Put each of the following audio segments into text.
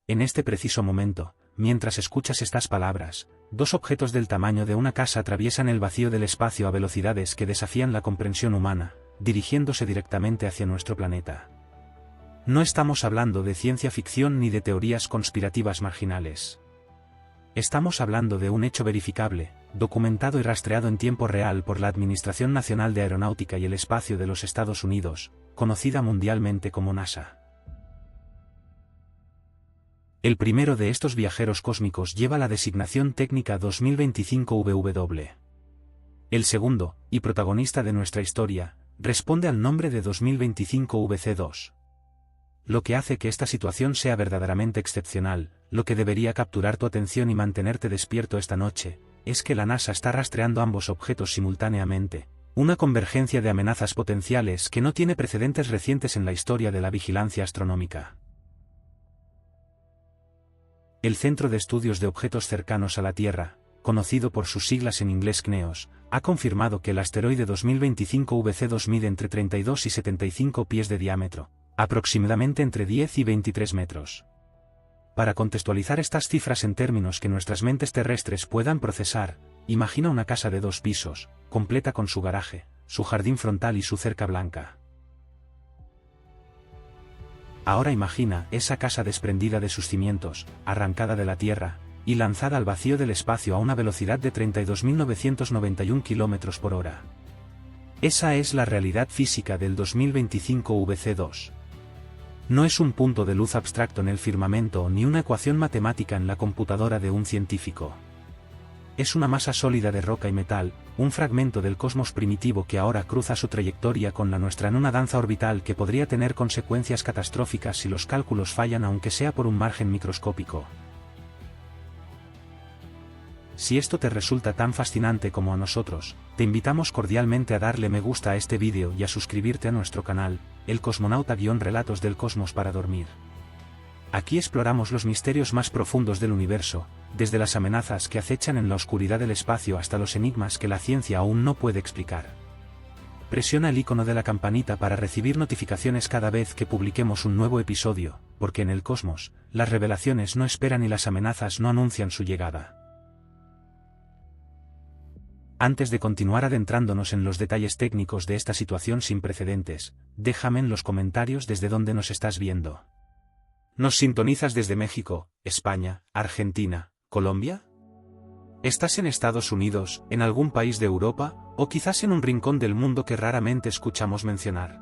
En este preciso momento, mientras escuchas estas palabras, dos objetos del tamaño de una casa atraviesan el vacío del espacio a velocidades que desafían la comprensión humana, dirigiéndose directamente hacia nuestro planeta. No estamos hablando de ciencia ficción ni de teorías conspirativas marginales. Estamos hablando de un hecho verificable, documentado y rastreado en tiempo real por la Administración Nacional de Aeronáutica y el Espacio de los Estados Unidos, conocida mundialmente como NASA. El primero de estos viajeros cósmicos lleva la designación técnica 2025 VW. El segundo, y protagonista de nuestra historia, responde al nombre de 2025 VC2. Lo que hace que esta situación sea verdaderamente excepcional, lo que debería capturar tu atención y mantenerte despierto esta noche, es que la NASA está rastreando ambos objetos simultáneamente, una convergencia de amenazas potenciales que no tiene precedentes recientes en la historia de la vigilancia astronómica. El Centro de Estudios de Objetos Cercanos a la Tierra, conocido por sus siglas en inglés CNEOS, ha confirmado que el asteroide 2025 VC2 mide entre 32 y 75 pies de diámetro, aproximadamente entre 10 y 23 metros. Para contextualizar estas cifras en términos que nuestras mentes terrestres puedan procesar, imagina una casa de 2 pisos, completa con su garaje, su jardín frontal y su cerca blanca. Ahora imagina esa casa desprendida de sus cimientos, arrancada de la tierra, y lanzada al vacío del espacio a una velocidad de 32.991 km por hora. Esa es la realidad física del 2025 VC2. No es un punto de luz abstracto en el firmamento ni una ecuación matemática en la computadora de un científico. Es una masa sólida de roca y metal, un fragmento del cosmos primitivo que ahora cruza su trayectoria con la nuestra en una danza orbital que podría tener consecuencias catastróficas si los cálculos fallan aunque sea por un margen microscópico. Si esto te resulta tan fascinante como a nosotros, te invitamos cordialmente a darle me gusta a este vídeo y a suscribirte a nuestro canal, El Cosmonauta-Relatos del Cosmos para dormir. Aquí exploramos los misterios más profundos del universo, desde las amenazas que acechan en la oscuridad del espacio hasta los enigmas que la ciencia aún no puede explicar. Presiona el icono de la campanita para recibir notificaciones cada vez que publiquemos un nuevo episodio, porque en el cosmos, las revelaciones no esperan y las amenazas no anuncian su llegada. Antes de continuar adentrándonos en los detalles técnicos de esta situación sin precedentes, déjame en los comentarios desde dónde nos estás viendo. ¿Nos sintonizas desde México, España, Argentina, Colombia? ¿Estás en Estados Unidos, en algún país de Europa, o quizás en un rincón del mundo que raramente escuchamos mencionar?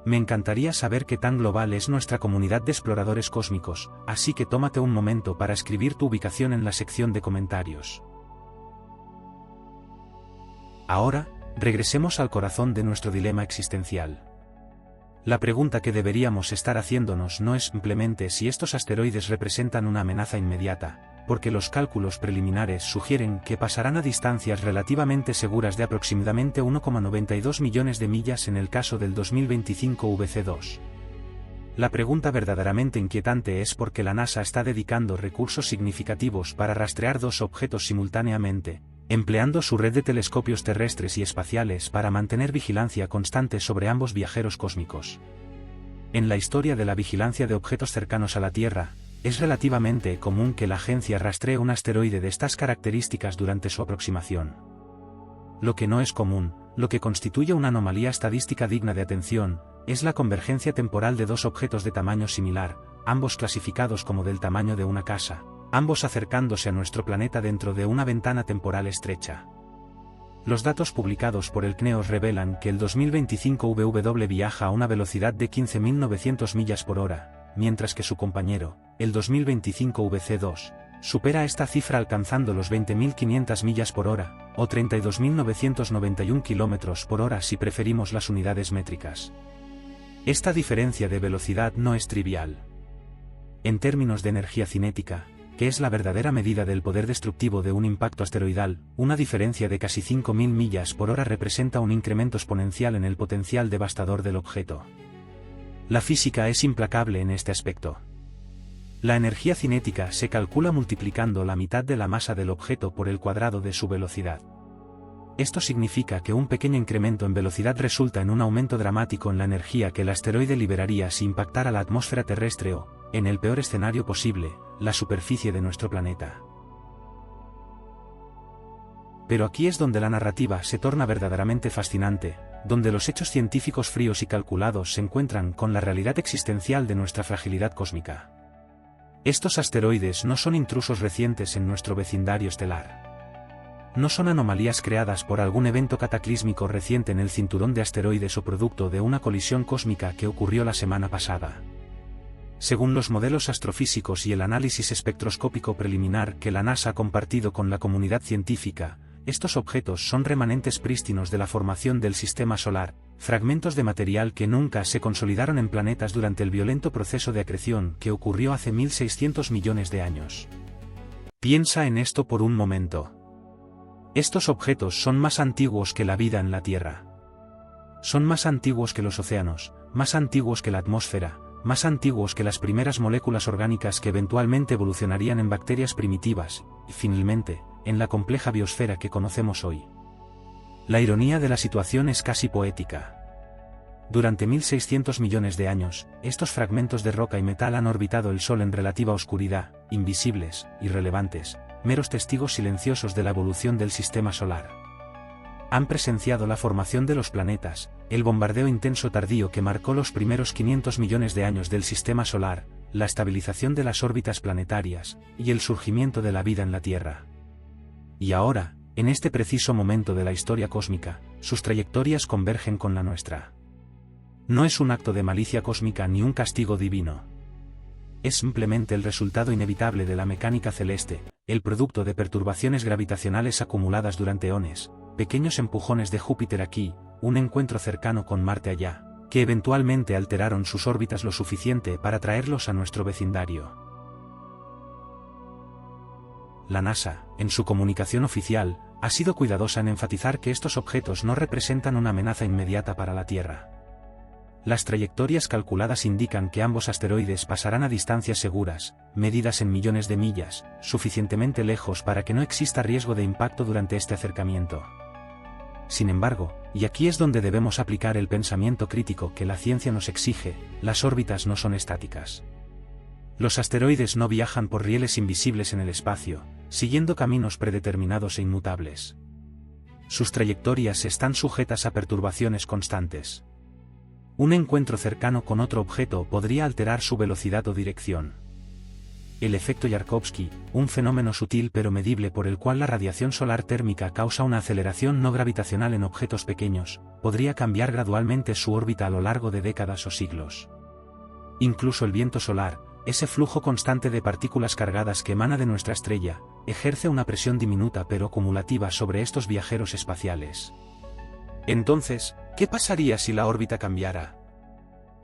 Me encantaría saber qué tan global es nuestra comunidad de exploradores cósmicos, así que tómate un momento para escribir tu ubicación en la sección de comentarios. Ahora, regresemos al corazón de nuestro dilema existencial. La pregunta que deberíamos estar haciéndonos no es simplemente si estos asteroides representan una amenaza inmediata, porque los cálculos preliminares sugieren que pasarán a distancias relativamente seguras de aproximadamente 1,92 millones de millas en el caso del 2025 VC2. La pregunta verdaderamente inquietante es por qué la NASA está dedicando recursos significativos para rastrear dos objetos simultáneamente, empleando su red de telescopios terrestres y espaciales para mantener vigilancia constante sobre ambos viajeros cósmicos. En la historia de la vigilancia de objetos cercanos a la Tierra, es relativamente común que la agencia rastree un asteroide de estas características durante su aproximación. Lo que no es común, lo que constituye una anomalía estadística digna de atención, es la convergencia temporal de dos objetos de tamaño similar, ambos clasificados como del tamaño de una casa, ambos acercándose a nuestro planeta dentro de una ventana temporal estrecha. Los datos publicados por el CNEOS revelan que el 2025 VW viaja a una velocidad de 15.900 millas por hora, mientras que su compañero, el 2025 VC2, supera esta cifra alcanzando los 20.500 millas por hora, o 32.991 km por hora si preferimos las unidades métricas. Esta diferencia de velocidad no es trivial. En términos de energía cinética, que es la verdadera medida del poder destructivo de un impacto asteroidal, una diferencia de casi 5.000 millas por hora representa un incremento exponencial en el potencial devastador del objeto. La física es implacable en este aspecto. La energía cinética se calcula multiplicando la mitad de la masa del objeto por el cuadrado de su velocidad. Esto significa que un pequeño incremento en velocidad resulta en un aumento dramático en la energía que el asteroide liberaría si impactara la atmósfera terrestre o, en el peor escenario posible, la superficie de nuestro planeta. Pero aquí es donde la narrativa se torna verdaderamente fascinante, donde los hechos científicos fríos y calculados se encuentran con la realidad existencial de nuestra fragilidad cósmica. Estos asteroides no son intrusos recientes en nuestro vecindario estelar. No son anomalías creadas por algún evento cataclísmico reciente en el cinturón de asteroides o producto de una colisión cósmica que ocurrió la semana pasada. Según los modelos astrofísicos y el análisis espectroscópico preliminar que la NASA ha compartido con la comunidad científica, estos objetos son remanentes prístinos de la formación del sistema solar, fragmentos de material que nunca se consolidaron en planetas durante el violento proceso de acreción que ocurrió hace 1600 millones de años. Piensa en esto por un momento. Estos objetos son más antiguos que la vida en la Tierra. Son más antiguos que los océanos, más antiguos que la atmósfera, más antiguos que las primeras moléculas orgánicas que eventualmente evolucionarían en bacterias primitivas, y finalmente, en la compleja biosfera que conocemos hoy. La ironía de la situación es casi poética. Durante 1600 millones de años, estos fragmentos de roca y metal han orbitado el Sol en relativa oscuridad, invisibles, irrelevantes, meros testigos silenciosos de la evolución del sistema solar. Han presenciado la formación de los planetas, el bombardeo intenso tardío que marcó los primeros 500 millones de años del sistema solar, la estabilización de las órbitas planetarias, y el surgimiento de la vida en la Tierra. Y ahora, en este preciso momento de la historia cósmica, sus trayectorias convergen con la nuestra. No es un acto de malicia cósmica ni un castigo divino. Es simplemente el resultado inevitable de la mecánica celeste, el producto de perturbaciones gravitacionales acumuladas durante eones, pequeños empujones de Júpiter aquí, un encuentro cercano con Marte allá, que eventualmente alteraron sus órbitas lo suficiente para traerlos a nuestro vecindario. La NASA, en su comunicación oficial, ha sido cuidadosa en enfatizar que estos objetos no representan una amenaza inmediata para la Tierra. Las trayectorias calculadas indican que ambos asteroides pasarán a distancias seguras, medidas en millones de millas, suficientemente lejos para que no exista riesgo de impacto durante este acercamiento. Sin embargo, y aquí es donde debemos aplicar el pensamiento crítico que la ciencia nos exige, las órbitas no son estáticas. Los asteroides no viajan por rieles invisibles en el espacio, siguiendo caminos predeterminados e inmutables. Sus trayectorias están sujetas a perturbaciones constantes. Un encuentro cercano con otro objeto podría alterar su velocidad o dirección. El efecto Yarkovsky, un fenómeno sutil pero medible por el cual la radiación solar térmica causa una aceleración no gravitacional en objetos pequeños, podría cambiar gradualmente su órbita a lo largo de décadas o siglos. Incluso el viento solar, ese flujo constante de partículas cargadas que emana de nuestra estrella, ejerce una presión diminuta pero acumulativa sobre estos viajeros espaciales. Entonces, ¿qué pasaría si la órbita cambiara?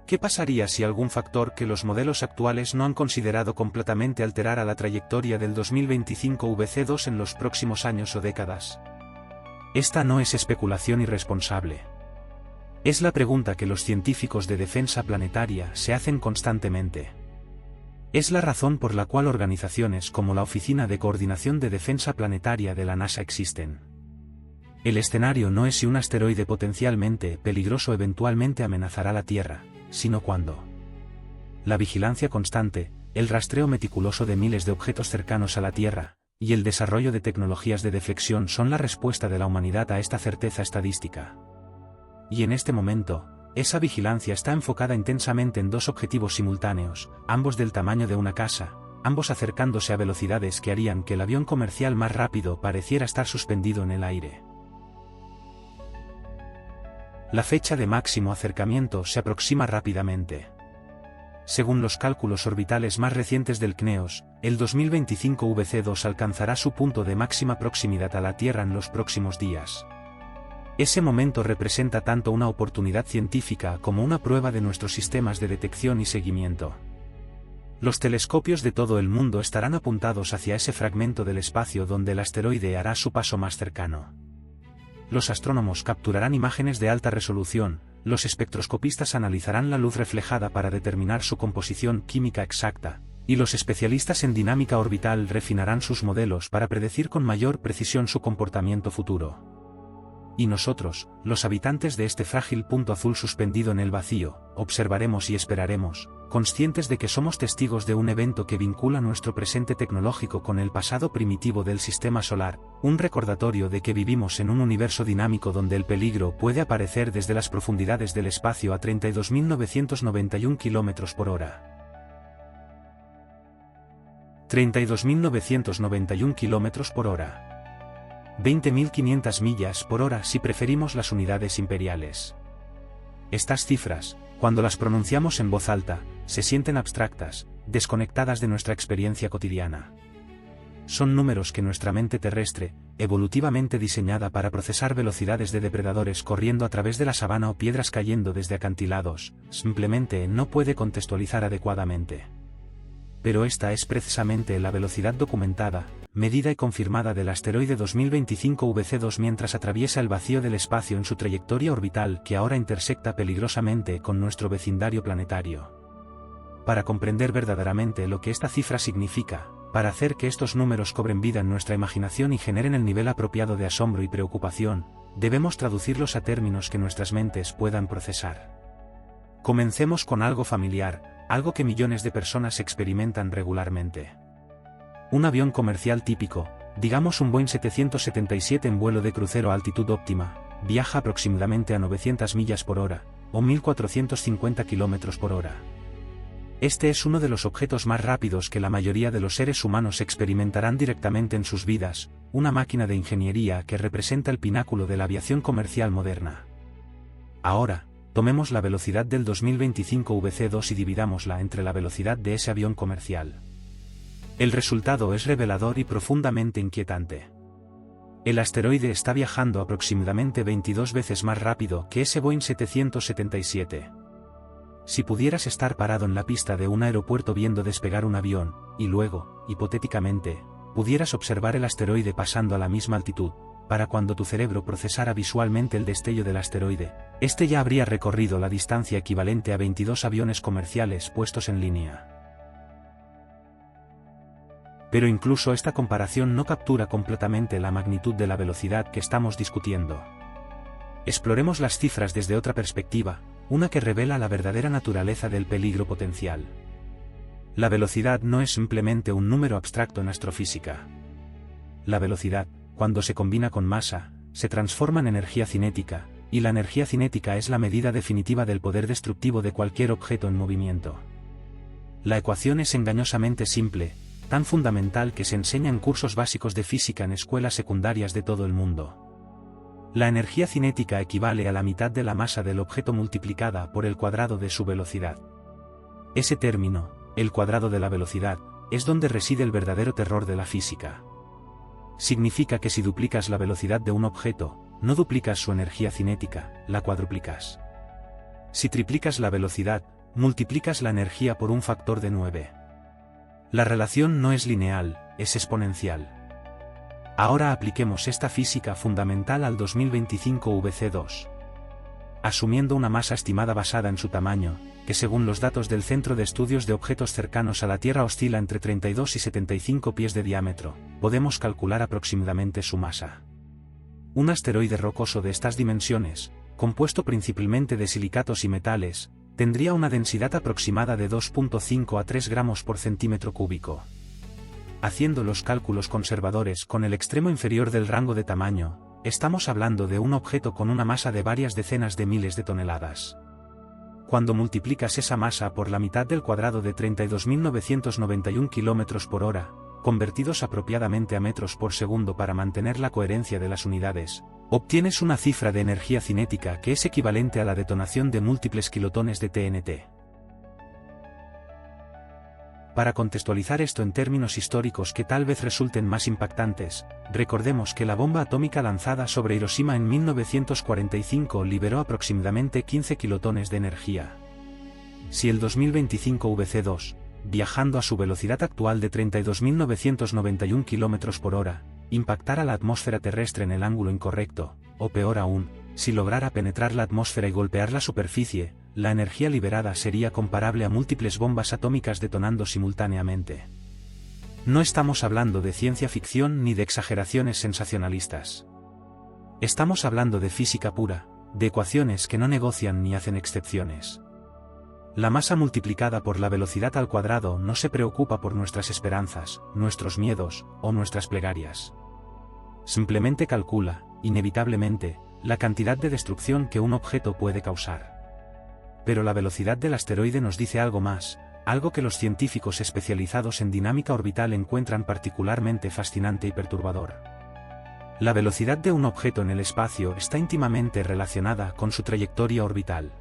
¿Qué pasaría si algún factor que los modelos actuales no han considerado completamente alterara la trayectoria del 2025 VC2 en los próximos años o décadas? Esta no es especulación irresponsable. Es la pregunta que los científicos de defensa planetaria se hacen constantemente. Es la razón por la cual organizaciones como la Oficina de Coordinación de Defensa Planetaria de la NASA existen. El escenario no es si un asteroide potencialmente peligroso eventualmente amenazará la Tierra, sino cuándo. La vigilancia constante, el rastreo meticuloso de miles de objetos cercanos a la Tierra, y el desarrollo de tecnologías de deflexión son la respuesta de la humanidad a esta certeza estadística. Y en este momento, esa vigilancia está enfocada intensamente en dos objetivos simultáneos, ambos del tamaño de una casa, ambos acercándose a velocidades que harían que el avión comercial más rápido pareciera estar suspendido en el aire. La fecha de máximo acercamiento se aproxima rápidamente. Según los cálculos orbitales más recientes del CNEOS, el 2025 VC2 alcanzará su punto de máxima proximidad a la Tierra en los próximos días. Ese momento representa tanto una oportunidad científica como una prueba de nuestros sistemas de detección y seguimiento. Los telescopios de todo el mundo estarán apuntados hacia ese fragmento del espacio donde el asteroide hará su paso más cercano. Los astrónomos capturarán imágenes de alta resolución, los espectroscopistas analizarán la luz reflejada para determinar su composición química exacta, y los especialistas en dinámica orbital refinarán sus modelos para predecir con mayor precisión su comportamiento futuro. Y nosotros, los habitantes de este frágil punto azul suspendido en el vacío, observaremos y esperaremos, conscientes de que somos testigos de un evento que vincula nuestro presente tecnológico con el pasado primitivo del sistema solar, un recordatorio de que vivimos en un universo dinámico donde el peligro puede aparecer desde las profundidades del espacio a 32.991 km por hora. 32.991 km por hora. 20.500 millas por hora si preferimos las unidades imperiales. Estas cifras, cuando las pronunciamos en voz alta, se sienten abstractas, desconectadas de nuestra experiencia cotidiana. Son números que nuestra mente terrestre, evolutivamente diseñada para procesar velocidades de depredadores corriendo a través de la sabana o piedras cayendo desde acantilados, simplemente no puede contextualizar adecuadamente. Pero esta es precisamente la velocidad documentada, medida y confirmada del asteroide 2025 VC2 mientras atraviesa el vacío del espacio en su trayectoria orbital que ahora intersecta peligrosamente con nuestro vecindario planetario. Para comprender verdaderamente lo que esta cifra significa, para hacer que estos números cobren vida en nuestra imaginación y generen el nivel apropiado de asombro y preocupación, debemos traducirlos a términos que nuestras mentes puedan procesar. Comencemos con algo familiar, algo que millones de personas experimentan regularmente. Un avión comercial típico, digamos un Boeing 777 en vuelo de crucero a altitud óptima, viaja aproximadamente a 900 millas por hora, o 1.450 km por hora. Este es uno de los objetos más rápidos que la mayoría de los seres humanos experimentarán directamente en sus vidas, una máquina de ingeniería que representa el pináculo de la aviación comercial moderna. Ahora, tomemos la velocidad del 2025 VC2 y dividámosla entre la velocidad de ese avión comercial. El resultado es revelador y profundamente inquietante. El asteroide está viajando aproximadamente 22 veces más rápido que ese Boeing 777. Si pudieras estar parado en la pista de un aeropuerto viendo despegar un avión, y luego, hipotéticamente, pudieras observar el asteroide pasando a la misma altitud, para cuando tu cerebro procesara visualmente el destello del asteroide, este ya habría recorrido la distancia equivalente a 22 aviones comerciales puestos en línea. Pero incluso esta comparación no captura completamente la magnitud de la velocidad que estamos discutiendo. Exploremos las cifras desde otra perspectiva, una que revela la verdadera naturaleza del peligro potencial. La velocidad no es simplemente un número abstracto en astrofísica. La velocidad, cuando se combina con masa, se transforma en energía cinética, y la energía cinética es la medida definitiva del poder destructivo de cualquier objeto en movimiento. La ecuación es engañosamente simple, tan fundamental que se enseña en cursos básicos de física en escuelas secundarias de todo el mundo. La energía cinética equivale a la mitad de la masa del objeto multiplicada por el cuadrado de su velocidad. Ese término, el cuadrado de la velocidad, es donde reside el verdadero terror de la física. Significa que si duplicas la velocidad de un objeto, no duplicas su energía cinética, la cuadruplicas. Si triplicas la velocidad, multiplicas la energía por un factor de 9. La relación no es lineal, es exponencial. Ahora apliquemos esta física fundamental al 2025 VC2. Asumiendo una masa estimada basada en su tamaño, que según los datos del Centro de Estudios de Objetos Cercanos a la Tierra oscila entre 32 y 75 pies de diámetro, podemos calcular aproximadamente su masa. Un asteroide rocoso de estas dimensiones, compuesto principalmente de silicatos y metales, tendría una densidad aproximada de 2.5 a 3 gramos por centímetro cúbico. Haciendo los cálculos conservadores con el extremo inferior del rango de tamaño, estamos hablando de un objeto con una masa de varias decenas de miles de toneladas. Cuando multiplicas esa masa por la mitad del cuadrado de 32.991 km por hora, convertidos apropiadamente a metros por segundo para mantener la coherencia de las unidades, obtienes una cifra de energía cinética que es equivalente a la detonación de múltiples kilotones de TNT. Para contextualizar esto en términos históricos que tal vez resulten más impactantes, recordemos que la bomba atómica lanzada sobre Hiroshima en 1945 liberó aproximadamente 15 kilotones de energía. Si el 2025 VC2, viajando a su velocidad actual de 32.991 km por hora, impactara la atmósfera terrestre en el ángulo incorrecto, o peor aún, si lograra penetrar la atmósfera y golpear la superficie, la energía liberada sería comparable a múltiples bombas atómicas detonando simultáneamente. No estamos hablando de ciencia ficción ni de exageraciones sensacionalistas. Estamos hablando de física pura, de ecuaciones que no negocian ni hacen excepciones. La masa multiplicada por la velocidad al cuadrado no se preocupa por nuestras esperanzas, nuestros miedos, o nuestras plegarias. Simplemente calcula, inevitablemente, la cantidad de destrucción que un objeto puede causar. Pero la velocidad del asteroide nos dice algo más, algo que los científicos especializados en dinámica orbital encuentran particularmente fascinante y perturbador. La velocidad de un objeto en el espacio está íntimamente relacionada con su trayectoria orbital.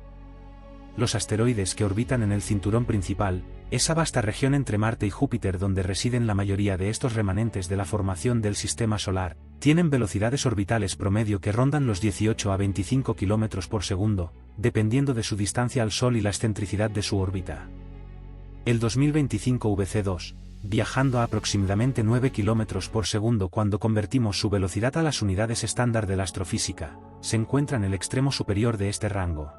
Los asteroides que orbitan en el cinturón principal, esa vasta región entre Marte y Júpiter donde residen la mayoría de estos remanentes de la formación del sistema solar, tienen velocidades orbitales promedio que rondan los 18 a 25 km por segundo, dependiendo de su distancia al Sol y la excentricidad de su órbita. El 2025 VC2, viajando a aproximadamente 9 km por segundo cuando convertimos su velocidad a las unidades estándar de la astrofísica, se encuentra en el extremo superior de este rango.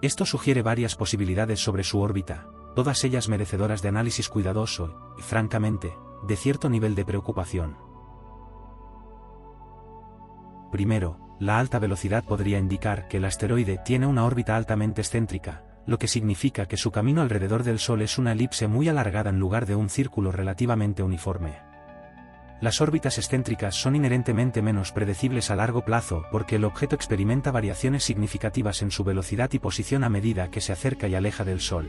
Esto sugiere varias posibilidades sobre su órbita, todas ellas merecedoras de análisis cuidadoso y, francamente, de cierto nivel de preocupación. Primero, la alta velocidad podría indicar que el asteroide tiene una órbita altamente excéntrica, lo que significa que su camino alrededor del Sol es una elipse muy alargada en lugar de un círculo relativamente uniforme. Las órbitas excéntricas son inherentemente menos predecibles a largo plazo porque el objeto experimenta variaciones significativas en su velocidad y posición a medida que se acerca y aleja del Sol.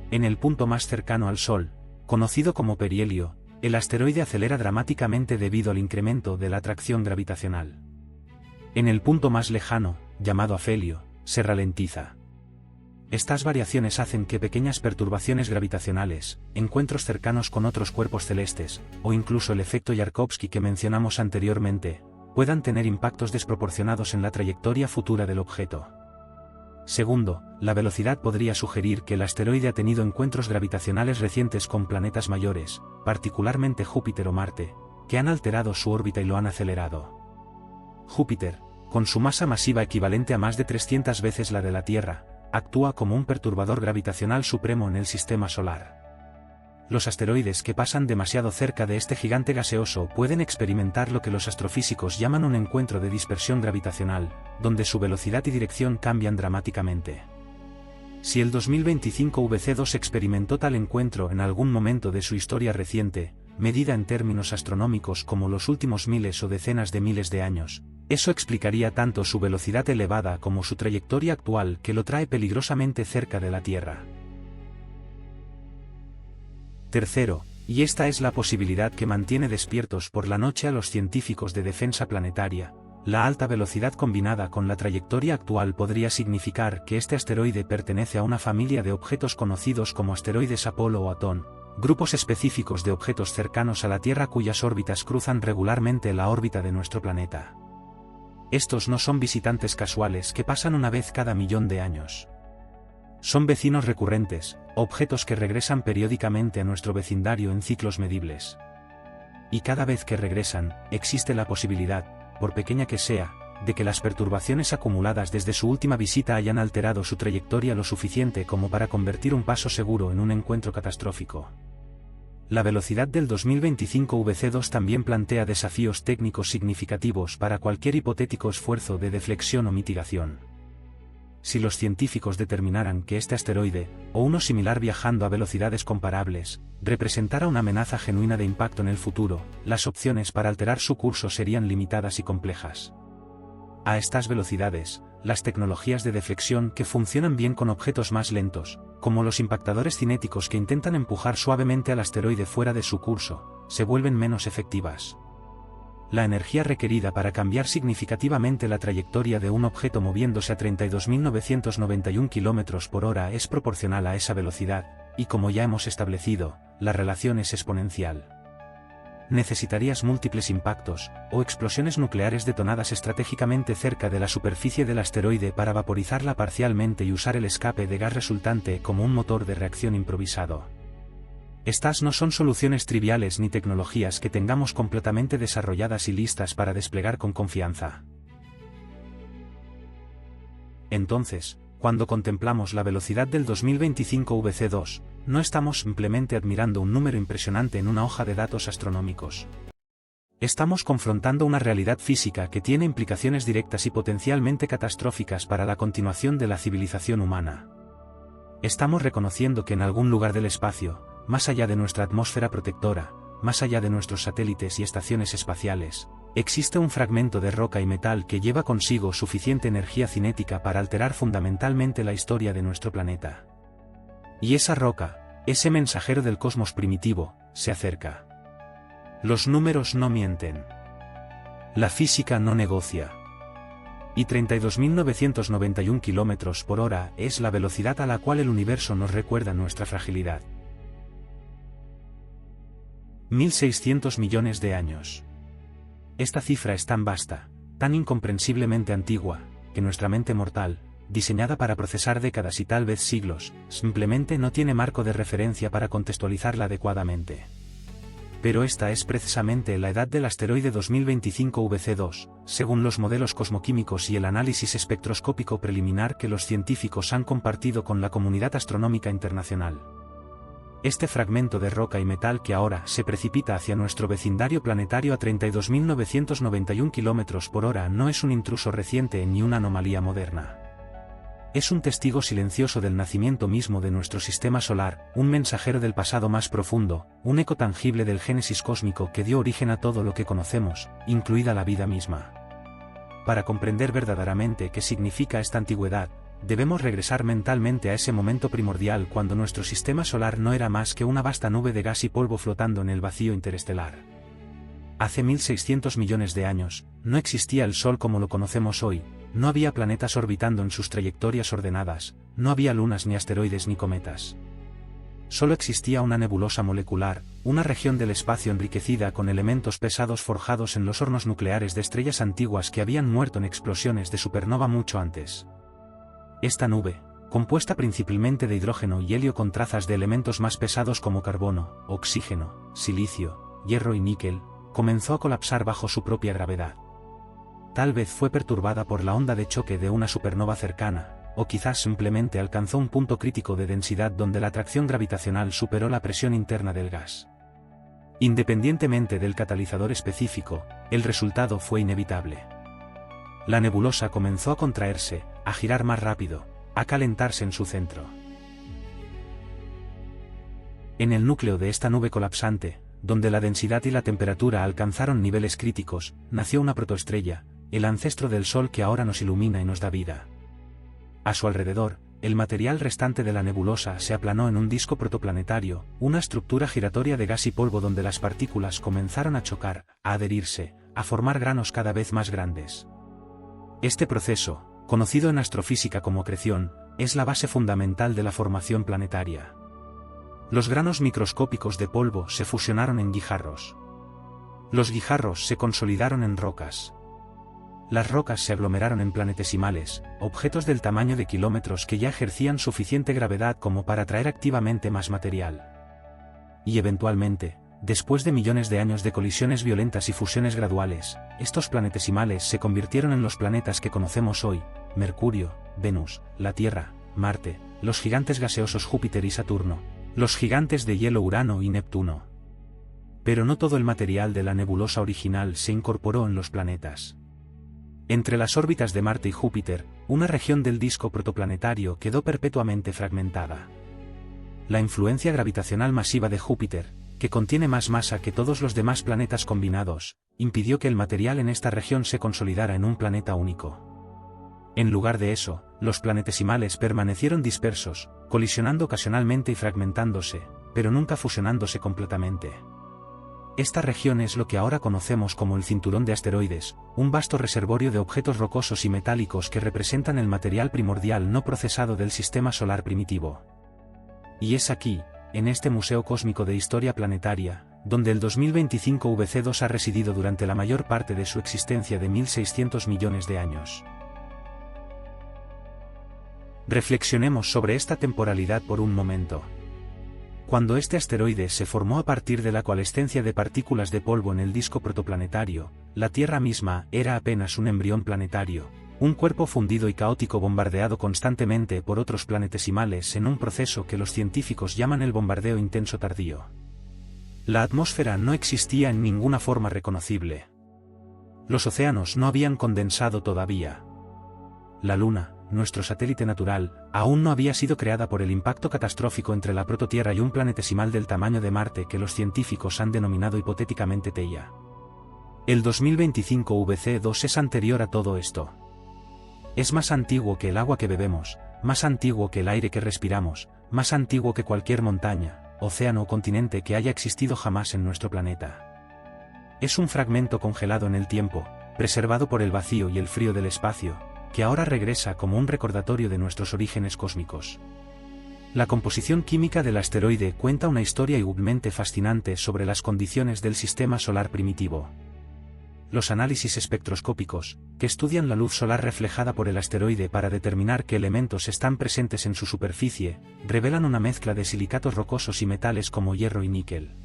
En el punto más cercano al Sol, conocido como perihelio, el asteroide acelera dramáticamente debido al incremento de la atracción gravitacional. En el punto más lejano, llamado afelio, se ralentiza. Estas variaciones hacen que pequeñas perturbaciones gravitacionales, encuentros cercanos con otros cuerpos celestes, o incluso el efecto Yarkovsky que mencionamos anteriormente, puedan tener impactos desproporcionados en la trayectoria futura del objeto. Segundo, la velocidad podría sugerir que el asteroide ha tenido encuentros gravitacionales recientes con planetas mayores, particularmente Júpiter o Marte, que han alterado su órbita y lo han acelerado. Júpiter, con su masa masiva equivalente a más de 300 veces la de la Tierra, actúa como un perturbador gravitacional supremo en el sistema solar. Los asteroides que pasan demasiado cerca de este gigante gaseoso pueden experimentar lo que los astrofísicos llaman un encuentro de dispersión gravitacional, donde su velocidad y dirección cambian dramáticamente. Si el 2025 VC2 experimentó tal encuentro en algún momento de su historia reciente, medida en términos astronómicos como los últimos miles o decenas de miles de años, eso explicaría tanto su velocidad elevada como su trayectoria actual que lo trae peligrosamente cerca de la Tierra. Tercero, y esta es la posibilidad que mantiene despiertos por la noche a los científicos de defensa planetaria, la alta velocidad combinada con la trayectoria actual podría significar que este asteroide pertenece a una familia de objetos conocidos como asteroides Apolo o Atón, grupos específicos de objetos cercanos a la Tierra cuyas órbitas cruzan regularmente la órbita de nuestro planeta. Estos no son visitantes casuales que pasan una vez cada millón de años. Son vecinos recurrentes, objetos que regresan periódicamente a nuestro vecindario en ciclos medibles. Y cada vez que regresan, existe la posibilidad, por pequeña que sea, de que las perturbaciones acumuladas desde su última visita hayan alterado su trayectoria lo suficiente como para convertir un paso seguro en un encuentro catastrófico. La velocidad del 2025 VC2 también plantea desafíos técnicos significativos para cualquier hipotético esfuerzo de deflexión o mitigación. Si los científicos determinaran que este asteroide, o uno similar viajando a velocidades comparables, representara una amenaza genuina de impacto en el futuro, las opciones para alterar su curso serían limitadas y complejas. A estas velocidades, las tecnologías de deflexión que funcionan bien con objetos más lentos, como los impactadores cinéticos que intentan empujar suavemente al asteroide fuera de su curso, se vuelven menos efectivas. La energía requerida para cambiar significativamente la trayectoria de un objeto moviéndose a 32.991 km por hora es proporcional a esa velocidad, y como ya hemos establecido, la relación es exponencial. Necesitarías múltiples impactos, o explosiones nucleares detonadas estratégicamente cerca de la superficie del asteroide para vaporizarla parcialmente y usar el escape de gas resultante como un motor de reacción improvisado. Estas no son soluciones triviales ni tecnologías que tengamos completamente desarrolladas y listas para desplegar con confianza. Entonces, cuando contemplamos la velocidad del 2025 VC2, no estamos simplemente admirando un número impresionante en una hoja de datos astronómicos. Estamos confrontando una realidad física que tiene implicaciones directas y potencialmente catastróficas para la continuación de la civilización humana. Estamos reconociendo que en algún lugar del espacio, más allá de nuestra atmósfera protectora, más allá de nuestros satélites y estaciones espaciales, existe un fragmento de roca y metal que lleva consigo suficiente energía cinética para alterar fundamentalmente la historia de nuestro planeta. Y esa roca, ese mensajero del cosmos primitivo, se acerca. Los números no mienten. La física no negocia. Y 32.991 km/h es la velocidad a la cual el universo nos recuerda nuestra fragilidad. 1.600 millones de años. Esta cifra es tan vasta, tan incomprensiblemente antigua, que nuestra mente mortal, diseñada para procesar décadas y tal vez siglos, simplemente no tiene marco de referencia para contextualizarla adecuadamente. Pero esta es precisamente la edad del asteroide 2025 VC2, según los modelos cosmoquímicos y el análisis espectroscópico preliminar que los científicos han compartido con la comunidad astronómica internacional. Este fragmento de roca y metal que ahora se precipita hacia nuestro vecindario planetario a 32.991 km/h no es un intruso reciente ni una anomalía moderna. Es un testigo silencioso del nacimiento mismo de nuestro sistema solar, un mensajero del pasado más profundo, un eco tangible del génesis cósmico que dio origen a todo lo que conocemos, incluida la vida misma. Para comprender verdaderamente qué significa esta antigüedad, debemos regresar mentalmente a ese momento primordial cuando nuestro sistema solar no era más que una vasta nube de gas y polvo flotando en el vacío interestelar. Hace 1.600 millones de años, no existía el Sol como lo conocemos hoy, no había planetas orbitando en sus trayectorias ordenadas, no había lunas ni asteroides ni cometas. Solo existía una nebulosa molecular, una región del espacio enriquecida con elementos pesados forjados en los hornos nucleares de estrellas antiguas que habían muerto en explosiones de supernova mucho antes. Esta nube, compuesta principalmente de hidrógeno y helio con trazas de elementos más pesados como carbono, oxígeno, silicio, hierro y níquel, comenzó a colapsar bajo su propia gravedad. Tal vez fue perturbada por la onda de choque de una supernova cercana, o quizás simplemente alcanzó un punto crítico de densidad donde la atracción gravitacional superó la presión interna del gas. Independientemente del catalizador específico, el resultado fue inevitable. La nebulosa comenzó a contraerse, a girar más rápido, a calentarse en su centro. En el núcleo de esta nube colapsante, donde la densidad y la temperatura alcanzaron niveles críticos, nació una protoestrella, el ancestro del Sol que ahora nos ilumina y nos da vida. A su alrededor, el material restante de la nebulosa se aplanó en un disco protoplanetario, una estructura giratoria de gas y polvo donde las partículas comenzaron a chocar, a adherirse, a formar granos cada vez más grandes. Este proceso, conocido en astrofísica como acreción, es la base fundamental de la formación planetaria. Los granos microscópicos de polvo se fusionaron en guijarros. Los guijarros se consolidaron en rocas. Las rocas se aglomeraron en planetesimales, objetos del tamaño de kilómetros que ya ejercían suficiente gravedad como para atraer activamente más material. Y eventualmente, después de millones de años de colisiones violentas y fusiones graduales, estos planetesimales se convirtieron en los planetas que conocemos hoy: Mercurio, Venus, la Tierra, Marte, los gigantes gaseosos Júpiter y Saturno, los gigantes de hielo Urano y Neptuno. Pero no todo el material de la nebulosa original se incorporó en los planetas. Entre las órbitas de Marte y Júpiter, una región del disco protoplanetario quedó perpetuamente fragmentada. La influencia gravitacional masiva de Júpiter, que contiene más masa que todos los demás planetas combinados, impidió que el material en esta región se consolidara en un planeta único. En lugar de eso, los planetesimales permanecieron dispersos, colisionando ocasionalmente y fragmentándose, pero nunca fusionándose completamente. Esta región es lo que ahora conocemos como el cinturón de asteroides, un vasto reservorio de objetos rocosos y metálicos que representan el material primordial no procesado del sistema solar primitivo. Y es aquí, en este Museo Cósmico de Historia Planetaria, donde el 2025 VC2 ha residido durante la mayor parte de su existencia de 1.600 millones de años. Reflexionemos sobre esta temporalidad por un momento. Cuando este asteroide se formó a partir de la coalescencia de partículas de polvo en el disco protoplanetario, la Tierra misma era apenas un embrión planetario, un cuerpo fundido y caótico bombardeado constantemente por otros planetesimales en un proceso que los científicos llaman el bombardeo intenso tardío. La atmósfera no existía en ninguna forma reconocible. Los océanos no habían condensado todavía. La Luna, nuestro satélite natural, aún no había sido creada por el impacto catastrófico entre la prototierra y un planetesimal del tamaño de Marte que los científicos han denominado hipotéticamente Theia. El 2025 VC2 es anterior a todo esto. Es más antiguo que el agua que bebemos, más antiguo que el aire que respiramos, más antiguo que cualquier montaña, océano o continente que haya existido jamás en nuestro planeta. Es un fragmento congelado en el tiempo, preservado por el vacío y el frío del espacio, que ahora regresa como un recordatorio de nuestros orígenes cósmicos. La composición química del asteroide cuenta una historia igualmente fascinante sobre las condiciones del sistema solar primitivo. Los análisis espectroscópicos, que estudian la luz solar reflejada por el asteroide para determinar qué elementos están presentes en su superficie, revelan una mezcla de silicatos rocosos y metales como hierro y níquel.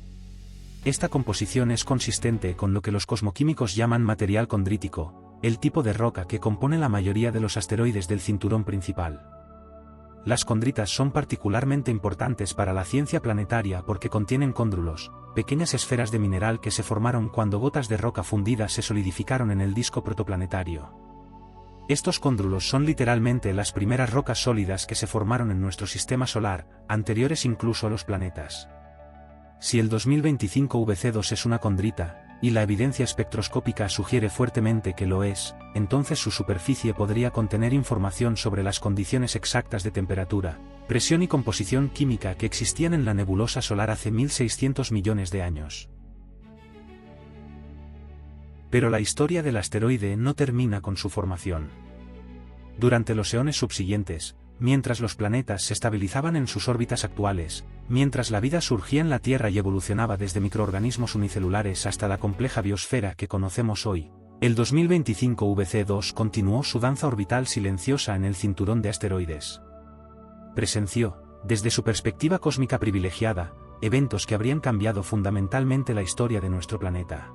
Esta composición es consistente con lo que los cosmoquímicos llaman material condrítico, el tipo de roca que compone la mayoría de los asteroides del cinturón principal. Las condritas son particularmente importantes para la ciencia planetaria porque contienen cóndrulos, pequeñas esferas de mineral que se formaron cuando gotas de roca fundida se solidificaron en el disco protoplanetario. Estos cóndrulos son literalmente las primeras rocas sólidas que se formaron en nuestro sistema solar, anteriores incluso a los planetas. Si el 2025 VC2 es una condrita, y la evidencia espectroscópica sugiere fuertemente que lo es, entonces su superficie podría contener información sobre las condiciones exactas de temperatura, presión y composición química que existían en la nebulosa solar hace 1600 millones de años. Pero la historia del asteroide no termina con su formación. Durante los eones subsiguientes, mientras los planetas se estabilizaban en sus órbitas actuales, mientras la vida surgía en la Tierra y evolucionaba desde microorganismos unicelulares hasta la compleja biosfera que conocemos hoy, el 2025 VC2 continuó su danza orbital silenciosa en el cinturón de asteroides. Presenció, desde su perspectiva cósmica privilegiada, eventos que habrían cambiado fundamentalmente la historia de nuestro planeta.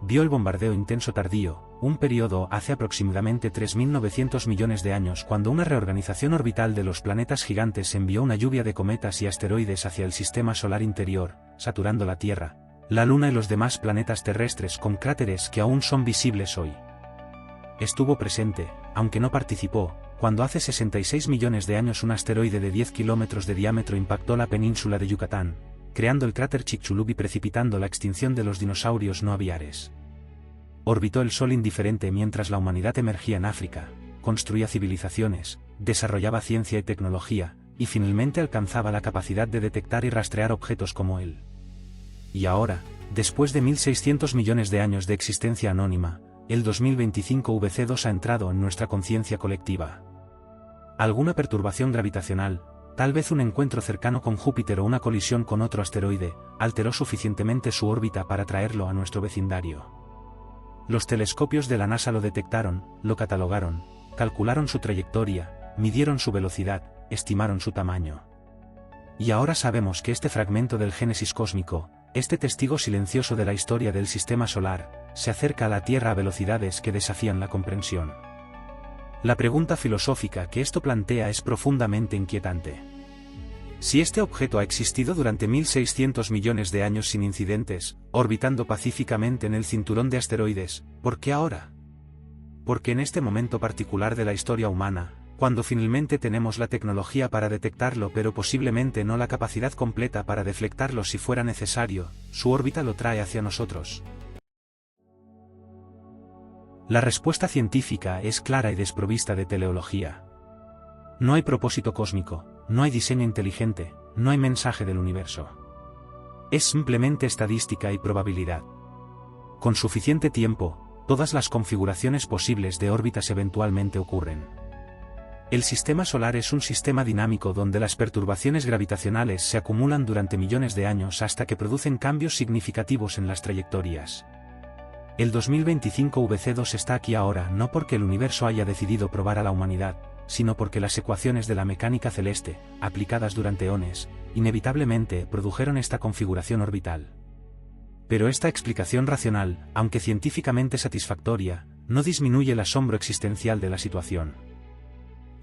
Vio el bombardeo intenso tardío, un periodo hace aproximadamente 3.900 millones de años cuando una reorganización orbital de los planetas gigantes envió una lluvia de cometas y asteroides hacia el sistema solar interior, saturando la Tierra, la Luna y los demás planetas terrestres con cráteres que aún son visibles hoy. Estuvo presente, aunque no participó, cuando hace 66 millones de años un asteroide de 10 kilómetros de diámetro impactó la península de Yucatán, creando el cráter Chicxulub y precipitando la extinción de los dinosaurios no aviares. Orbitó el Sol indiferente mientras la humanidad emergía en África, construía civilizaciones, desarrollaba ciencia y tecnología, y finalmente alcanzaba la capacidad de detectar y rastrear objetos como él. Y ahora, después de 1600 millones de años de existencia anónima, el 2025 VC2 ha entrado en nuestra conciencia colectiva. Alguna perturbación gravitacional, tal vez un encuentro cercano con Júpiter o una colisión con otro asteroide, alteró suficientemente su órbita para traerlo a nuestro vecindario. Los telescopios de la NASA lo detectaron, lo catalogaron, calcularon su trayectoria, midieron su velocidad, estimaron su tamaño. Y ahora sabemos que este fragmento del Génesis cósmico, este testigo silencioso de la historia del sistema solar, se acerca a la Tierra a velocidades que desafían la comprensión. La pregunta filosófica que esto plantea es profundamente inquietante. Si este objeto ha existido durante 1600 millones de años sin incidentes, orbitando pacíficamente en el cinturón de asteroides, ¿por qué ahora? Porque en este momento particular de la historia humana, cuando finalmente tenemos la tecnología para detectarlo pero posiblemente no la capacidad completa para deflectarlo si fuera necesario, su órbita lo trae hacia nosotros. La respuesta científica es clara y desprovista de teleología. No hay propósito cósmico, no hay diseño inteligente, no hay mensaje del universo. Es simplemente estadística y probabilidad. Con suficiente tiempo, todas las configuraciones posibles de órbitas eventualmente ocurren. El sistema solar es un sistema dinámico donde las perturbaciones gravitacionales se acumulan durante millones de años hasta que producen cambios significativos en las trayectorias. El 2025 VC2 está aquí ahora no porque el universo haya decidido probar a la humanidad, sino porque las ecuaciones de la mecánica celeste, aplicadas durante eones, inevitablemente produjeron esta configuración orbital. Pero esta explicación racional, aunque científicamente satisfactoria, no disminuye el asombro existencial de la situación.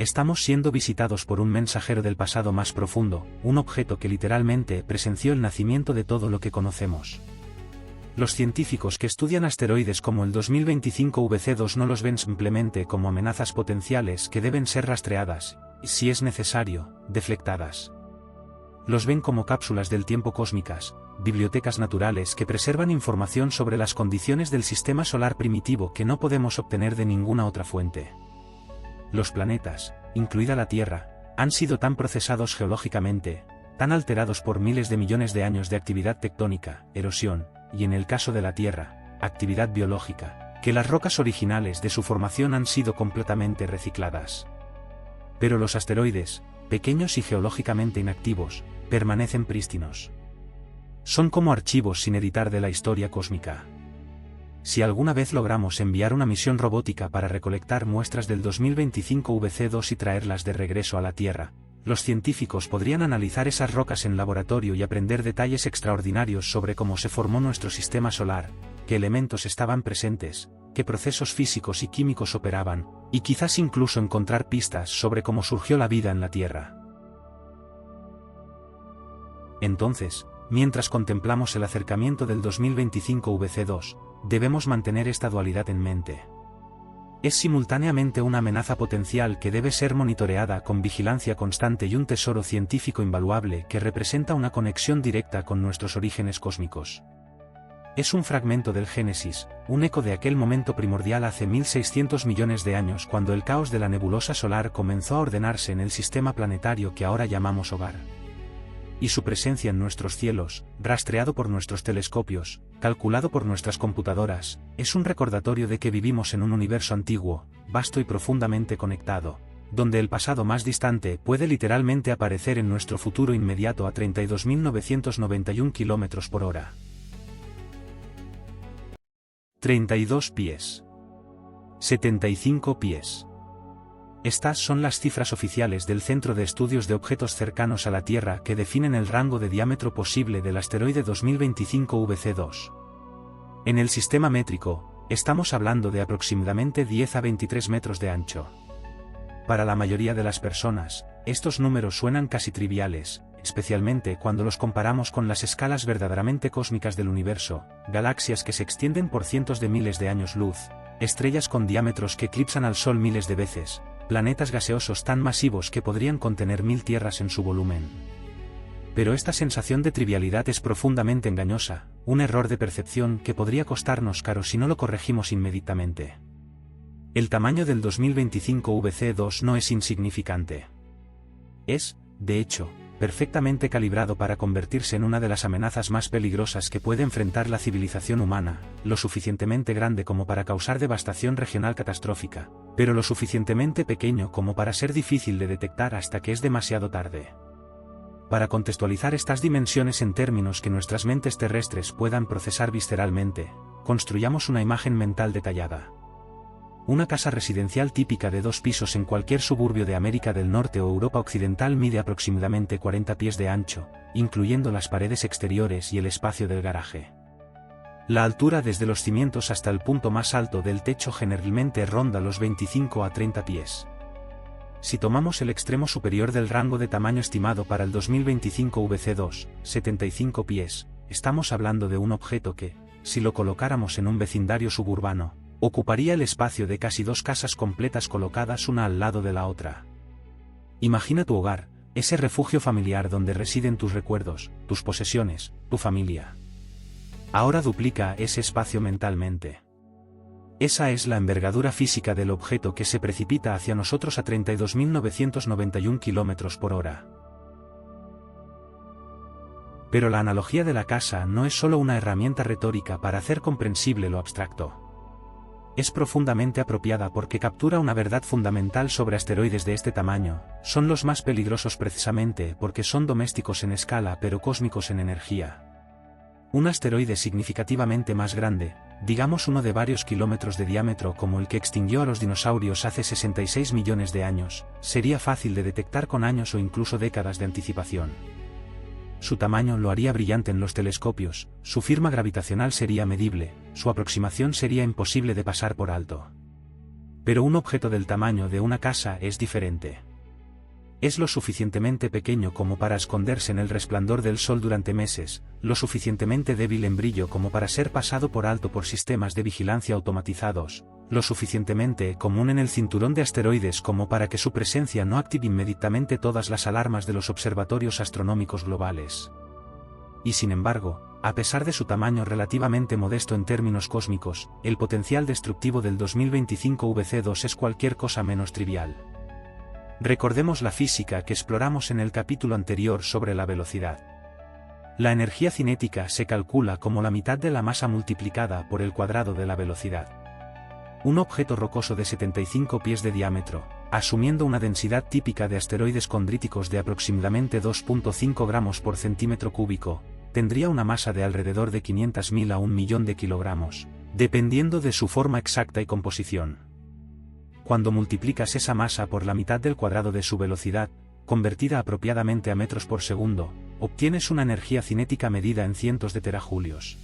Estamos siendo visitados por un mensajero del pasado más profundo, un objeto que literalmente presenció el nacimiento de todo lo que conocemos. Los científicos que estudian asteroides como el 2025 VC2 no los ven simplemente como amenazas potenciales que deben ser rastreadas, y si es necesario, deflectadas. Los ven como cápsulas del tiempo cósmicas, bibliotecas naturales que preservan información sobre las condiciones del sistema solar primitivo que no podemos obtener de ninguna otra fuente. Los planetas, incluida la Tierra, han sido tan procesados geológicamente, tan alterados por miles de millones de años de actividad tectónica, erosión, y en el caso de la Tierra, actividad biológica, que las rocas originales de su formación han sido completamente recicladas. Pero los asteroides, pequeños y geológicamente inactivos, permanecen prístinos. Son como archivos sin editar de la historia cósmica. Si alguna vez logramos enviar una misión robótica para recolectar muestras del 2025 VC2 y traerlas de regreso a la Tierra, los científicos podrían analizar esas rocas en laboratorio y aprender detalles extraordinarios sobre cómo se formó nuestro sistema solar, qué elementos estaban presentes, qué procesos físicos y químicos operaban, y quizás incluso encontrar pistas sobre cómo surgió la vida en la Tierra. Entonces, mientras contemplamos el acercamiento del 2025 VC2, debemos mantener esta dualidad en mente. Es simultáneamente una amenaza potencial que debe ser monitoreada con vigilancia constante y un tesoro científico invaluable que representa una conexión directa con nuestros orígenes cósmicos. Es un fragmento del Génesis, un eco de aquel momento primordial hace 1600 millones de años cuando el caos de la nebulosa solar comenzó a ordenarse en el sistema planetario que ahora llamamos hogar. Y su presencia en nuestros cielos, rastreado por nuestros telescopios, calculado por nuestras computadoras, es un recordatorio de que vivimos en un universo antiguo, vasto y profundamente conectado, donde el pasado más distante puede literalmente aparecer en nuestro futuro inmediato a 32.991 km por hora. 32 pies. 75 pies. Estas son las cifras oficiales del Centro de Estudios de Objetos Cercanos a la Tierra que definen el rango de diámetro posible del asteroide 2025 VC2. En el sistema métrico, estamos hablando de aproximadamente 10 a 23 metros de ancho. Para la mayoría de las personas, estos números suenan casi triviales, especialmente cuando los comparamos con las escalas verdaderamente cósmicas del universo, galaxias que se extienden por cientos de miles de años luz, estrellas con diámetros que eclipsan al Sol miles de veces, planetas gaseosos tan masivos que podrían contener 1000 tierras en su volumen. Pero esta sensación de trivialidad es profundamente engañosa, un error de percepción que podría costarnos caro si no lo corregimos inmediatamente. El tamaño del 2025 VC2 no es insignificante. Es, de hecho, perfectamente calibrado para convertirse en una de las amenazas más peligrosas que puede enfrentar la civilización humana, lo suficientemente grande como para causar devastación regional catastrófica, pero lo suficientemente pequeño como para ser difícil de detectar hasta que es demasiado tarde. Para contextualizar estas dimensiones en términos que nuestras mentes terrestres puedan procesar visceralmente, construyamos una imagen mental detallada. Una casa residencial típica de 2 pisos en cualquier suburbio de América del Norte o Europa Occidental mide aproximadamente 40 pies de ancho, incluyendo las paredes exteriores y el espacio del garaje. La altura desde los cimientos hasta el punto más alto del techo generalmente ronda los 25 a 30 pies. Si tomamos el extremo superior del rango de tamaño estimado para el 2025 VC2, 75 pies, estamos hablando de un objeto que, si lo colocáramos en un vecindario suburbano, ocuparía el espacio de casi 2 casas completas colocadas una al lado de la otra. Imagina tu hogar, ese refugio familiar donde residen tus recuerdos, tus posesiones, tu familia. Ahora duplica ese espacio mentalmente. Esa es la envergadura física del objeto que se precipita hacia nosotros a 32.991 km por hora. Pero la analogía de la casa no es solo una herramienta retórica para hacer comprensible lo abstracto. Es profundamente apropiada porque captura una verdad fundamental sobre asteroides de este tamaño. Son los más peligrosos precisamente porque son domésticos en escala pero cósmicos en energía. Un asteroide significativamente más grande, digamos uno de varios kilómetros de diámetro como el que extinguió a los dinosaurios hace 66 millones de años, sería fácil de detectar con años o incluso décadas de anticipación. Su tamaño lo haría brillante en los telescopios, su firma gravitacional sería medible, su aproximación sería imposible de pasar por alto. Pero un objeto del tamaño de una casa es diferente. Es lo suficientemente pequeño como para esconderse en el resplandor del sol durante meses, lo suficientemente débil en brillo como para ser pasado por alto por sistemas de vigilancia automatizados, lo suficientemente común en el cinturón de asteroides como para que su presencia no active inmediatamente todas las alarmas de los observatorios astronómicos globales. Y sin embargo, a pesar de su tamaño relativamente modesto en términos cósmicos, el potencial destructivo del 2025 VC2 es cualquier cosa menos trivial. Recordemos la física que exploramos en el capítulo anterior sobre la velocidad. La energía cinética se calcula como la mitad de la masa multiplicada por el cuadrado de la velocidad. Un objeto rocoso de 75 pies de diámetro, asumiendo una densidad típica de asteroides condríticos de aproximadamente 2.5 gramos por centímetro cúbico, tendría una masa de alrededor de 500.000 a 1 millón de kilogramos, dependiendo de su forma exacta y composición. Cuando multiplicas esa masa por la mitad del cuadrado de su velocidad, convertida apropiadamente a metros por segundo, obtienes una energía cinética medida en cientos de terajulios.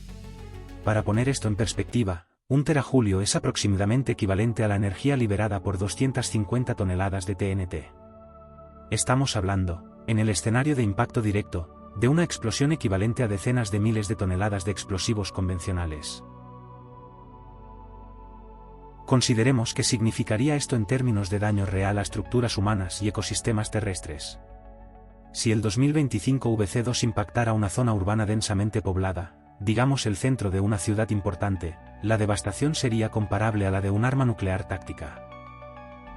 Para poner esto en perspectiva, un terajulio es aproximadamente equivalente a la energía liberada por 250 toneladas de TNT. Estamos hablando, en el escenario de impacto directo, de una explosión equivalente a decenas de miles de toneladas de explosivos convencionales. Consideremos qué significaría esto en términos de daño real a estructuras humanas y ecosistemas terrestres. Si el 2025 VC2 impactara una zona urbana densamente poblada, digamos el centro de una ciudad importante, la devastación sería comparable a la de un arma nuclear táctica.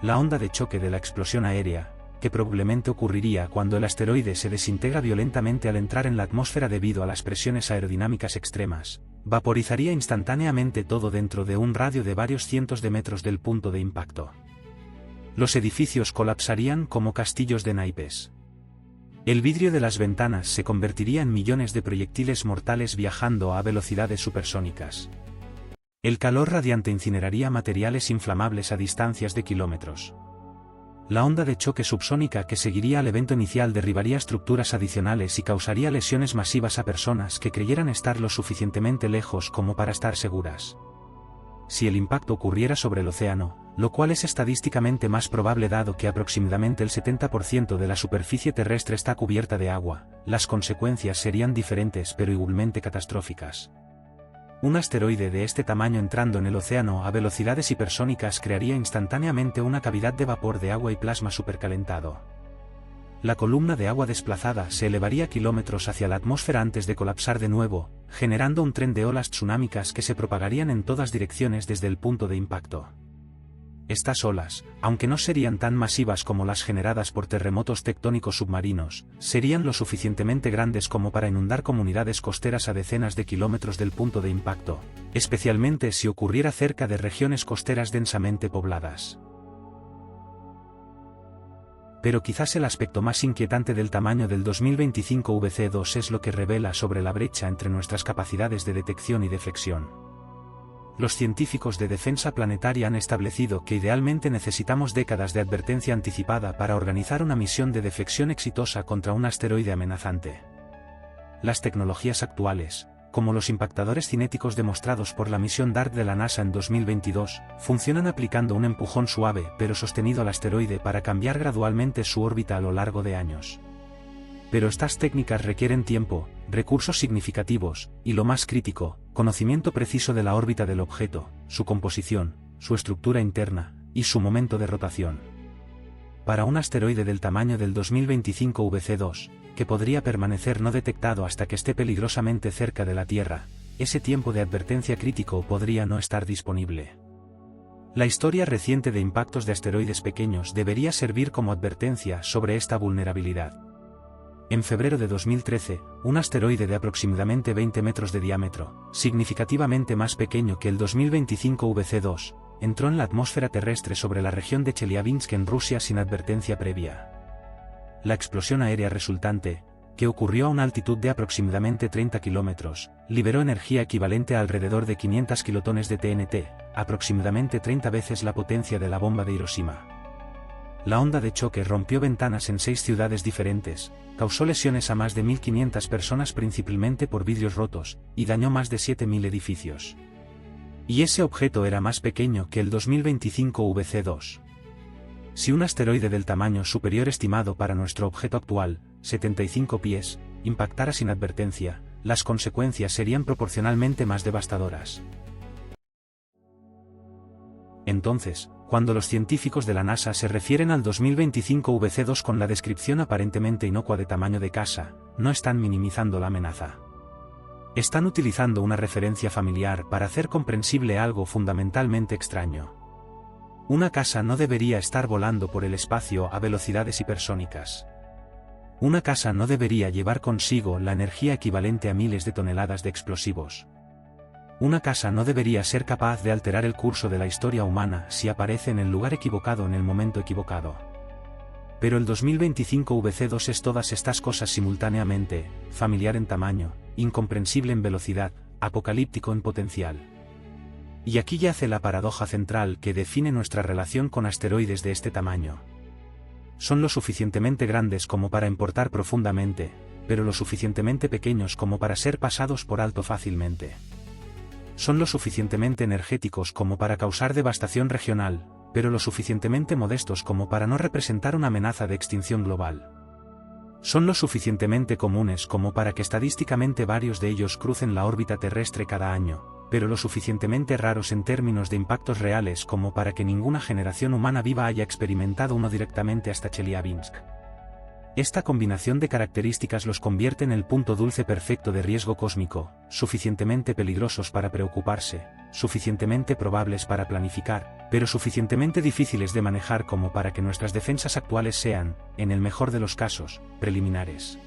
La onda de choque de la explosión aérea, que probablemente ocurriría cuando el asteroide se desintegra violentamente al entrar en la atmósfera debido a las presiones aerodinámicas extremas, vaporizaría instantáneamente todo dentro de un radio de varios cientos de metros del punto de impacto. Los edificios colapsarían como castillos de naipes. El vidrio de las ventanas se convertiría en millones de proyectiles mortales viajando a velocidades supersónicas. El calor radiante incineraría materiales inflamables a distancias de kilómetros. La onda de choque subsónica que seguiría al evento inicial derribaría estructuras adicionales y causaría lesiones masivas a personas que creyeran estar lo suficientemente lejos como para estar seguras. Si el impacto ocurriera sobre el océano, lo cual es estadísticamente más probable dado que aproximadamente el 70% de la superficie terrestre está cubierta de agua, las consecuencias serían diferentes pero igualmente catastróficas. Un asteroide de este tamaño entrando en el océano a velocidades hipersónicas crearía instantáneamente una cavidad de vapor de agua y plasma supercalentado. La columna de agua desplazada se elevaría kilómetros hacia la atmósfera antes de colapsar de nuevo, generando un tren de olas tsunámicas que se propagarían en todas direcciones desde el punto de impacto. Estas olas, aunque no serían tan masivas como las generadas por terremotos tectónicos submarinos, serían lo suficientemente grandes como para inundar comunidades costeras a decenas de kilómetros del punto de impacto, especialmente si ocurriera cerca de regiones costeras densamente pobladas. Pero quizás el aspecto más inquietante del tamaño del 2025 VC2 es lo que revela sobre la brecha entre nuestras capacidades de detección y deflexión. Los científicos de defensa planetaria han establecido que idealmente necesitamos décadas de advertencia anticipada para organizar una misión de deflexión exitosa contra un asteroide amenazante. Las tecnologías actuales, como los impactadores cinéticos demostrados por la misión DART de la NASA en 2022, funcionan aplicando un empujón suave pero sostenido al asteroide para cambiar gradualmente su órbita a lo largo de años. Pero estas técnicas requieren tiempo, recursos significativos, y lo más crítico, conocimiento preciso de la órbita del objeto, su composición, su estructura interna, y su momento de rotación. Para un asteroide del tamaño del 2025 VC2, que podría permanecer no detectado hasta que esté peligrosamente cerca de la Tierra, ese tiempo de advertencia crítico podría no estar disponible. La historia reciente de impactos de asteroides pequeños debería servir como advertencia sobre esta vulnerabilidad. En febrero de 2013, un asteroide de aproximadamente 20 metros de diámetro, significativamente más pequeño que el 2025 VC2, entró en la atmósfera terrestre sobre la región de Chelyabinsk en Rusia sin advertencia previa. La explosión aérea resultante, que ocurrió a una altitud de aproximadamente 30 kilómetros, liberó energía equivalente a alrededor de 500 kilotones de TNT, aproximadamente 30 veces la potencia de la bomba de Hiroshima. La onda de choque rompió ventanas en 6 ciudades diferentes, causó lesiones a más de 1.500 personas principalmente por vidrios rotos, y dañó más de 7.000 edificios. Y ese objeto era más pequeño que el 2025 VC2. Si un asteroide del tamaño superior estimado para nuestro objeto actual, 75 pies, impactara sin advertencia, las consecuencias serían proporcionalmente más devastadoras. Entonces, cuando los científicos de la NASA se refieren al 2025 VC2 con la descripción aparentemente inocua de tamaño de casa, no están minimizando la amenaza. Están utilizando una referencia familiar para hacer comprensible algo fundamentalmente extraño. Una casa no debería estar volando por el espacio a velocidades hipersónicas. Una casa no debería llevar consigo la energía equivalente a miles de toneladas de explosivos. Una casa no debería ser capaz de alterar el curso de la historia humana si aparece en el lugar equivocado en el momento equivocado. Pero el 2025 VC2 es todas estas cosas simultáneamente: familiar en tamaño, incomprensible en velocidad, apocalíptico en potencial. Y aquí yace la paradoja central que define nuestra relación con asteroides de este tamaño. Son lo suficientemente grandes como para importar profundamente, pero lo suficientemente pequeños como para ser pasados por alto fácilmente. Son lo suficientemente energéticos como para causar devastación regional, pero lo suficientemente modestos como para no representar una amenaza de extinción global. Son lo suficientemente comunes como para que estadísticamente varios de ellos crucen la órbita terrestre cada año, pero lo suficientemente raros en términos de impactos reales como para que ninguna generación humana viva haya experimentado uno directamente hasta Chelyabinsk. Esta combinación de características los convierte en el punto dulce perfecto de riesgo cósmico, suficientemente peligrosos para preocuparse, suficientemente probables para planificar, pero suficientemente difíciles de manejar como para que nuestras defensas actuales sean, en el mejor de los casos, preliminares.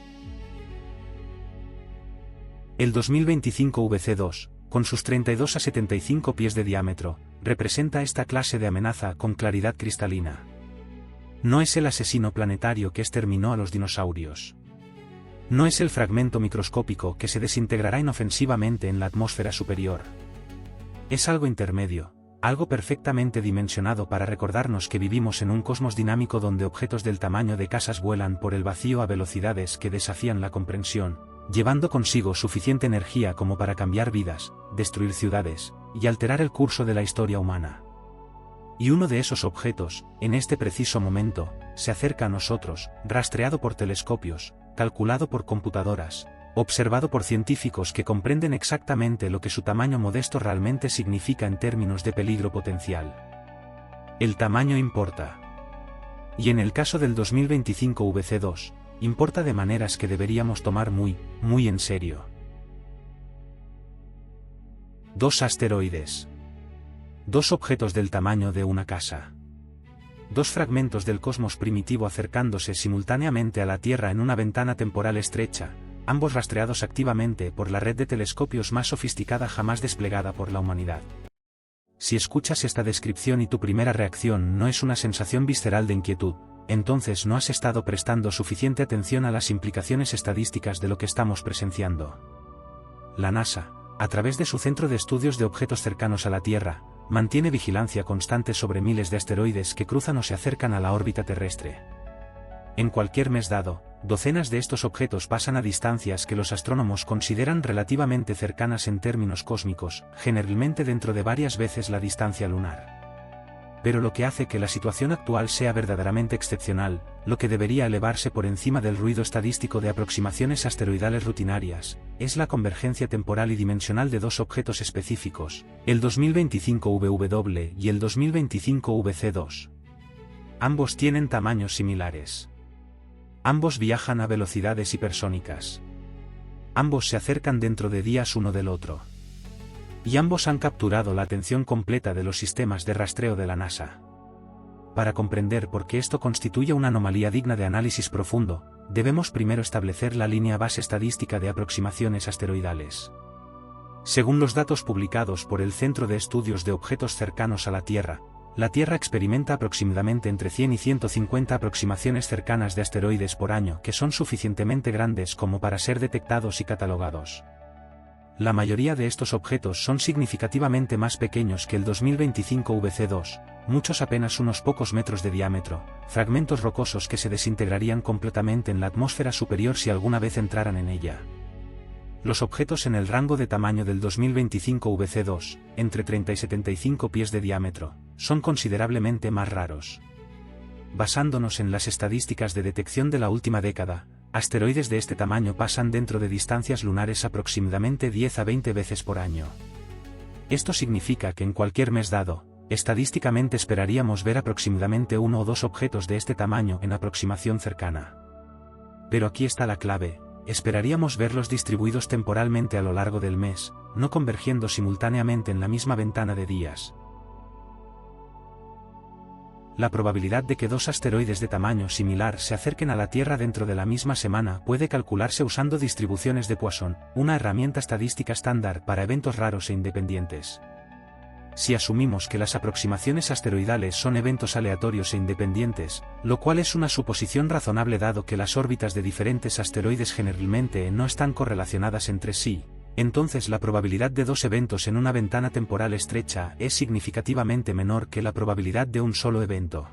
El 2025 VC2, con sus 32 a 75 pies de diámetro, representa esta clase de amenaza con claridad cristalina. No es el asesino planetario que exterminó a los dinosaurios. No es el fragmento microscópico que se desintegrará inofensivamente en la atmósfera superior. Es algo intermedio, algo perfectamente dimensionado para recordarnos que vivimos en un cosmos dinámico donde objetos del tamaño de casas vuelan por el vacío a velocidades que desafían la comprensión, llevando consigo suficiente energía como para cambiar vidas, destruir ciudades, y alterar el curso de la historia humana. Y uno de esos objetos, en este preciso momento, se acerca a nosotros, rastreado por telescopios, calculado por computadoras, observado por científicos que comprenden exactamente lo que su tamaño modesto realmente significa en términos de peligro potencial. El tamaño importa. Y en el caso del 2025 VC2, importa de maneras que deberíamos tomar muy en serio. 2 asteroides. 2 objetos del tamaño de una casa. 2 fragmentos del cosmos primitivo acercándose simultáneamente a la Tierra en una ventana temporal estrecha, ambos rastreados activamente por la red de telescopios más sofisticada jamás desplegada por la humanidad. Si escuchas esta descripción y tu primera reacción no es una sensación visceral de inquietud, entonces no has estado prestando suficiente atención a las implicaciones estadísticas de lo que estamos presenciando. La NASA, a través de su Centro de Estudios de Objetos Cercanos a la Tierra, mantiene vigilancia constante sobre miles de asteroides que cruzan o se acercan a la órbita terrestre. En cualquier mes dado, docenas de estos objetos pasan a distancias que los astrónomos consideran relativamente cercanas en términos cósmicos, generalmente dentro de varias veces la distancia lunar. Pero lo que hace que la situación actual sea verdaderamente excepcional, lo que debería elevarse por encima del ruido estadístico de aproximaciones asteroidales rutinarias, es la convergencia temporal y dimensional de 2 objetos específicos, el 2025 VW y el 2025 VC2. Ambos tienen tamaños similares. Ambos viajan a velocidades hipersónicas. Ambos se acercan dentro de días uno del otro. Y ambos han capturado la atención completa de los sistemas de rastreo de la NASA. Para comprender por qué esto constituye una anomalía digna de análisis profundo, debemos primero establecer la línea base estadística de aproximaciones asteroidales. Según los datos publicados por el Centro de Estudios de Objetos Cercanos a la Tierra experimenta aproximadamente entre 100 y 150 aproximaciones cercanas de asteroides por año que son suficientemente grandes como para ser detectados y catalogados. La mayoría de estos objetos son significativamente más pequeños que el 2025 VC2, muchos apenas unos pocos metros de diámetro, fragmentos rocosos que se desintegrarían completamente en la atmósfera superior si alguna vez entraran en ella. Los objetos en el rango de tamaño del 2025 VC2, entre 30 y 75 pies de diámetro, son considerablemente más raros. Basándonos en las estadísticas de detección de la última década, asteroides de este tamaño pasan dentro de distancias lunares aproximadamente 10 a 20 veces por año. Esto significa que en cualquier mes dado, estadísticamente esperaríamos ver aproximadamente 1 o 2 objetos de este tamaño en aproximación cercana. Pero aquí está la clave. Esperaríamos verlos distribuidos temporalmente a lo largo del mes, no convergiendo simultáneamente en la misma ventana de días. La probabilidad de que dos asteroides de tamaño similar se acerquen a la Tierra dentro de la misma semana puede calcularse usando distribuciones de Poisson, una herramienta estadística estándar para eventos raros e independientes. Si asumimos que las aproximaciones asteroidales son eventos aleatorios e independientes, lo cual es una suposición razonable dado que las órbitas de diferentes asteroides generalmente no están correlacionadas entre sí, entonces la probabilidad de dos eventos en una ventana temporal estrecha es significativamente menor que la probabilidad de un solo evento.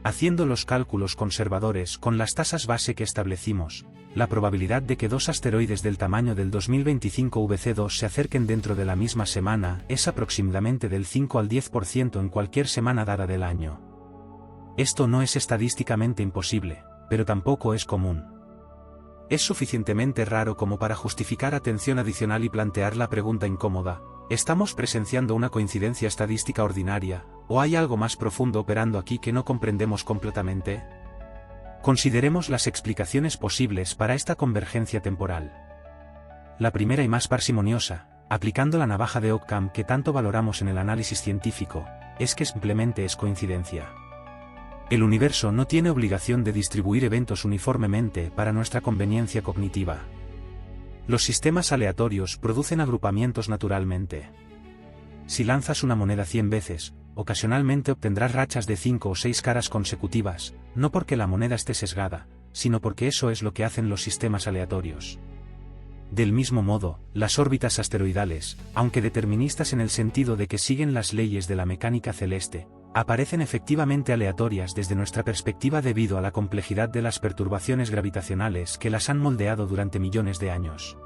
Haciendo los cálculos conservadores con las tasas base que establecimos, la probabilidad de que dos asteroides del tamaño del 2025 VC2 se acerquen dentro de la misma semana es aproximadamente del 5 al 10% en cualquier semana dada del año. Esto no es estadísticamente imposible, pero tampoco es común. Es suficientemente raro como para justificar atención adicional y plantear la pregunta incómoda: ¿estamos presenciando una coincidencia estadística ordinaria, o hay algo más profundo operando aquí que no comprendemos completamente? Consideremos las explicaciones posibles para esta convergencia temporal. La primera y más parsimoniosa, aplicando la navaja de Occam que tanto valoramos en el análisis científico, es que simplemente es coincidencia. El universo no tiene obligación de distribuir eventos uniformemente para nuestra conveniencia cognitiva. Los sistemas aleatorios producen agrupamientos naturalmente. Si lanzas una moneda 100 veces, ocasionalmente obtendrás rachas de 5 o 6 caras consecutivas, no porque la moneda esté sesgada, sino porque eso es lo que hacen los sistemas aleatorios. Del mismo modo, las órbitas asteroidales, aunque deterministas en el sentido de que siguen las leyes de la mecánica celeste, aparecen efectivamente aleatorias desde nuestra perspectiva debido a la complejidad de las perturbaciones gravitacionales que las han moldeado durante millones de años.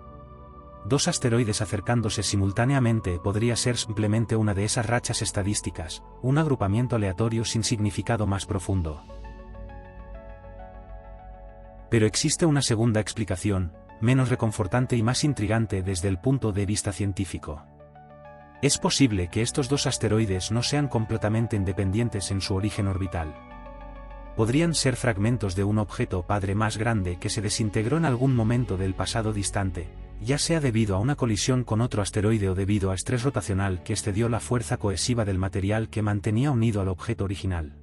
Dos asteroides acercándose simultáneamente podría ser simplemente una de esas rachas estadísticas, un agrupamiento aleatorio sin significado más profundo. Pero existe una segunda explicación, menos reconfortante y más intrigante desde el punto de vista científico. Es posible que estos dos asteroides no sean completamente independientes en su origen orbital. Podrían ser fragmentos de un objeto padre más grande que se desintegró en algún momento del pasado distante, ya sea debido a una colisión con otro asteroide o debido a estrés rotacional que excedió la fuerza cohesiva del material que mantenía unido al objeto original.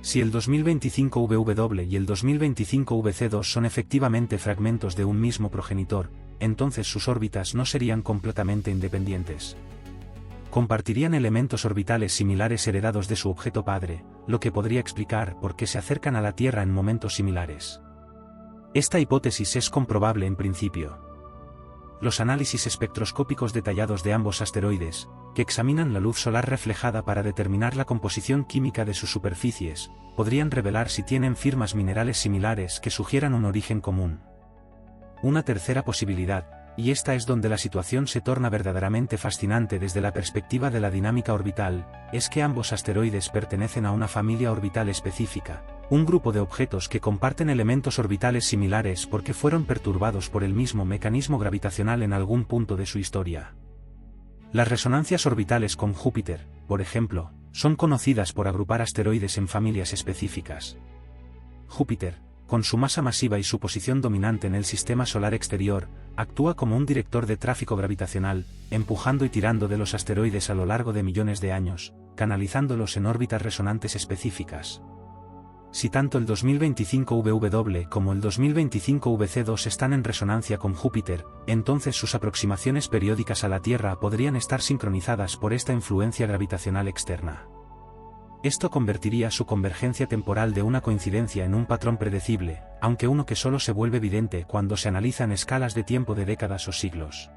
Si el 2025 VW y el 2025 VC2 son efectivamente fragmentos de un mismo progenitor, entonces sus órbitas no serían completamente independientes. Compartirían elementos orbitales similares heredados de su objeto padre, lo que podría explicar por qué se acercan a la Tierra en momentos similares. Esta hipótesis es comprobable en principio. Los análisis espectroscópicos detallados de ambos asteroides, que examinan la luz solar reflejada para determinar la composición química de sus superficies, podrían revelar si tienen firmas minerales similares que sugieran un origen común. Una tercera posibilidad, y esta es donde la situación se torna verdaderamente fascinante desde la perspectiva de la dinámica orbital, es que ambos asteroides pertenecen a una familia orbital específica, un grupo de objetos que comparten elementos orbitales similares porque fueron perturbados por el mismo mecanismo gravitacional en algún punto de su historia. Las resonancias orbitales con Júpiter, por ejemplo, son conocidas por agrupar asteroides en familias específicas. Júpiter, con su masa masiva y su posición dominante en el sistema solar exterior, actúa como un director de tráfico gravitacional, empujando y tirando de los asteroides a lo largo de millones de años, canalizándolos en órbitas resonantes específicas. Si tanto el 2025 VW como el 2025 VC2 están en resonancia con Júpiter, entonces sus aproximaciones periódicas a la Tierra podrían estar sincronizadas por esta influencia gravitacional externa. Esto convertiría su convergencia temporal de una coincidencia en un patrón predecible, aunque uno que solo se vuelve evidente cuando se analizan escalas de tiempo de décadas o siglos.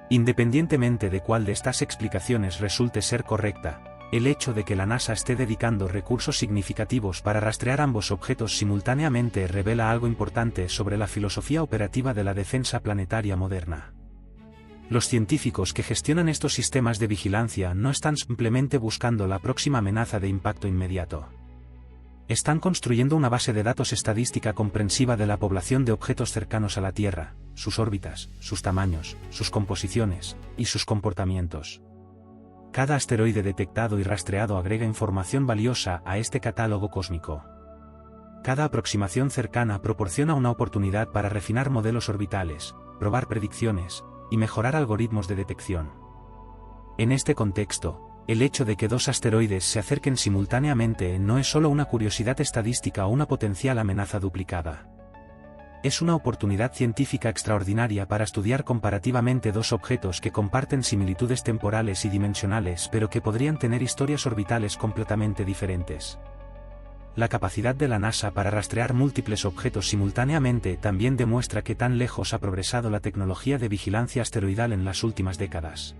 Independientemente de cuál de estas explicaciones resulte ser correcta, El hecho de que la NASA esté dedicando recursos significativos para rastrear ambos objetos simultáneamente revela algo importante sobre la filosofía operativa de la defensa planetaria moderna. Los científicos que gestionan estos sistemas de vigilancia no están simplemente buscando la próxima amenaza de impacto inmediato. Están construyendo una base de datos estadística comprensiva de la población de objetos cercanos a la Tierra, sus órbitas, sus tamaños, sus composiciones y sus comportamientos. Cada asteroide detectado y rastreado agrega información valiosa a este catálogo cósmico. Cada aproximación cercana proporciona una oportunidad para refinar modelos orbitales, probar predicciones y mejorar algoritmos de detección. En este contexto, el hecho de que dos asteroides se acerquen simultáneamente no es solo una curiosidad estadística o una potencial amenaza duplicada. Es una oportunidad científica extraordinaria para estudiar comparativamente dos objetos que comparten similitudes temporales y dimensionales pero que podrían tener historias orbitales completamente diferentes. La capacidad de la NASA para rastrear múltiples objetos simultáneamente también demuestra qué tan lejos ha progresado la tecnología de vigilancia asteroidal en las últimas décadas.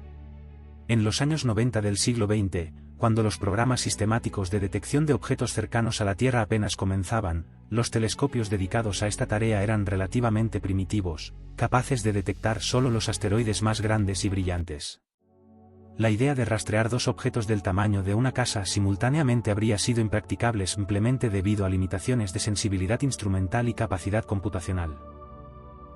En los años 90 del siglo XX, cuando los programas sistemáticos de detección de objetos cercanos a la Tierra apenas comenzaban, los telescopios dedicados a esta tarea eran relativamente primitivos, capaces de detectar solo los asteroides más grandes y brillantes. La idea de rastrear dos objetos del tamaño de una casa simultáneamente habría sido impracticable simplemente debido a limitaciones de sensibilidad instrumental y capacidad computacional.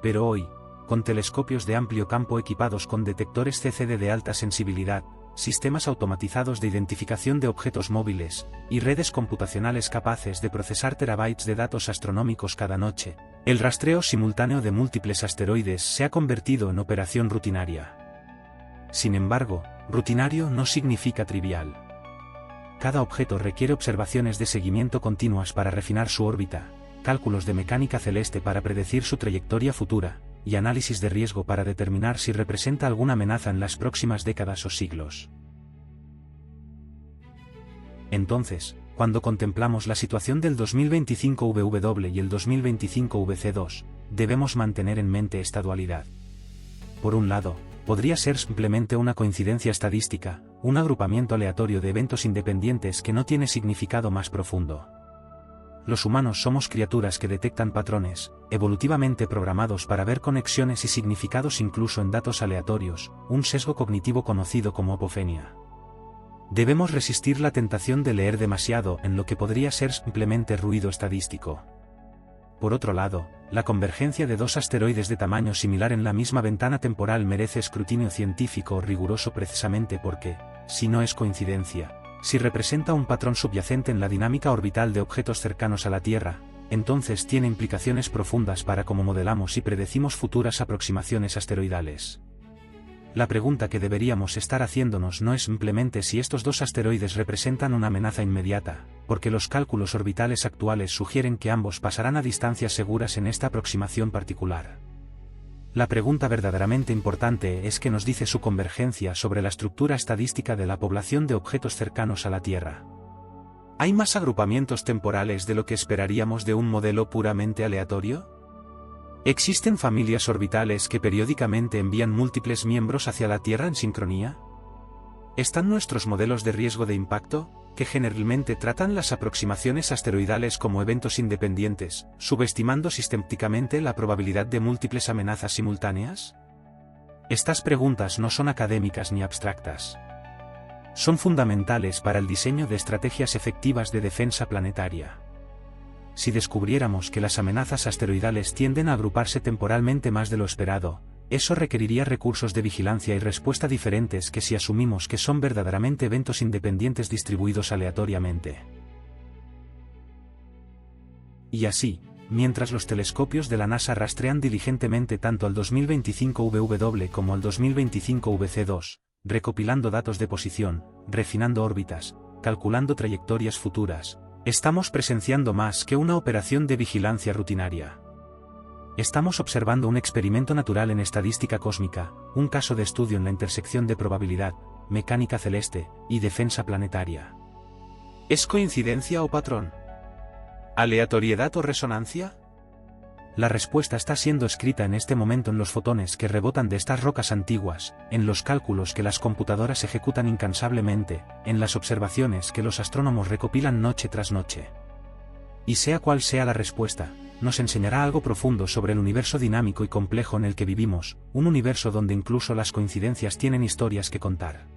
Pero hoy, con telescopios de amplio campo equipados con detectores CCD de alta sensibilidad, sistemas automatizados de identificación de objetos móviles, y redes computacionales capaces de procesar terabytes de datos astronómicos cada noche, el rastreo simultáneo de múltiples asteroides se ha convertido en operación rutinaria. Sin embargo, rutinario no significa trivial. Cada objeto requiere observaciones de seguimiento continuas para refinar su órbita, cálculos de mecánica celeste para predecir su trayectoria futura, y análisis de riesgo para determinar si representa alguna amenaza en las próximas décadas o siglos. Entonces, cuando contemplamos la situación del 2025 VW y el 2025 VC2, debemos mantener en mente esta dualidad. Por un lado, podría ser simplemente una coincidencia estadística, un agrupamiento aleatorio de eventos independientes que no tiene significado más profundo. Los humanos somos criaturas que detectan patrones, evolutivamente programados para ver conexiones y significados incluso en datos aleatorios, un sesgo cognitivo conocido como apofenia. Debemos resistir la tentación de leer demasiado en lo que podría ser simplemente ruido estadístico. Por otro lado, la convergencia de dos asteroides de tamaño similar en la misma ventana temporal merece escrutinio científico riguroso precisamente porque, si no es coincidencia, si representa un patrón subyacente en la dinámica orbital de objetos cercanos a la Tierra, entonces tiene implicaciones profundas para cómo modelamos y predecimos futuras aproximaciones asteroidales. La pregunta que deberíamos estar haciéndonos no es simplemente si estos dos asteroides representan una amenaza inmediata, porque los cálculos orbitales actuales sugieren que ambos pasarán a distancias seguras en esta aproximación particular. La pregunta verdaderamente importante es qué nos dice su convergencia sobre la estructura estadística de la población de objetos cercanos a la Tierra. ¿Hay más agrupamientos temporales de lo que esperaríamos de un modelo puramente aleatorio? ¿Existen familias orbitales que periódicamente envían múltiples miembros hacia la Tierra en sincronía? ¿Están nuestros modelos de riesgo de impacto, que generalmente tratan las aproximaciones asteroidales como eventos independientes, subestimando sistemáticamente la probabilidad de múltiples amenazas simultáneas? Estas preguntas no son académicas ni abstractas. Son fundamentales para el diseño de estrategias efectivas de defensa planetaria. Si descubriéramos que las amenazas asteroidales tienden a agruparse temporalmente más de lo esperado, eso requeriría recursos de vigilancia y respuesta diferentes que si asumimos que son verdaderamente eventos independientes distribuidos aleatoriamente. Y así, mientras los telescopios de la NASA rastrean diligentemente tanto al 2025 VW como al 2025 VC2, recopilando datos de posición, refinando órbitas, calculando trayectorias futuras, estamos presenciando más que una operación de vigilancia rutinaria. Estamos observando un experimento natural en estadística cósmica, un caso de estudio en la intersección de probabilidad, mecánica celeste y defensa planetaria. ¿Es coincidencia o patrón? ¿Aleatoriedad o resonancia? La respuesta está siendo escrita en este momento en los fotones que rebotan de estas rocas antiguas, en los cálculos que las computadoras ejecutan incansablemente, en las observaciones que los astrónomos recopilan noche tras noche. Y sea cual sea la respuesta, nos enseñará algo profundo sobre el universo dinámico y complejo en el que vivimos, un universo donde incluso las coincidencias tienen historias que contar.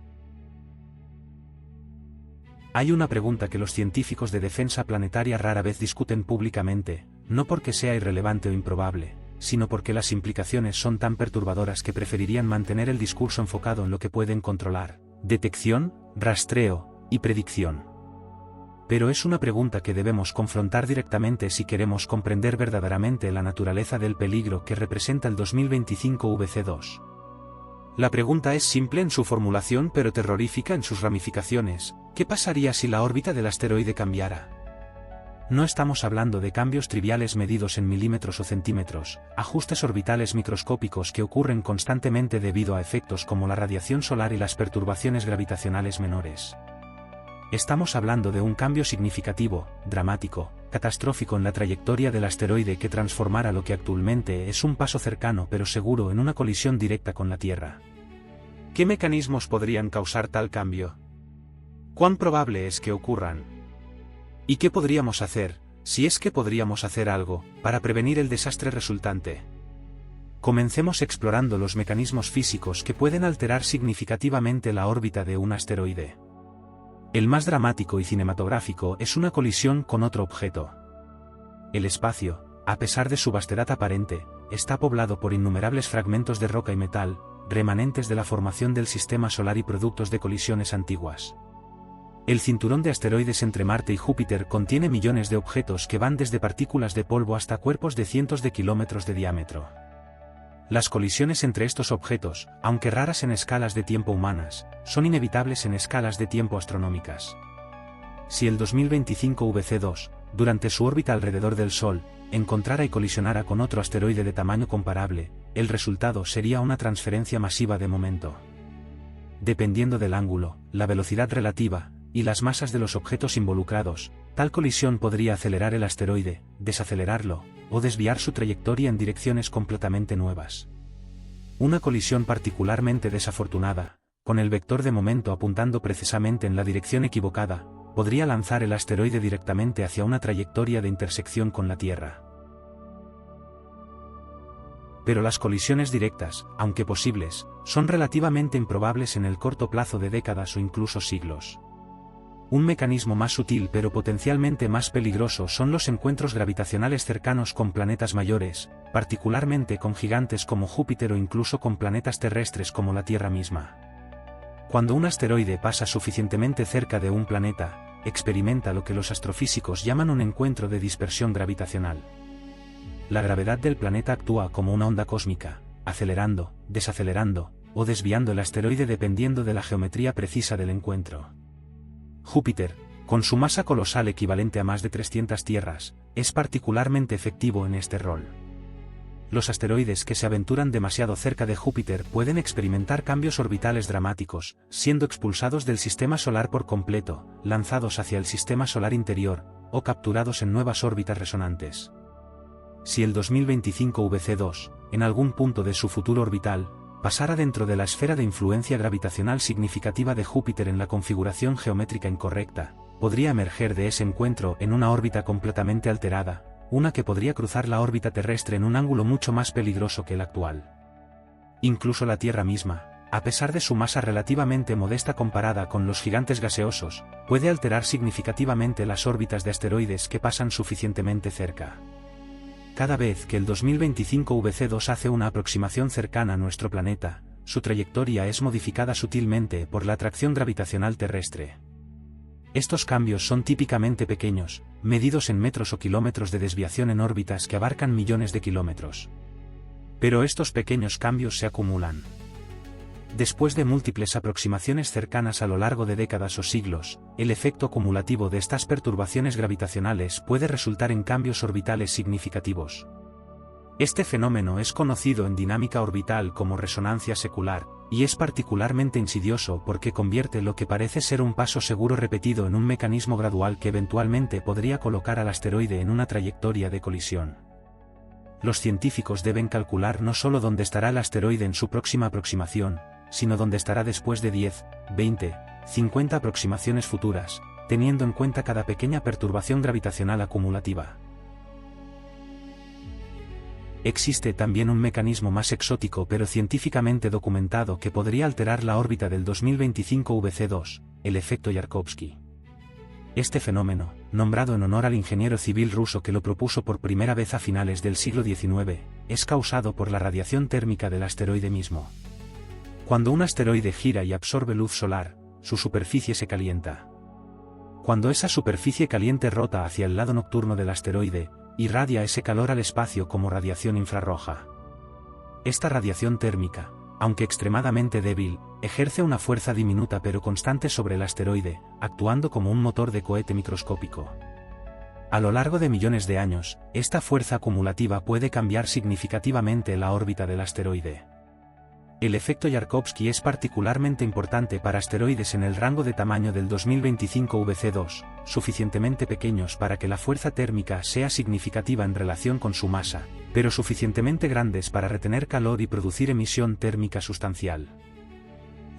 Hay una pregunta que los científicos de defensa planetaria rara vez discuten públicamente, no porque sea irrelevante o improbable, sino porque las implicaciones son tan perturbadoras que preferirían mantener el discurso enfocado en lo que pueden controlar: detección, rastreo y predicción. Pero es una pregunta que debemos confrontar directamente si queremos comprender verdaderamente la naturaleza del peligro que representa el 2025 VC2. La pregunta es simple en su formulación pero terrorífica en sus ramificaciones: ¿qué pasaría si la órbita del asteroide cambiara? No estamos hablando de cambios triviales medidos en milímetros o centímetros, ajustes orbitales microscópicos que ocurren constantemente debido a efectos como la radiación solar y las perturbaciones gravitacionales menores. Estamos hablando de un cambio significativo, dramático, catastrófico en la trayectoria del asteroide que transformará lo que actualmente es un paso cercano pero seguro en una colisión directa con la Tierra. ¿Qué mecanismos podrían causar tal cambio? ¿Cuán probable es que ocurran? ¿Y qué podríamos hacer, si es que podríamos hacer algo, para prevenir el desastre resultante? Comencemos explorando los mecanismos físicos que pueden alterar significativamente la órbita de un asteroide. El más dramático y cinematográfico es una colisión con otro objeto. El espacio, a pesar de su vastedad aparente, está poblado por innumerables fragmentos de roca y metal, remanentes de la formación del sistema solar y productos de colisiones antiguas. El cinturón de asteroides entre Marte y Júpiter contiene millones de objetos que van desde partículas de polvo hasta cuerpos de cientos de kilómetros de diámetro. Las colisiones entre estos objetos, aunque raras en escalas de tiempo humanas, son inevitables en escalas de tiempo astronómicas. Si el 2025 VC2, durante su órbita alrededor del Sol, encontrara y colisionara con otro asteroide de tamaño comparable, el resultado sería una transferencia masiva de momento. Dependiendo del ángulo, la velocidad relativa, y las masas de los objetos involucrados, tal colisión podría acelerar el asteroide, desacelerarlo, o desviar su trayectoria en direcciones completamente nuevas. Una colisión particularmente desafortunada, con el vector de momento apuntando precisamente en la dirección equivocada, podría lanzar el asteroide directamente hacia una trayectoria de intersección con la Tierra. Pero las colisiones directas, aunque posibles, son relativamente improbables en el corto plazo de décadas o incluso siglos. Un mecanismo más sutil pero potencialmente más peligroso son los encuentros gravitacionales cercanos con planetas mayores, particularmente con gigantes como Júpiter o incluso con planetas terrestres como la Tierra misma. Cuando un asteroide pasa suficientemente cerca de un planeta, experimenta lo que los astrofísicos llaman un encuentro de dispersión gravitacional. La gravedad del planeta actúa como una onda cósmica, acelerando, desacelerando, o desviando el asteroide dependiendo de la geometría precisa del encuentro. Júpiter, con su masa colosal equivalente a más de 300 tierras, es particularmente efectivo en este rol. Los asteroides que se aventuran demasiado cerca de Júpiter pueden experimentar cambios orbitales dramáticos, siendo expulsados del sistema solar por completo, lanzados hacia el sistema solar interior, o capturados en nuevas órbitas resonantes. Si el 2025 VC2, en algún punto de su futuro orbital, pasara dentro de la esfera de influencia gravitacional significativa de Júpiter en la configuración geométrica incorrecta, podría emerger de ese encuentro en una órbita completamente alterada, una que podría cruzar la órbita terrestre en un ángulo mucho más peligroso que el actual. Incluso la Tierra misma, a pesar de su masa relativamente modesta comparada con los gigantes gaseosos, puede alterar significativamente las órbitas de asteroides que pasan suficientemente cerca. Cada vez que el 2025 VC2 hace una aproximación cercana a nuestro planeta, su trayectoria es modificada sutilmente por la atracción gravitacional terrestre. Estos cambios son típicamente pequeños, medidos en metros o kilómetros de desviación en órbitas que abarcan millones de kilómetros. Pero estos pequeños cambios se acumulan. Después de múltiples aproximaciones cercanas a lo largo de décadas o siglos, el efecto acumulativo de estas perturbaciones gravitacionales puede resultar en cambios orbitales significativos. Este fenómeno es conocido en dinámica orbital como resonancia secular, y es particularmente insidioso porque convierte lo que parece ser un paso seguro repetido en un mecanismo gradual que eventualmente podría colocar al asteroide en una trayectoria de colisión. Los científicos deben calcular no solo dónde estará el asteroide en su próxima aproximación, sino dónde estará después de 10, 20, 50 aproximaciones futuras, teniendo en cuenta cada pequeña perturbación gravitacional acumulativa. Existe también un mecanismo más exótico pero científicamente documentado que podría alterar la órbita del 2025 VC2, el efecto Yarkovsky. Este fenómeno, nombrado en honor al ingeniero civil ruso que lo propuso por primera vez a finales del siglo XIX, es causado por la radiación térmica del asteroide mismo. Cuando un asteroide gira y absorbe luz solar, su superficie se calienta. Cuando esa superficie caliente rota hacia el lado nocturno del asteroide, irradia ese calor al espacio como radiación infrarroja. Esta radiación térmica, aunque extremadamente débil, ejerce una fuerza diminuta pero constante sobre el asteroide, actuando como un motor de cohete microscópico. A lo largo de millones de años, esta fuerza acumulativa puede cambiar significativamente la órbita del asteroide. El efecto Yarkovsky es particularmente importante para asteroides en el rango de tamaño del 2025 VC2, suficientemente pequeños para que la fuerza térmica sea significativa en relación con su masa, pero suficientemente grandes para retener calor y producir emisión térmica sustancial.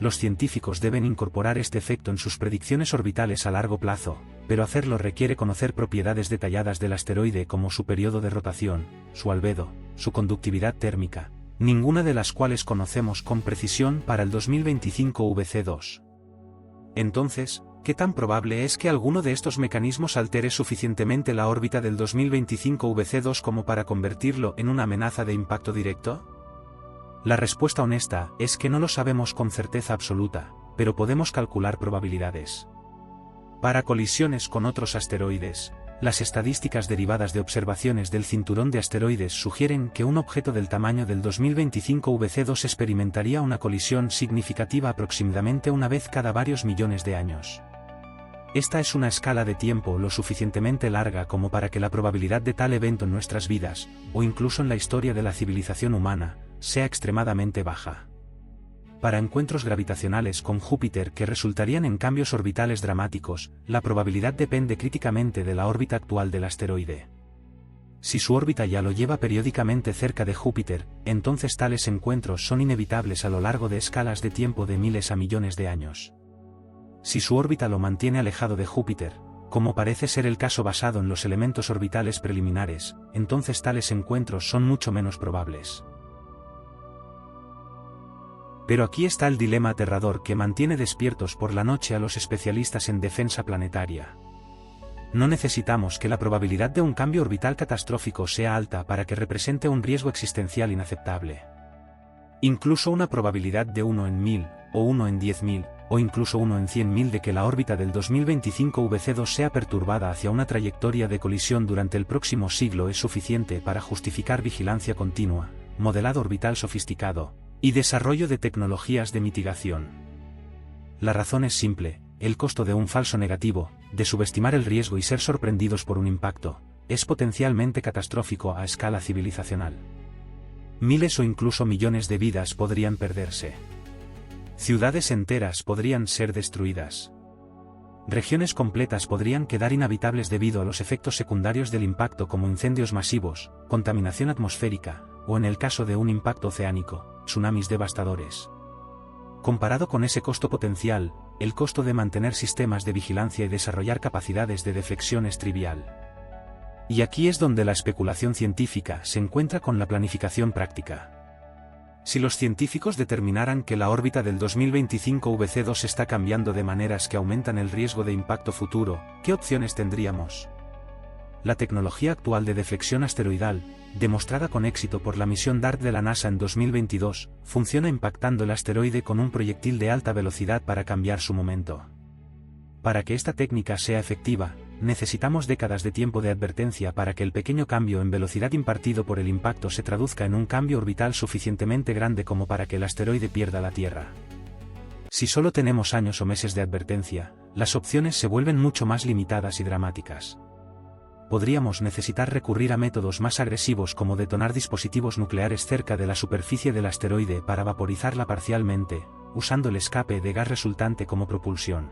Los científicos deben incorporar este efecto en sus predicciones orbitales a largo plazo, pero hacerlo requiere conocer propiedades detalladas del asteroide como su periodo de rotación, su albedo, su conductividad térmica, ninguna de las cuales conocemos con precisión para el 2025 VC2. Entonces, ¿qué tan probable es que alguno de estos mecanismos altere suficientemente la órbita del 2025 VC2 como para convertirlo en una amenaza de impacto directo? La respuesta honesta es que no lo sabemos con certeza absoluta, pero podemos calcular probabilidades. Para colisiones con otros asteroides, las estadísticas derivadas de observaciones del cinturón de asteroides sugieren que un objeto del tamaño del 2025 VC2 experimentaría una colisión significativa aproximadamente una vez cada varios millones de años. Esta es una escala de tiempo lo suficientemente larga como para que la probabilidad de tal evento en nuestras vidas, o incluso en la historia de la civilización humana, sea extremadamente baja. Para encuentros gravitacionales con Júpiter que resultarían en cambios orbitales dramáticos, la probabilidad depende críticamente de la órbita actual del asteroide. Si su órbita ya lo lleva periódicamente cerca de Júpiter, entonces tales encuentros son inevitables a lo largo de escalas de tiempo de miles a millones de años. Si su órbita lo mantiene alejado de Júpiter, como parece ser el caso basado en los elementos orbitales preliminares, entonces tales encuentros son mucho menos probables. Pero aquí está el dilema aterrador que mantiene despiertos por la noche a los especialistas en defensa planetaria. No necesitamos que la probabilidad de un cambio orbital catastrófico sea alta para que represente un riesgo existencial inaceptable. Incluso una probabilidad de 1 en 1000, o 1 en 10.000, o incluso 1 en 100.000 de que la órbita del 2025 VC2 sea perturbada hacia una trayectoria de colisión durante el próximo siglo es suficiente para justificar vigilancia continua, modelado orbital sofisticado, y desarrollo de tecnologías de mitigación. La razón es simple: el costo de un falso negativo, de subestimar el riesgo y ser sorprendidos por un impacto, es potencialmente catastrófico a escala civilizacional. Miles o incluso millones de vidas podrían perderse. Ciudades enteras podrían ser destruidas. Regiones completas podrían quedar inhabitables debido a los efectos secundarios del impacto como incendios masivos, contaminación atmosférica, o en el caso de un impacto oceánico, tsunamis devastadores. Comparado con ese costo potencial, el costo de mantener sistemas de vigilancia y desarrollar capacidades de deflexión es trivial. Y aquí es donde la especulación científica se encuentra con la planificación práctica. Si los científicos determinaran que la órbita del 2025 VC2 está cambiando de maneras que aumentan el riesgo de impacto futuro, ¿qué opciones tendríamos? La tecnología actual de deflexión asteroidal, demostrada con éxito por la misión DART de la NASA en 2022, funciona impactando el asteroide con un proyectil de alta velocidad para cambiar su momento. Para que esta técnica sea efectiva, necesitamos décadas de tiempo de advertencia para que el pequeño cambio en velocidad impartido por el impacto se traduzca en un cambio orbital suficientemente grande como para que el asteroide pierda la Tierra. Si solo tenemos años o meses de advertencia, las opciones se vuelven mucho más limitadas y dramáticas. Podríamos necesitar recurrir a métodos más agresivos como detonar dispositivos nucleares cerca de la superficie del asteroide para vaporizarla parcialmente, usando el escape de gas resultante como propulsión.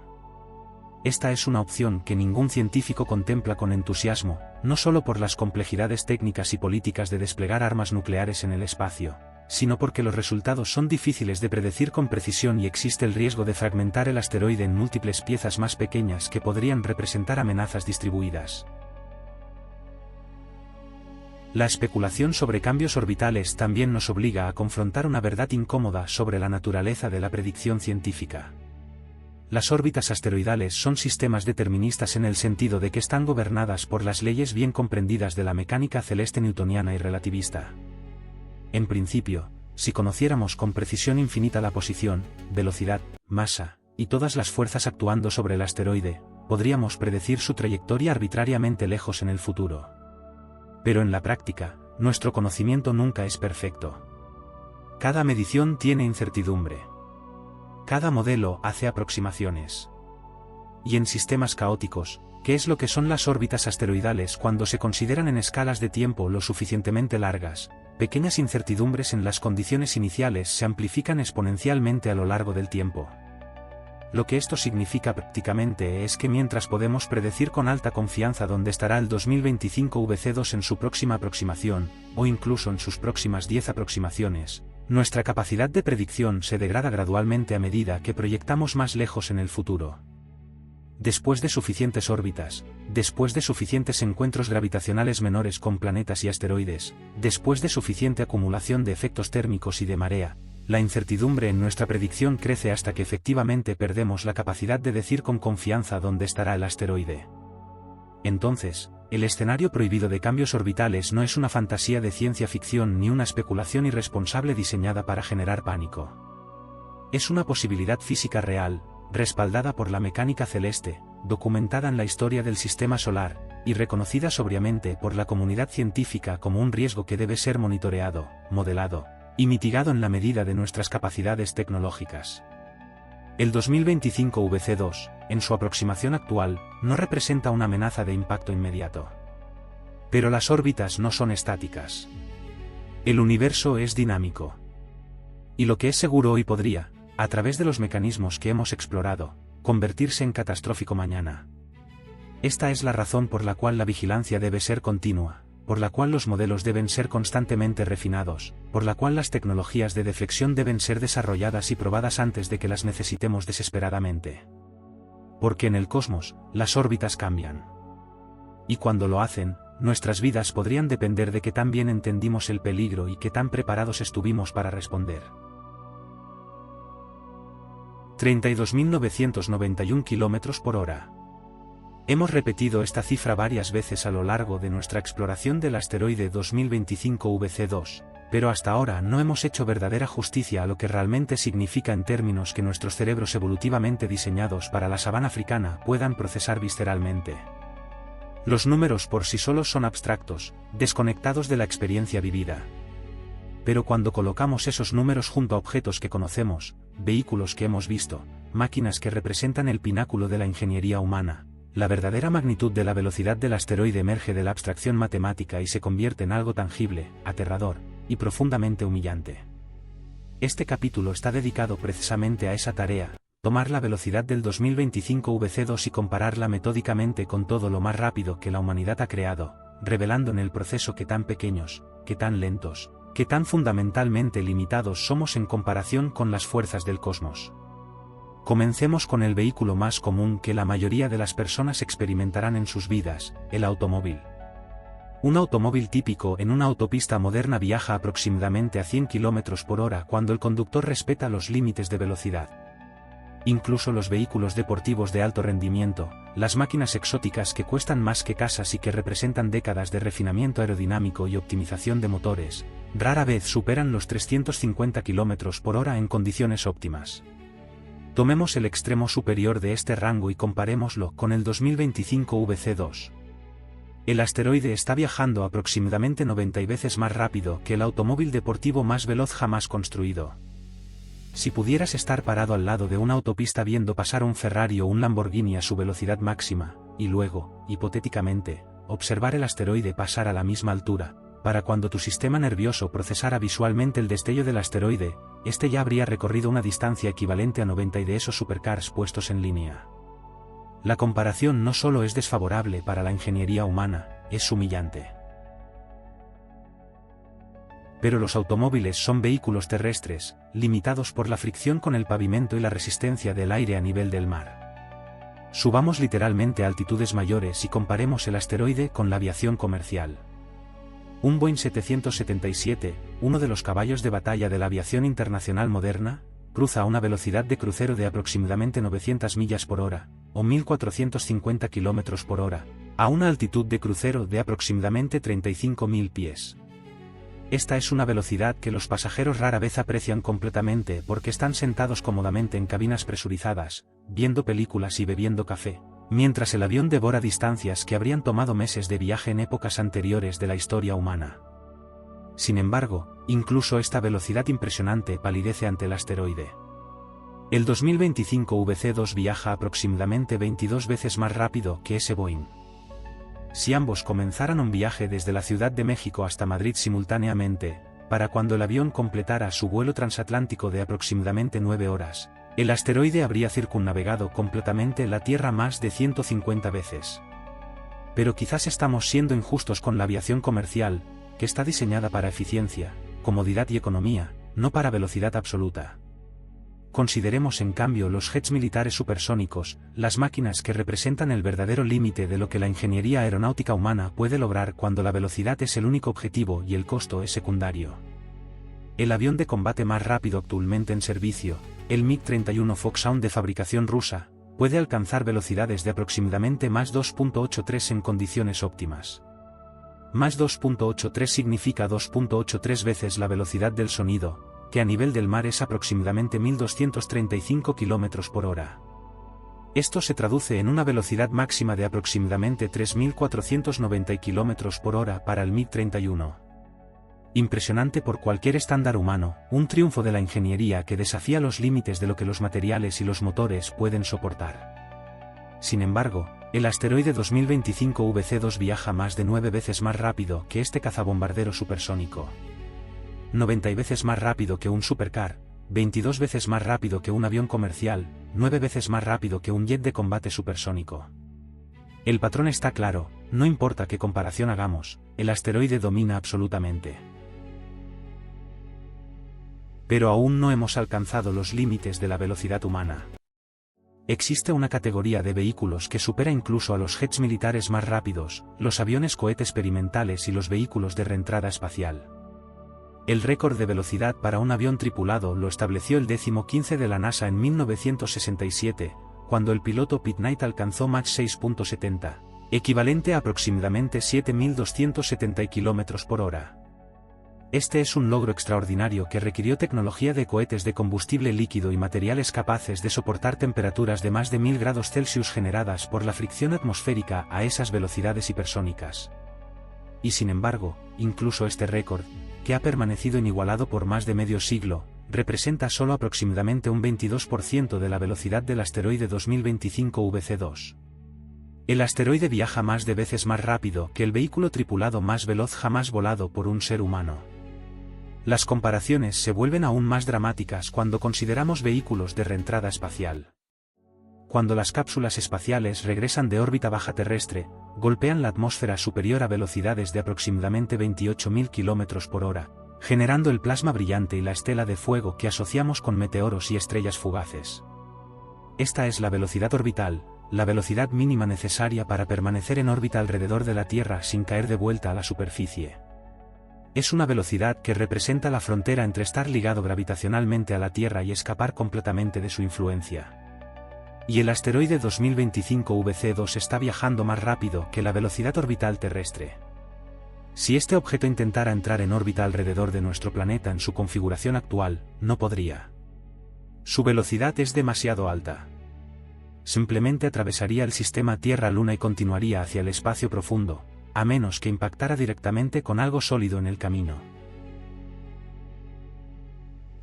Esta es una opción que ningún científico contempla con entusiasmo, no solo por las complejidades técnicas y políticas de desplegar armas nucleares en el espacio, sino porque los resultados son difíciles de predecir con precisión y existe el riesgo de fragmentar el asteroide en múltiples piezas más pequeñas que podrían representar amenazas distribuidas. La especulación sobre cambios orbitales también nos obliga a confrontar una verdad incómoda sobre la naturaleza de la predicción científica. Las órbitas asteroidales son sistemas deterministas en el sentido de que están gobernadas por las leyes bien comprendidas de la mecánica celeste newtoniana y relativista. En principio, si conociéramos con precisión infinita la posición, velocidad, masa, y todas las fuerzas actuando sobre el asteroide, podríamos predecir su trayectoria arbitrariamente lejos en el futuro. Pero en la práctica, nuestro conocimiento nunca es perfecto. Cada medición tiene incertidumbre. Cada modelo hace aproximaciones. Y en sistemas caóticos, ¿qué es lo que son las órbitas asteroidales cuando se consideran en escalas de tiempo lo suficientemente largas? Pequeñas incertidumbres en las condiciones iniciales se amplifican exponencialmente a lo largo del tiempo. Lo que esto significa prácticamente es que mientras podemos predecir con alta confianza dónde estará el 2025 VC2 en su próxima aproximación, o incluso en sus próximas 10 aproximaciones, nuestra capacidad de predicción se degrada gradualmente a medida que proyectamos más lejos en el futuro. Después de suficientes órbitas, después de suficientes encuentros gravitacionales menores con planetas y asteroides, después de suficiente acumulación de efectos térmicos y de marea, la incertidumbre en nuestra predicción crece hasta que efectivamente perdemos la capacidad de decir con confianza dónde estará el asteroide. Entonces, el escenario prohibido de cambios orbitales no es una fantasía de ciencia ficción ni una especulación irresponsable diseñada para generar pánico. Es una posibilidad física real, respaldada por la mecánica celeste, documentada en la historia del sistema solar, y reconocida sobriamente por la comunidad científica como un riesgo que debe ser monitoreado, modelado, y mitigado en la medida de nuestras capacidades tecnológicas. El 2025 VC2, en su aproximación actual, no representa una amenaza de impacto inmediato. Pero las órbitas no son estáticas. El universo es dinámico. Y lo que es seguro hoy podría, a través de los mecanismos que hemos explorado, convertirse en catastrófico mañana. Esta es la razón por la cual la vigilancia debe ser continua, por la cual los modelos deben ser constantemente refinados, por la cual las tecnologías de deflexión deben ser desarrolladas y probadas antes de que las necesitemos desesperadamente. Porque en el cosmos, las órbitas cambian. Y cuando lo hacen, nuestras vidas podrían depender de qué tan bien entendimos el peligro y qué tan preparados estuvimos para responder. 32.991 km/h. Hemos repetido esta cifra varias veces a lo largo de nuestra exploración del asteroide 2025 VC2, pero hasta ahora no hemos hecho verdadera justicia a lo que realmente significa en términos que nuestros cerebros evolutivamente diseñados para la sabana africana puedan procesar visceralmente. Los números por sí solos son abstractos, desconectados de la experiencia vivida. Pero cuando colocamos esos números junto a objetos que conocemos, vehículos que hemos visto, máquinas que representan el pináculo de la ingeniería humana, la verdadera magnitud de la velocidad del asteroide emerge de la abstracción matemática y se convierte en algo tangible, aterrador, y profundamente humillante. Este capítulo está dedicado precisamente a esa tarea, tomar la velocidad del 2025 VC2 y compararla metódicamente con todo lo más rápido que la humanidad ha creado, revelando en el proceso qué tan pequeños, qué tan lentos, qué tan fundamentalmente limitados somos en comparación con las fuerzas del cosmos. Comencemos con el vehículo más común que la mayoría de las personas experimentarán en sus vidas, el automóvil. Un automóvil típico en una autopista moderna viaja aproximadamente a 100 km/h cuando el conductor respeta los límites de velocidad. Incluso los vehículos deportivos de alto rendimiento, las máquinas exóticas que cuestan más que casas y que representan décadas de refinamiento aerodinámico y optimización de motores, rara vez superan los 350 km/h en condiciones óptimas. Tomemos el extremo superior de este rango y comparémoslo con el 2025 VC2. El asteroide está viajando aproximadamente 90 veces más rápido que el automóvil deportivo más veloz jamás construido. Si pudieras estar parado al lado de una autopista viendo pasar un Ferrari o un Lamborghini a su velocidad máxima, y luego, hipotéticamente, observar el asteroide pasar a la misma altura, para cuando tu sistema nervioso procesara visualmente el destello del asteroide, este ya habría recorrido una distancia equivalente a 90 de esos supercars puestos en línea. La comparación no solo es desfavorable para la ingeniería humana, es humillante. Pero los automóviles son vehículos terrestres, limitados por la fricción con el pavimento y la resistencia del aire a nivel del mar. Subamos literalmente a altitudes mayores y comparemos el asteroide con la aviación comercial. Un Boeing 777, uno de los caballos de batalla de la aviación internacional moderna, cruza a una velocidad de crucero de aproximadamente 900 millas por hora, o 1450 km por hora, a una altitud de crucero de aproximadamente 35.000 pies. Esta es una velocidad que los pasajeros rara vez aprecian completamente porque están sentados cómodamente en cabinas presurizadas, viendo películas y bebiendo café, mientras el avión devora distancias que habrían tomado meses de viaje en épocas anteriores de la historia humana. Sin embargo, incluso esta velocidad impresionante palidece ante el asteroide. El 2025 VC2 viaja aproximadamente 22 veces más rápido que ese Boeing. Si ambos comenzaran un viaje desde la Ciudad de México hasta Madrid simultáneamente, para cuando el avión completara su vuelo transatlántico de aproximadamente 9 horas, el asteroide habría circunnavegado completamente la Tierra más de 150 veces. Pero quizás estamos siendo injustos con la aviación comercial, que está diseñada para eficiencia, comodidad y economía, no para velocidad absoluta. Consideremos en cambio los jets militares supersónicos, las máquinas que representan el verdadero límite de lo que la ingeniería aeronáutica humana puede lograr cuando la velocidad es el único objetivo y el costo es secundario. El avión de combate más rápido actualmente en servicio, el MiG-31 Foxhound de fabricación rusa, puede alcanzar velocidades de aproximadamente Mach 2.83 en condiciones óptimas. Mach 2.83 significa 2.83 veces la velocidad del sonido, que a nivel del mar es aproximadamente 1235 km por hora. Esto se traduce en una velocidad máxima de aproximadamente 3490 km por hora para el MiG-31. Impresionante por cualquier estándar humano, un triunfo de la ingeniería que desafía los límites de lo que los materiales y los motores pueden soportar. Sin embargo, el asteroide 2025 VC2 viaja más de 9 veces más rápido que este cazabombardero supersónico. 90 veces más rápido que un supercar, 22 veces más rápido que un avión comercial, 9 veces más rápido que un jet de combate supersónico. El patrón está claro, no importa qué comparación hagamos, el asteroide domina absolutamente. Pero aún no hemos alcanzado los límites de la velocidad humana. Existe una categoría de vehículos que supera incluso a los jets militares más rápidos, los aviones cohete experimentales y los vehículos de reentrada espacial. El récord de velocidad para un avión tripulado lo estableció el 15º de la NASA en 1967, cuando el piloto Pete Knight alcanzó Mach 6.70, equivalente a aproximadamente 7.270 km por hora. Este es un logro extraordinario que requirió tecnología de cohetes de combustible líquido y materiales capaces de soportar temperaturas de más de 1000 grados Celsius generadas por la fricción atmosférica a esas velocidades hipersónicas. Y sin embargo, incluso este récord, que ha permanecido inigualado por más de medio siglo, representa solo aproximadamente un 22% de la velocidad del asteroide 2025 VC2. El asteroide viaja más de veces más rápido que el vehículo tripulado más veloz jamás volado por un ser humano. Las comparaciones se vuelven aún más dramáticas cuando consideramos vehículos de reentrada espacial. Cuando las cápsulas espaciales regresan de órbita baja terrestre, golpean la atmósfera superior a velocidades de aproximadamente 28.000 km por hora, generando el plasma brillante y la estela de fuego que asociamos con meteoros y estrellas fugaces. Esta es la velocidad orbital, la velocidad mínima necesaria para permanecer en órbita alrededor de la Tierra sin caer de vuelta a la superficie. Es una velocidad que representa la frontera entre estar ligado gravitacionalmente a la Tierra y escapar completamente de su influencia. Y el asteroide 2025 VC2 está viajando más rápido que la velocidad orbital terrestre. Si este objeto intentara entrar en órbita alrededor de nuestro planeta en su configuración actual, no podría. Su velocidad es demasiado alta. Simplemente atravesaría el sistema Tierra-Luna y continuaría hacia el espacio profundo, a menos que impactara directamente con algo sólido en el camino.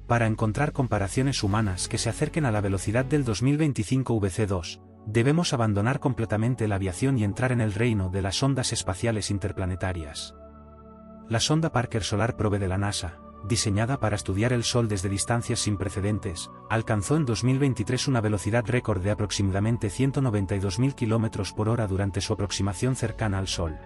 Para encontrar comparaciones humanas que se acerquen a la velocidad del 2025 VC2, debemos abandonar completamente la aviación y entrar en el reino de las sondas espaciales interplanetarias. La sonda Parker Solar Probe de la NASA, diseñada para estudiar el Sol desde distancias sin precedentes, alcanzó en 2023 una velocidad récord de aproximadamente 192.000 km por hora durante su aproximación cercana al Sol.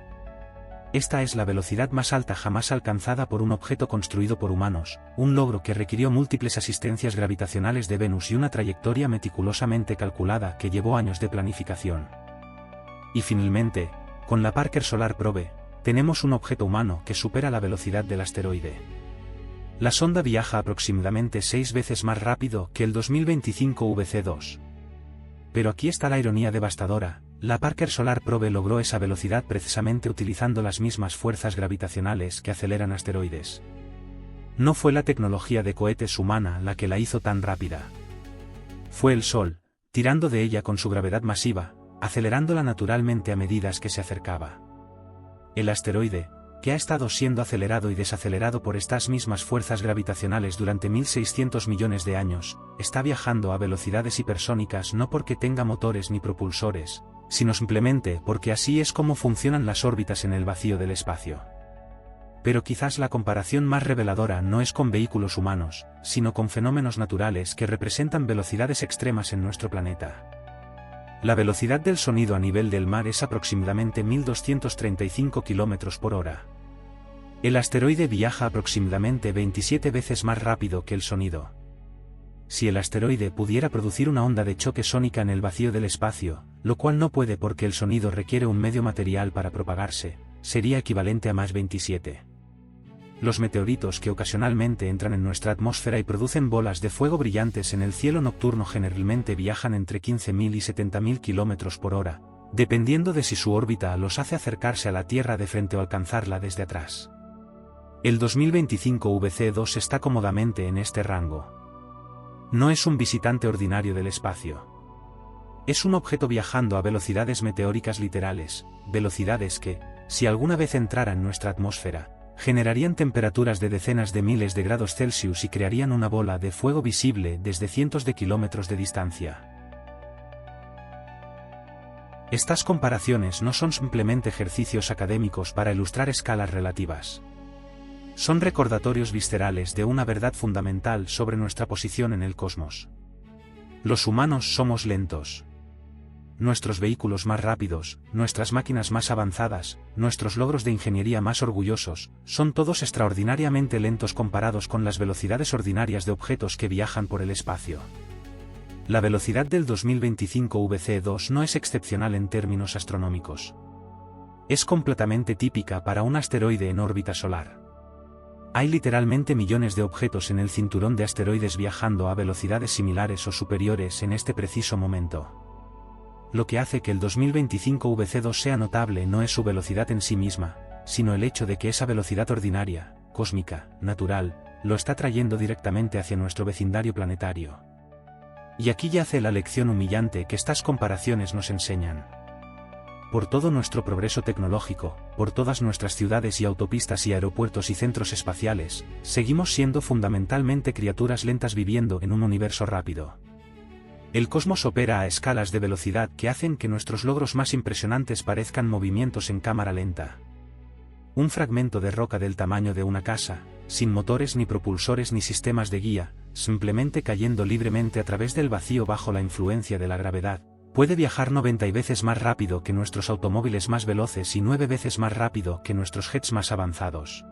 Esta es la velocidad más alta jamás alcanzada por un objeto construido por humanos, un logro que requirió múltiples asistencias gravitacionales de Venus y una trayectoria meticulosamente calculada que llevó años de planificación. Y finalmente, con la Parker Solar Probe, tenemos un objeto humano que supera la velocidad del asteroide. La sonda viaja aproximadamente 6 veces más rápido que el 2025 VC2. Pero aquí está la ironía devastadora. La Parker Solar Probe logró esa velocidad precisamente utilizando las mismas fuerzas gravitacionales que aceleran asteroides. No fue la tecnología de cohetes humana la que la hizo tan rápida. Fue el Sol, tirando de ella con su gravedad masiva, acelerándola naturalmente a medida que se acercaba. El asteroide, que ha estado siendo acelerado y desacelerado por estas mismas fuerzas gravitacionales durante 1.600 millones de años, está viajando a velocidades hipersónicas no porque tenga motores ni propulsores, sino simplemente porque así es como funcionan las órbitas en el vacío del espacio. Pero quizás la comparación más reveladora no es con vehículos humanos, sino con fenómenos naturales que representan velocidades extremas en nuestro planeta. La velocidad del sonido a nivel del mar es aproximadamente 1.235 km por hora. El asteroide viaja aproximadamente 27 veces más rápido que el sonido. Si el asteroide pudiera producir una onda de choque sónica en el vacío del espacio, lo cual no puede porque el sonido requiere un medio material para propagarse, sería equivalente a más 27. Los meteoritos que ocasionalmente entran en nuestra atmósfera y producen bolas de fuego brillantes en el cielo nocturno generalmente viajan entre 15.000 y 70.000 km por hora, dependiendo de si su órbita los hace acercarse a la Tierra de frente o alcanzarla desde atrás. El 2025 VC2 está cómodamente en este rango. No es un visitante ordinario del espacio. Es un objeto viajando a velocidades meteóricas literales, velocidades que, si alguna vez entrara en nuestra atmósfera, generarían temperaturas de decenas de miles de grados Celsius y crearían una bola de fuego visible desde cientos de kilómetros de distancia. Estas comparaciones no son simplemente ejercicios académicos para ilustrar escalas relativas. Son recordatorios viscerales de una verdad fundamental sobre nuestra posición en el cosmos. Los humanos somos lentos. Nuestros vehículos más rápidos, nuestras máquinas más avanzadas, nuestros logros de ingeniería más orgullosos, son todos extraordinariamente lentos comparados con las velocidades ordinarias de objetos que viajan por el espacio. La velocidad del 2025 VC2 no es excepcional en términos astronómicos. Es completamente típica para un asteroide en órbita solar. Hay literalmente millones de objetos en el cinturón de asteroides viajando a velocidades similares o superiores en este preciso momento. Lo que hace que el 2025 VC2 sea notable no es su velocidad en sí misma, sino el hecho de que esa velocidad ordinaria, cósmica, natural, lo está trayendo directamente hacia nuestro vecindario planetario. Y aquí yace la lección humillante que estas comparaciones nos enseñan. Por todo nuestro progreso tecnológico, por todas nuestras ciudades y autopistas y aeropuertos y centros espaciales, seguimos siendo fundamentalmente criaturas lentas viviendo en un universo rápido. El cosmos opera a escalas de velocidad que hacen que nuestros logros más impresionantes parezcan movimientos en cámara lenta. Un fragmento de roca del tamaño de una casa, sin motores ni propulsores ni sistemas de guía, simplemente cayendo libremente a través del vacío bajo la influencia de la gravedad, puede viajar 90 veces más rápido que nuestros automóviles más veloces y 9 veces más rápido que nuestros jets más avanzados.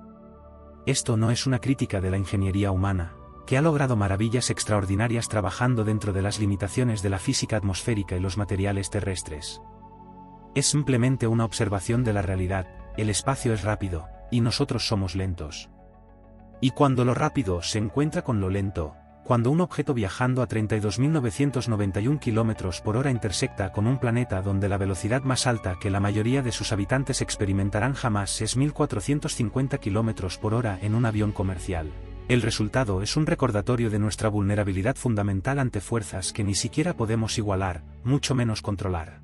Esto no es una crítica de la ingeniería humana, que ha logrado maravillas extraordinarias trabajando dentro de las limitaciones de la física atmosférica y los materiales terrestres. Es simplemente una observación de la realidad, el espacio es rápido, y nosotros somos lentos. Y cuando lo rápido se encuentra con lo lento, cuando un objeto viajando a 32.991 km por hora intersecta con un planeta donde la velocidad más alta que la mayoría de sus habitantes experimentarán jamás es 1.450 km por hora en un avión comercial, el resultado es un recordatorio de nuestra vulnerabilidad fundamental ante fuerzas que ni siquiera podemos igualar, mucho menos controlar.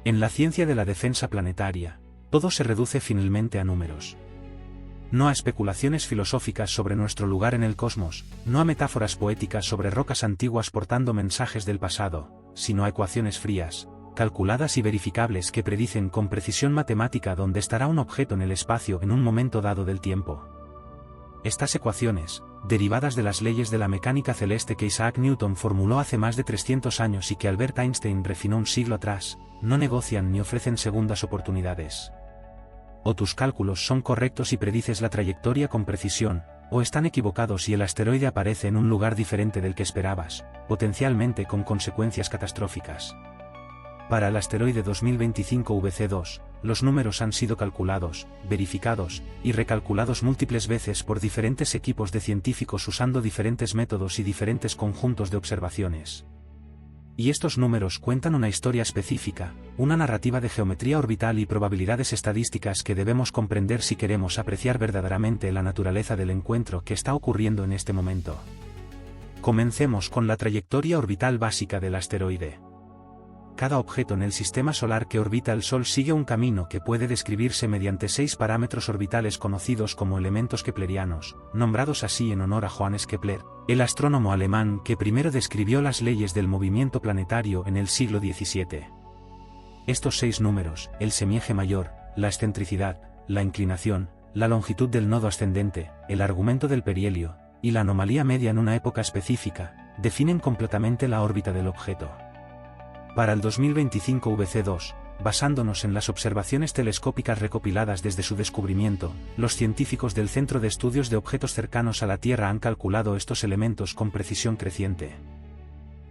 En la ciencia de la defensa planetaria, todo se reduce finalmente a números. No a especulaciones filosóficas sobre nuestro lugar en el cosmos, no a metáforas poéticas sobre rocas antiguas portando mensajes del pasado, sino a ecuaciones frías, calculadas y verificables que predicen con precisión matemática dónde estará un objeto en el espacio en un momento dado del tiempo. Estas ecuaciones, derivadas de las leyes de la mecánica celeste que Isaac Newton formuló hace más de 300 años y que Albert Einstein refinó un siglo atrás, no negocian ni ofrecen segundas oportunidades. O tus cálculos son correctos y predices la trayectoria con precisión, o están equivocados y el asteroide aparece en un lugar diferente del que esperabas, potencialmente con consecuencias catastróficas. Para el asteroide 2025 VC2, los números han sido calculados, verificados, y recalculados múltiples veces por diferentes equipos de científicos usando diferentes métodos y diferentes conjuntos de observaciones. Y estos números cuentan una historia específica, una narrativa de geometría orbital y probabilidades estadísticas que debemos comprender si queremos apreciar verdaderamente la naturaleza del encuentro que está ocurriendo en este momento. Comencemos con la trayectoria orbital básica del asteroide. Cada objeto en el sistema solar que orbita el Sol sigue un camino que puede describirse mediante 6 parámetros orbitales conocidos como elementos keplerianos, nombrados así en honor a Johannes Kepler, el astrónomo alemán que primero describió las leyes del movimiento planetario en el siglo XVII. Estos 6 números, el semieje mayor, la excentricidad, la inclinación, la longitud del nodo ascendente, el argumento del perihelio, y la anomalía media en una época específica, definen completamente la órbita del objeto. Para el 2025 VC2, basándonos en las observaciones telescópicas recopiladas desde su descubrimiento, los científicos del Centro de Estudios de Objetos Cercanos a la Tierra han calculado estos elementos con precisión creciente.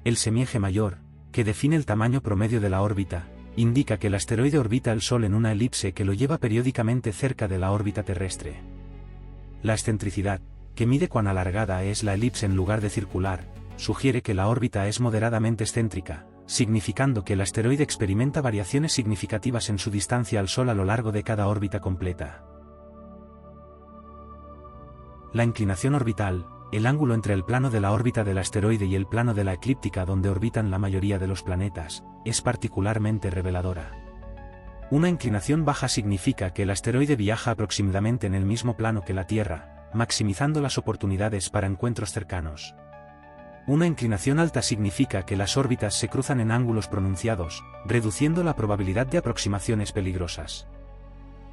El semieje mayor, que define el tamaño promedio de la órbita, indica que el asteroide orbita el Sol en una elipse que lo lleva periódicamente cerca de la órbita terrestre. La excentricidad, que mide cuán alargada es la elipse en lugar de circular, sugiere que la órbita es moderadamente excéntrica, significando que el asteroide experimenta variaciones significativas en su distancia al Sol a lo largo de cada órbita completa. La inclinación orbital, el ángulo entre el plano de la órbita del asteroide y el plano de la eclíptica donde orbitan la mayoría de los planetas, es particularmente reveladora. Una inclinación baja significa que el asteroide viaja aproximadamente en el mismo plano que la Tierra, maximizando las oportunidades para encuentros cercanos. Una inclinación alta significa que las órbitas se cruzan en ángulos pronunciados, reduciendo la probabilidad de aproximaciones peligrosas.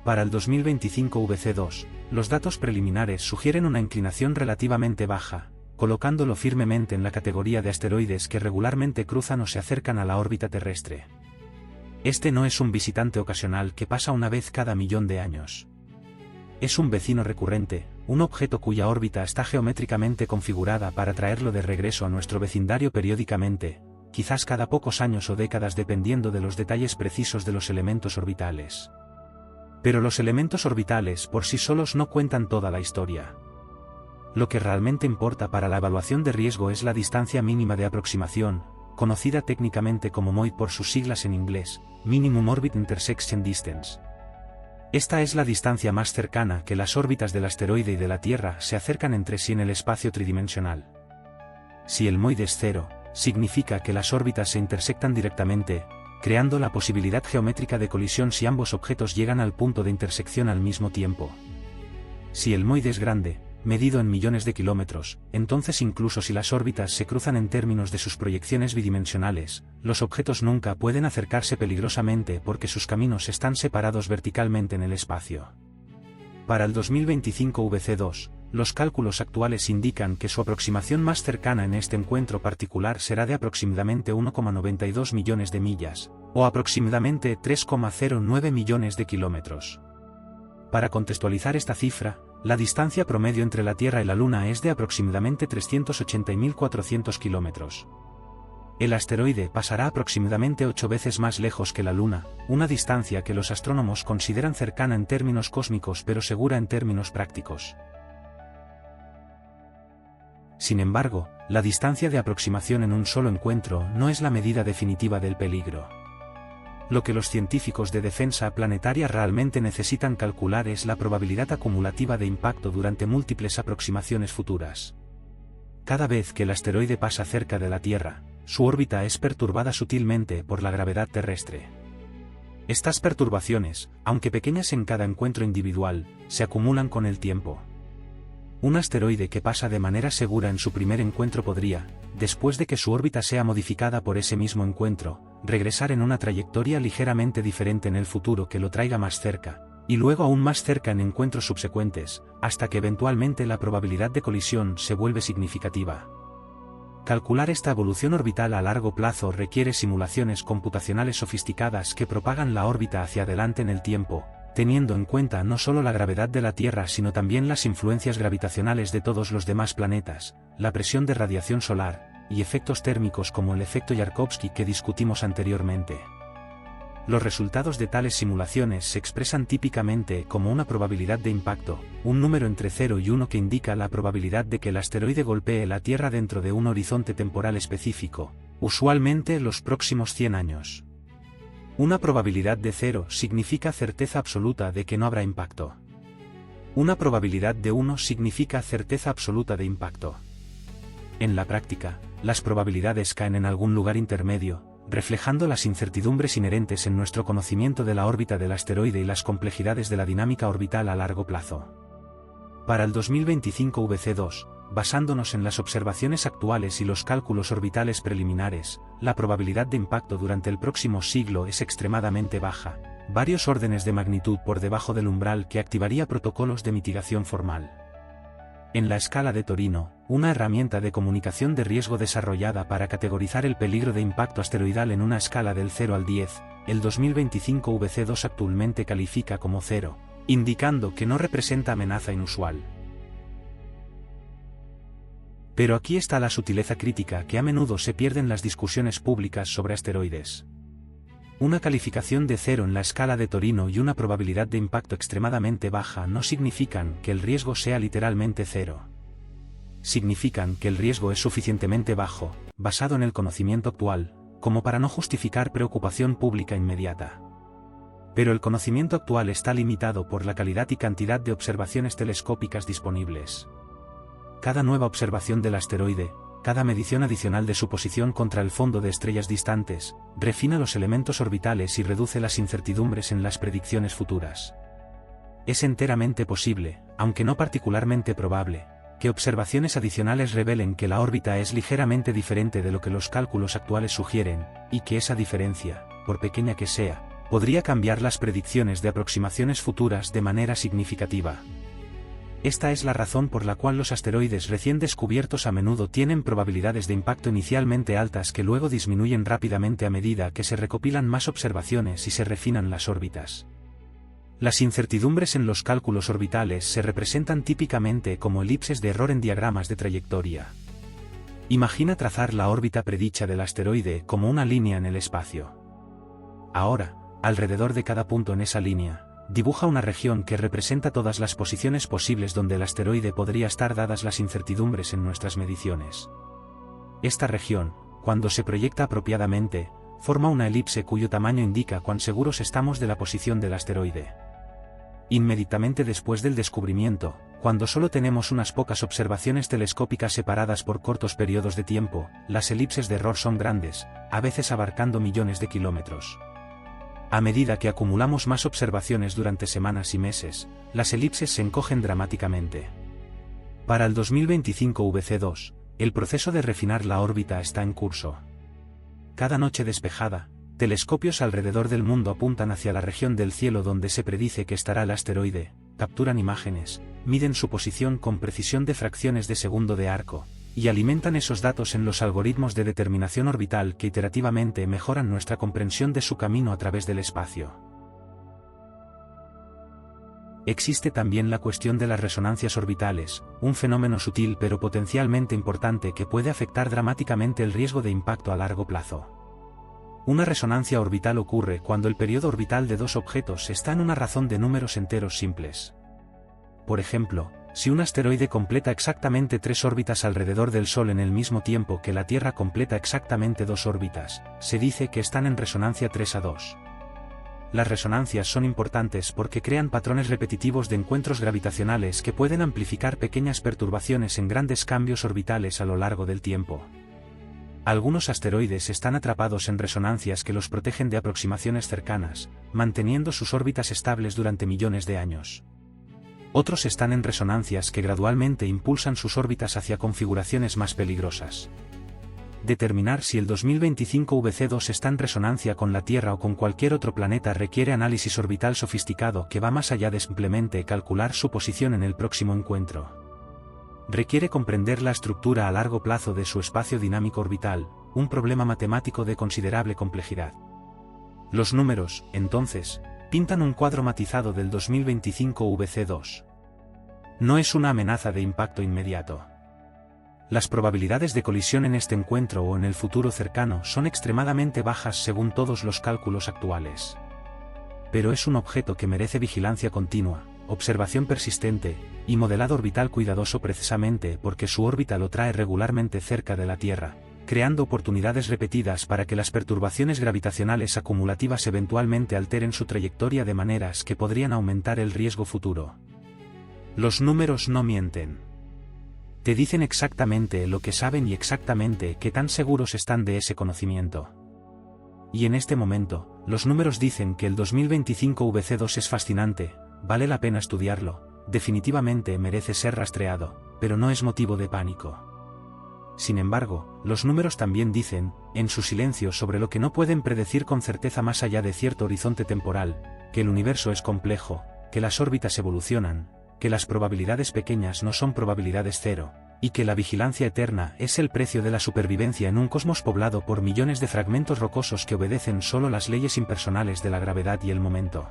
Para el 2025 VC2, los datos preliminares sugieren una inclinación relativamente baja, colocándolo firmemente en la categoría de asteroides que regularmente cruzan o se acercan a la órbita terrestre. Este no es un visitante ocasional que pasa una vez cada millón de años. Es un vecino recurrente, un objeto cuya órbita está geométricamente configurada para traerlo de regreso a nuestro vecindario periódicamente, quizás cada pocos años o décadas dependiendo de los detalles precisos de los elementos orbitales. Pero los elementos orbitales por sí solos no cuentan toda la historia. Lo que realmente importa para la evaluación de riesgo es la distancia mínima de aproximación, conocida técnicamente como MOID por sus siglas en inglés, Minimum Orbit Intersection Distance. Esta es la distancia más cercana que las órbitas del asteroide y de la Tierra se acercan entre sí en el espacio tridimensional. Si el MOID es 0, significa que las órbitas se intersectan directamente, creando la posibilidad geométrica de colisión si ambos objetos llegan al punto de intersección al mismo tiempo. Si el MOID es grande, medido en millones de kilómetros, entonces incluso si las órbitas se cruzan en términos de sus proyecciones bidimensionales, los objetos nunca pueden acercarse peligrosamente porque sus caminos están separados verticalmente en el espacio. Para el 2025 VC2, los cálculos actuales indican que su aproximación más cercana en este encuentro particular será de aproximadamente 1,92 millones de millas, o aproximadamente 3,09 millones de kilómetros. Para contextualizar esta cifra, la distancia promedio entre la Tierra y la Luna es de aproximadamente 380.400 kilómetros. El asteroide pasará aproximadamente 8 veces más lejos que la Luna, una distancia que los astrónomos consideran cercana en términos cósmicos pero segura en términos prácticos. Sin embargo, la distancia de aproximación en un solo encuentro no es la medida definitiva del peligro. Lo que los científicos de defensa planetaria realmente necesitan calcular es la probabilidad acumulativa de impacto durante múltiples aproximaciones futuras. Cada vez que el asteroide pasa cerca de la Tierra, su órbita es perturbada sutilmente por la gravedad terrestre. Estas perturbaciones, aunque pequeñas en cada encuentro individual, se acumulan con el tiempo. Un asteroide que pasa de manera segura en su primer encuentro podría, después de que su órbita sea modificada por ese mismo encuentro, regresar en una trayectoria ligeramente diferente en el futuro que lo traiga más cerca, y luego aún más cerca en encuentros subsecuentes, hasta que eventualmente la probabilidad de colisión se vuelve significativa. Calcular esta evolución orbital a largo plazo requiere simulaciones computacionales sofisticadas que propagan la órbita hacia adelante en el tiempo, teniendo en cuenta no solo la gravedad de la Tierra sino también las influencias gravitacionales de todos los demás planetas, la presión de radiación solar, y efectos térmicos como el efecto Yarkovsky que discutimos anteriormente. Los resultados de tales simulaciones se expresan típicamente como una probabilidad de impacto, un número entre 0 y 1 que indica la probabilidad de que el asteroide golpee la Tierra dentro de un horizonte temporal específico, usualmente los próximos 100 años. Una probabilidad de 0 significa certeza absoluta de que no habrá impacto. Una probabilidad de 1 significa certeza absoluta de impacto. En la práctica, las probabilidades caen en algún lugar intermedio, reflejando las incertidumbres inherentes en nuestro conocimiento de la órbita del asteroide y las complejidades de la dinámica orbital a largo plazo. Para el 2025 VC2, basándonos en las observaciones actuales y los cálculos orbitales preliminares, la probabilidad de impacto durante el próximo siglo es extremadamente baja, varios órdenes de magnitud por debajo del umbral que activaría protocolos de mitigación formal. En la escala de Torino, una herramienta de comunicación de riesgo desarrollada para categorizar el peligro de impacto asteroidal en una escala del 0 al 10, el 2025 VC2 actualmente califica como 0, indicando que no representa amenaza inusual. Pero aquí está la sutileza crítica que a menudo se pierde en las discusiones públicas sobre asteroides. Una calificación de 0 en la escala de Torino y una probabilidad de impacto extremadamente baja no significan que el riesgo sea literalmente 0. Significan que el riesgo es suficientemente bajo, basado en el conocimiento actual, como para no justificar preocupación pública inmediata. Pero el conocimiento actual está limitado por la calidad y cantidad de observaciones telescópicas disponibles. Cada nueva observación del asteroide, cada medición adicional de su posición contra el fondo de estrellas distantes, refina los elementos orbitales y reduce las incertidumbres en las predicciones futuras. Es enteramente posible, aunque no particularmente probable, que observaciones adicionales revelen que la órbita es ligeramente diferente de lo que los cálculos actuales sugieren, y que esa diferencia, por pequeña que sea, podría cambiar las predicciones de aproximaciones futuras de manera significativa. Esta es la razón por la cual los asteroides recién descubiertos a menudo tienen probabilidades de impacto inicialmente altas que luego disminuyen rápidamente a medida que se recopilan más observaciones y se refinan las órbitas. Las incertidumbres en los cálculos orbitales se representan típicamente como elipses de error en diagramas de trayectoria. Imagina trazar la órbita predicha del asteroide como una línea en el espacio. Ahora, alrededor de cada punto en esa línea, dibuja una región que representa todas las posiciones posibles donde el asteroide podría estar dadas las incertidumbres en nuestras mediciones. Esta región, cuando se proyecta apropiadamente, forma una elipse cuyo tamaño indica cuán seguros estamos de la posición del asteroide. Inmediatamente después del descubrimiento, cuando solo tenemos unas pocas observaciones telescópicas separadas por cortos periodos de tiempo, las elipses de error son grandes, a veces abarcando millones de kilómetros. A medida que acumulamos más observaciones durante semanas y meses, las elipses se encogen dramáticamente. Para el 2025 VC2, el proceso de refinar la órbita está en curso. Cada noche despejada, telescopios alrededor del mundo apuntan hacia la región del cielo donde se predice que estará el asteroide, capturan imágenes, miden su posición con precisión de fracciones de segundo de arco, y alimentan esos datos en los algoritmos de determinación orbital que iterativamente mejoran nuestra comprensión de su camino a través del espacio. Existe también la cuestión de las resonancias orbitales, un fenómeno sutil pero potencialmente importante que puede afectar dramáticamente el riesgo de impacto a largo plazo. Una resonancia orbital ocurre cuando el periodo orbital de dos objetos está en una razón de números enteros simples. Por ejemplo, si un asteroide completa exactamente 3 órbitas alrededor del Sol en el mismo tiempo que la Tierra completa exactamente 2 órbitas, se dice que están en resonancia 3:2. Las resonancias son importantes porque crean patrones repetitivos de encuentros gravitacionales que pueden amplificar pequeñas perturbaciones en grandes cambios orbitales a lo largo del tiempo. Algunos asteroides están atrapados en resonancias que los protegen de aproximaciones cercanas, manteniendo sus órbitas estables durante millones de años. Otros están en resonancias que gradualmente impulsan sus órbitas hacia configuraciones más peligrosas. Determinar si el 2025 VC2 está en resonancia con la Tierra o con cualquier otro planeta requiere análisis orbital sofisticado que va más allá de simplemente calcular su posición en el próximo encuentro. Requiere comprender la estructura a largo plazo de su espacio dinámico orbital, un problema matemático de considerable complejidad. Los números, entonces, pintan un cuadro matizado del 2025 VC2. No es una amenaza de impacto inmediato. Las probabilidades de colisión en este encuentro o en el futuro cercano son extremadamente bajas según todos los cálculos actuales. Pero es un objeto que merece vigilancia continua, observación persistente, y modelado orbital cuidadoso precisamente porque su órbita lo trae regularmente cerca de la Tierra, creando oportunidades repetidas para que las perturbaciones gravitacionales acumulativas eventualmente alteren su trayectoria de maneras que podrían aumentar el riesgo futuro. Los números no mienten. Te dicen exactamente lo que saben y exactamente qué tan seguros están de ese conocimiento. Y en este momento, los números dicen que el 2025 VC2 es fascinante, vale la pena estudiarlo, definitivamente merece ser rastreado, pero no es motivo de pánico. Sin embargo, los números también dicen, en su silencio sobre lo que no pueden predecir con certeza más allá de cierto horizonte temporal, que el universo es complejo, que las órbitas evolucionan, que las probabilidades pequeñas no son probabilidades cero, y que la vigilancia eterna es el precio de la supervivencia en un cosmos poblado por millones de fragmentos rocosos que obedecen solo las leyes impersonales de la gravedad y el momento.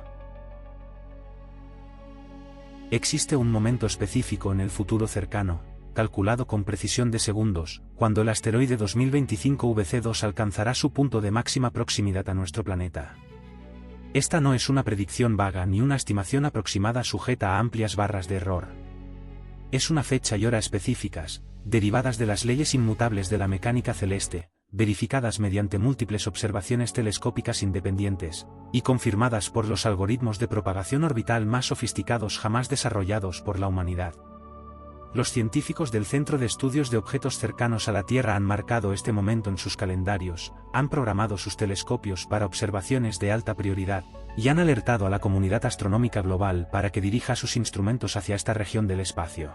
Existe un momento específico en el futuro cercano, calculado con precisión de segundos, cuando el asteroide 2025 VC2 alcanzará su punto de máxima proximidad a nuestro planeta. Esta no es una predicción vaga ni una estimación aproximada sujeta a amplias barras de error. Es una fecha y hora específicas, derivadas de las leyes inmutables de la mecánica celeste, verificadas mediante múltiples observaciones telescópicas independientes, y confirmadas por los algoritmos de propagación orbital más sofisticados jamás desarrollados por la humanidad. Los científicos del Centro de Estudios de Objetos Cercanos a la Tierra han marcado este momento en sus calendarios, han programado sus telescopios para observaciones de alta prioridad, y han alertado a la comunidad astronómica global para que dirija sus instrumentos hacia esta región del espacio.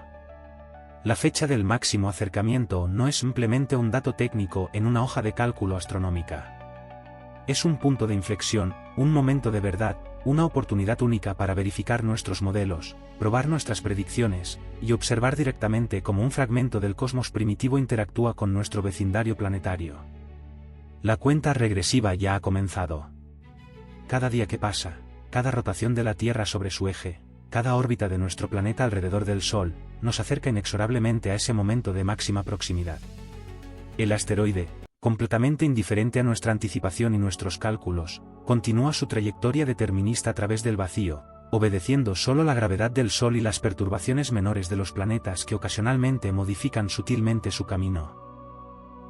La fecha del máximo acercamiento no es simplemente un dato técnico en una hoja de cálculo astronómica. Es un punto de inflexión, un momento de verdad, una oportunidad única para verificar nuestros modelos, probar nuestras predicciones, y observar directamente cómo un fragmento del cosmos primitivo interactúa con nuestro vecindario planetario. La cuenta regresiva ya ha comenzado. Cada día que pasa, cada rotación de la Tierra sobre su eje, cada órbita de nuestro planeta alrededor del Sol, nos acerca inexorablemente a ese momento de máxima proximidad. El asteroide, completamente indiferente a nuestra anticipación y nuestros cálculos, continúa su trayectoria determinista a través del vacío, obedeciendo solo la gravedad del Sol y las perturbaciones menores de los planetas que ocasionalmente modifican sutilmente su camino.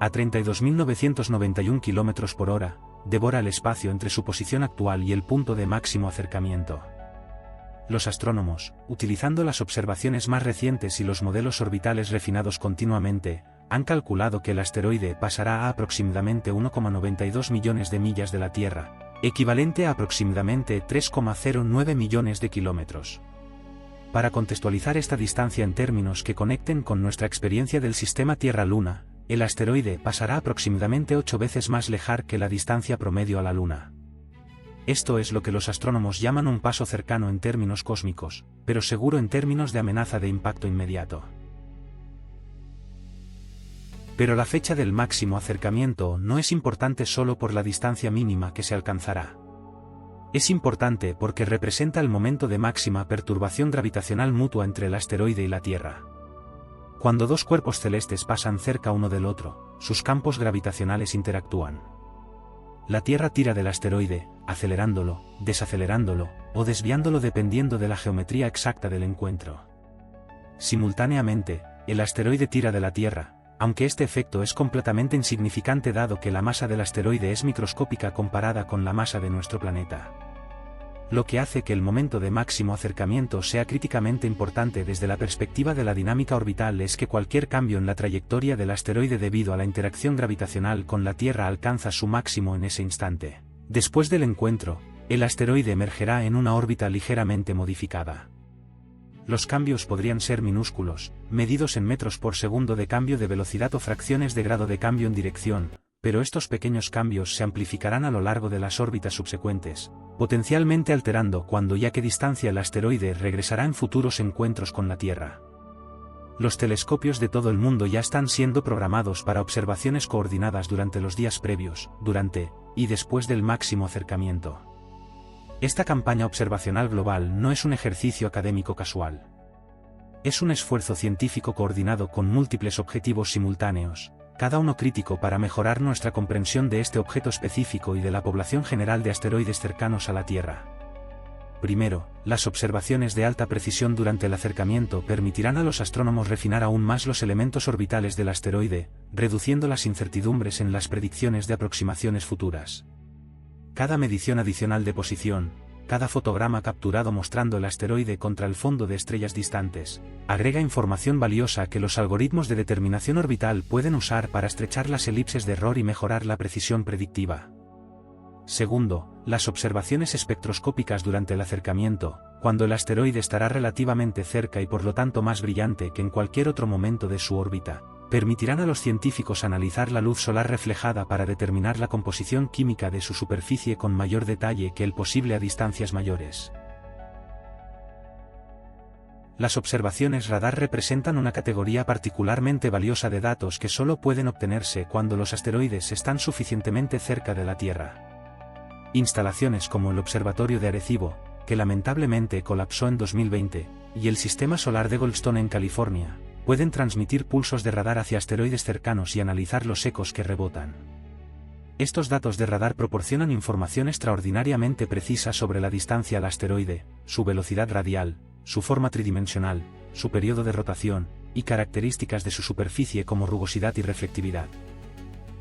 A 32.991 km por hora, devora el espacio entre su posición actual y el punto de máximo acercamiento. Los astrónomos, utilizando las observaciones más recientes y los modelos orbitales refinados continuamente, han calculado que el asteroide pasará a aproximadamente 1,92 millones de millas de la Tierra, equivalente a aproximadamente 3,09 millones de kilómetros. Para contextualizar esta distancia en términos que conecten con nuestra experiencia del sistema Tierra-Luna, el asteroide pasará aproximadamente 8 veces más lejano que la distancia promedio a la Luna. Esto es lo que los astrónomos llaman un paso cercano en términos cósmicos, pero seguro en términos de amenaza de impacto inmediato. Pero la fecha del máximo acercamiento no es importante solo por la distancia mínima que se alcanzará. Es importante porque representa el momento de máxima perturbación gravitacional mutua entre el asteroide y la Tierra. Cuando dos cuerpos celestes pasan cerca uno del otro, sus campos gravitacionales interactúan. La Tierra tira del asteroide, acelerándolo, desacelerándolo, o desviándolo dependiendo de la geometría exacta del encuentro. Simultáneamente, el asteroide tira de la Tierra, aunque este efecto es completamente insignificante dado que la masa del asteroide es microscópica comparada con la masa de nuestro planeta. Lo que hace que el momento de máximo acercamiento sea críticamente importante desde la perspectiva de la dinámica orbital es que cualquier cambio en la trayectoria del asteroide debido a la interacción gravitacional con la Tierra alcanza su máximo en ese instante. Después del encuentro, el asteroide emergerá en una órbita ligeramente modificada. Los cambios podrían ser minúsculos, medidos en metros por segundo de cambio de velocidad o fracciones de grado de cambio en dirección, pero estos pequeños cambios se amplificarán a lo largo de las órbitas subsecuentes, potencialmente alterando cuándo y a qué distancia el asteroide regresará en futuros encuentros con la Tierra. Los telescopios de todo el mundo ya están siendo programados para observaciones coordinadas durante los días previos, durante y después del máximo acercamiento. Esta campaña observacional global no es un ejercicio académico casual. Es un esfuerzo científico coordinado con múltiples objetivos simultáneos, cada uno crítico para mejorar nuestra comprensión de este objeto específico y de la población general de asteroides cercanos a la Tierra. Primero, las observaciones de alta precisión durante el acercamiento permitirán a los astrónomos refinar aún más los elementos orbitales del asteroide, reduciendo las incertidumbres en las predicciones de aproximaciones futuras. Cada medición adicional de posición, cada fotograma capturado mostrando el asteroide contra el fondo de estrellas distantes, agrega información valiosa que los algoritmos de determinación orbital pueden usar para estrechar las elipses de error y mejorar la precisión predictiva. Segundo, las observaciones espectroscópicas durante el acercamiento, cuando el asteroide estará relativamente cerca y por lo tanto más brillante que en cualquier otro momento de su órbita, permitirán a los científicos analizar la luz solar reflejada para determinar la composición química de su superficie con mayor detalle que el posible a distancias mayores. Las observaciones radar representan una categoría particularmente valiosa de datos que solo pueden obtenerse cuando los asteroides están suficientemente cerca de la Tierra. Instalaciones como el Observatorio de Arecibo, que lamentablemente colapsó en 2020, y el Sistema Solar de Goldstone en California, pueden transmitir pulsos de radar hacia asteroides cercanos y analizar los ecos que rebotan. Estos datos de radar proporcionan información extraordinariamente precisa sobre la distancia al asteroide, su velocidad radial, su forma tridimensional, su periodo de rotación, y características de su superficie como rugosidad y reflectividad.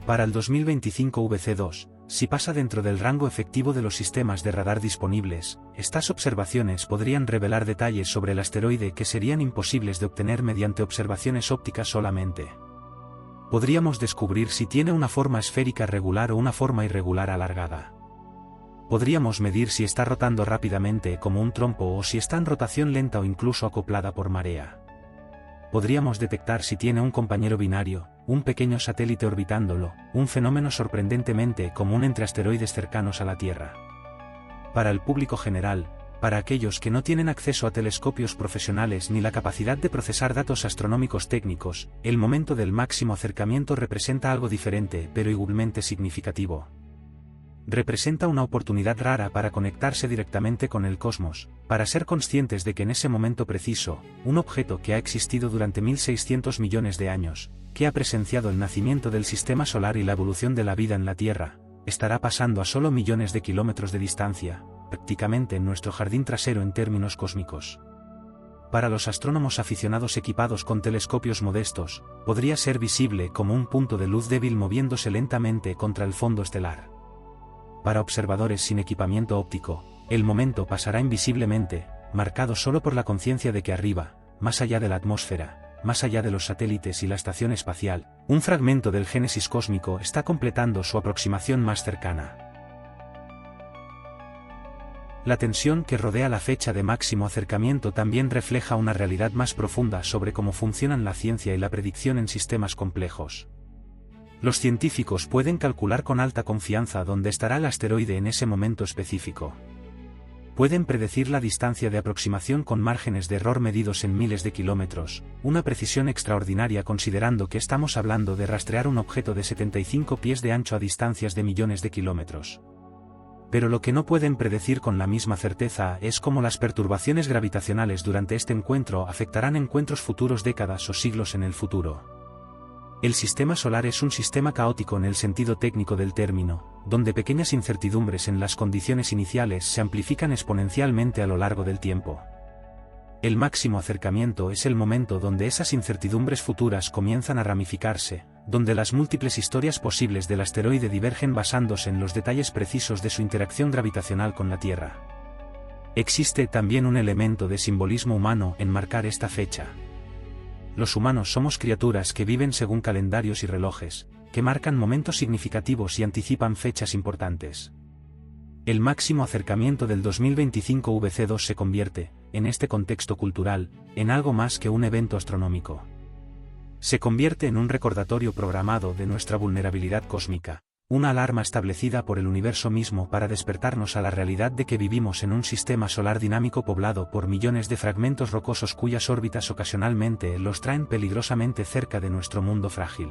Para el 2025 VC2, si pasa dentro del rango efectivo de los sistemas de radar disponibles, estas observaciones podrían revelar detalles sobre el asteroide que serían imposibles de obtener mediante observaciones ópticas solamente. Podríamos descubrir si tiene una forma esférica regular o una forma irregular alargada. Podríamos medir si está rotando rápidamente como un trompo o si está en rotación lenta o incluso acoplada por marea. Podríamos detectar si tiene un compañero binario, un pequeño satélite orbitándolo, un fenómeno sorprendentemente común entre asteroides cercanos a la Tierra. Para el público general, para aquellos que no tienen acceso a telescopios profesionales ni la capacidad de procesar datos astronómicos técnicos, el momento del máximo acercamiento representa algo diferente pero igualmente significativo. Representa una oportunidad rara para conectarse directamente con el cosmos, para ser conscientes de que en ese momento preciso, un objeto que ha existido durante 1600 millones de años, que ha presenciado el nacimiento del sistema solar y la evolución de la vida en la Tierra, estará pasando a solo millones de kilómetros de distancia, prácticamente en nuestro jardín trasero en términos cósmicos. Para los astrónomos aficionados equipados con telescopios modestos, podría ser visible como un punto de luz débil moviéndose lentamente contra el fondo estelar. Para observadores sin equipamiento óptico, el momento pasará invisiblemente, marcado solo por la conciencia de que arriba, más allá de la atmósfera, más allá de los satélites y la estación espacial, un fragmento del génesis cósmico está completando su aproximación más cercana. La tensión que rodea la fecha de máximo acercamiento también refleja una realidad más profunda sobre cómo funcionan la ciencia y la predicción en sistemas complejos. Los científicos pueden calcular con alta confianza dónde estará el asteroide en ese momento específico. Pueden predecir la distancia de aproximación con márgenes de error medidos en miles de kilómetros, una precisión extraordinaria considerando que estamos hablando de rastrear un objeto de 75 pies de ancho a distancias de millones de kilómetros. Pero lo que no pueden predecir con la misma certeza es cómo las perturbaciones gravitacionales durante este encuentro afectarán encuentros futuros décadas o siglos en el futuro. El sistema solar es un sistema caótico en el sentido técnico del término, donde pequeñas incertidumbres en las condiciones iniciales se amplifican exponencialmente a lo largo del tiempo. El máximo acercamiento es el momento donde esas incertidumbres futuras comienzan a ramificarse, donde las múltiples historias posibles del asteroide divergen basándose en los detalles precisos de su interacción gravitacional con la Tierra. Existe también un elemento de simbolismo humano en marcar esta fecha. Los humanos somos criaturas que viven según calendarios y relojes, que marcan momentos significativos y anticipan fechas importantes. El máximo acercamiento del 2025 VC2 se convierte, en este contexto cultural, en algo más que un evento astronómico. Se convierte en un recordatorio programado de nuestra vulnerabilidad cósmica, una alarma establecida por el universo mismo para despertarnos a la realidad de que vivimos en un sistema solar dinámico poblado por millones de fragmentos rocosos cuyas órbitas ocasionalmente los traen peligrosamente cerca de nuestro mundo frágil.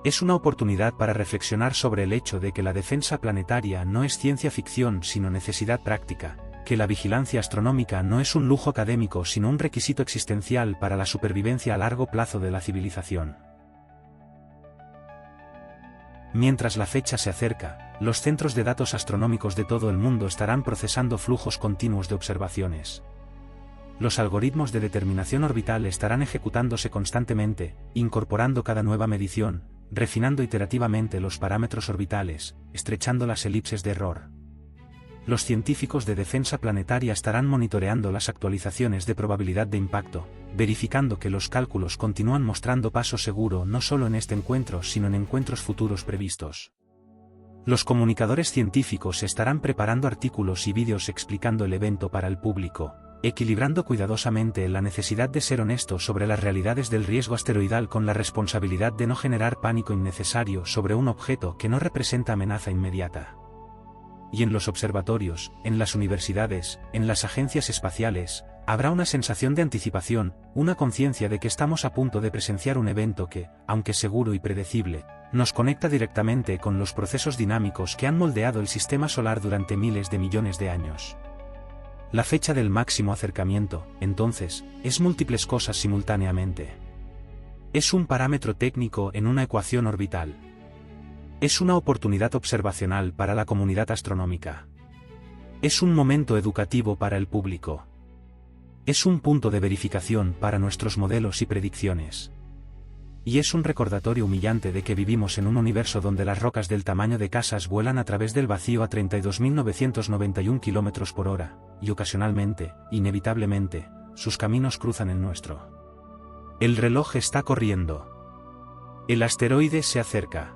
Es una oportunidad para reflexionar sobre el hecho de que la defensa planetaria no es ciencia ficción sino necesidad práctica, que la vigilancia astronómica no es un lujo académico sino un requisito existencial para la supervivencia a largo plazo de la civilización. Mientras la fecha se acerca, los centros de datos astronómicos de todo el mundo estarán procesando flujos continuos de observaciones. Los algoritmos de determinación orbital estarán ejecutándose constantemente, incorporando cada nueva medición, refinando iterativamente los parámetros orbitales, estrechando las elipses de error. Los científicos de defensa planetaria estarán monitoreando las actualizaciones de probabilidad de impacto, verificando que los cálculos continúan mostrando paso seguro no solo en este encuentro sino en encuentros futuros previstos. Los comunicadores científicos estarán preparando artículos y vídeos explicando el evento para el público, equilibrando cuidadosamente la necesidad de ser honestos sobre las realidades del riesgo asteroidal con la responsabilidad de no generar pánico innecesario sobre un objeto que no representa amenaza inmediata. Y en los observatorios, en las universidades, en las agencias espaciales, habrá una sensación de anticipación, una conciencia de que estamos a punto de presenciar un evento que, aunque seguro y predecible, nos conecta directamente con los procesos dinámicos que han moldeado el sistema solar durante miles de millones de años. La fecha del máximo acercamiento, entonces, es múltiples cosas simultáneamente. Es un parámetro técnico en una ecuación orbital. Es una oportunidad observacional para la comunidad astronómica. Es un momento educativo para el público. Es un punto de verificación para nuestros modelos y predicciones. Y es un recordatorio humillante de que vivimos en un universo donde las rocas del tamaño de casas vuelan a través del vacío a 32.991 km/h, y ocasionalmente, inevitablemente, sus caminos cruzan el nuestro. El reloj está corriendo. El asteroide se acerca.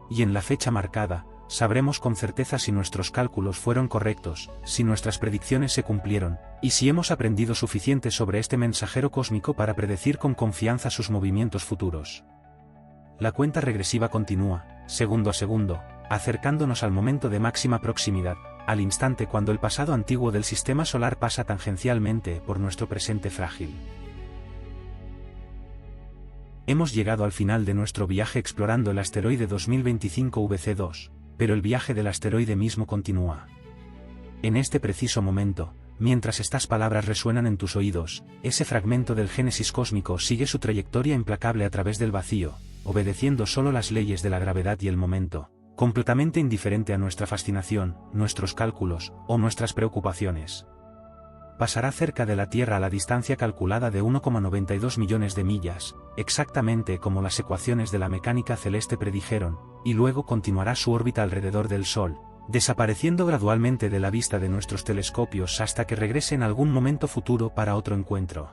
Y en la fecha marcada, sabremos con certeza si nuestros cálculos fueron correctos, si nuestras predicciones se cumplieron, y si hemos aprendido suficiente sobre este mensajero cósmico para predecir con confianza sus movimientos futuros. La cuenta regresiva continúa, segundo a segundo, acercándonos al momento de máxima proximidad, al instante cuando el pasado antiguo del sistema solar pasa tangencialmente por nuestro presente frágil. Hemos llegado al final de nuestro viaje explorando el asteroide 2025 VC2. Pero el viaje del asteroide mismo continúa. En este preciso momento, mientras estas palabras resuenan en tus oídos, ese fragmento del génesis cósmico sigue su trayectoria implacable a través del vacío, obedeciendo solo las leyes de la gravedad y el momento, completamente indiferente a nuestra fascinación, nuestros cálculos, o nuestras preocupaciones. Pasará cerca de la Tierra a la distancia calculada de 1,92 millones de millas, exactamente como las ecuaciones de la mecánica celeste predijeron, y luego continuará su órbita alrededor del Sol, desapareciendo gradualmente de la vista de nuestros telescopios hasta que regrese en algún momento futuro para otro encuentro.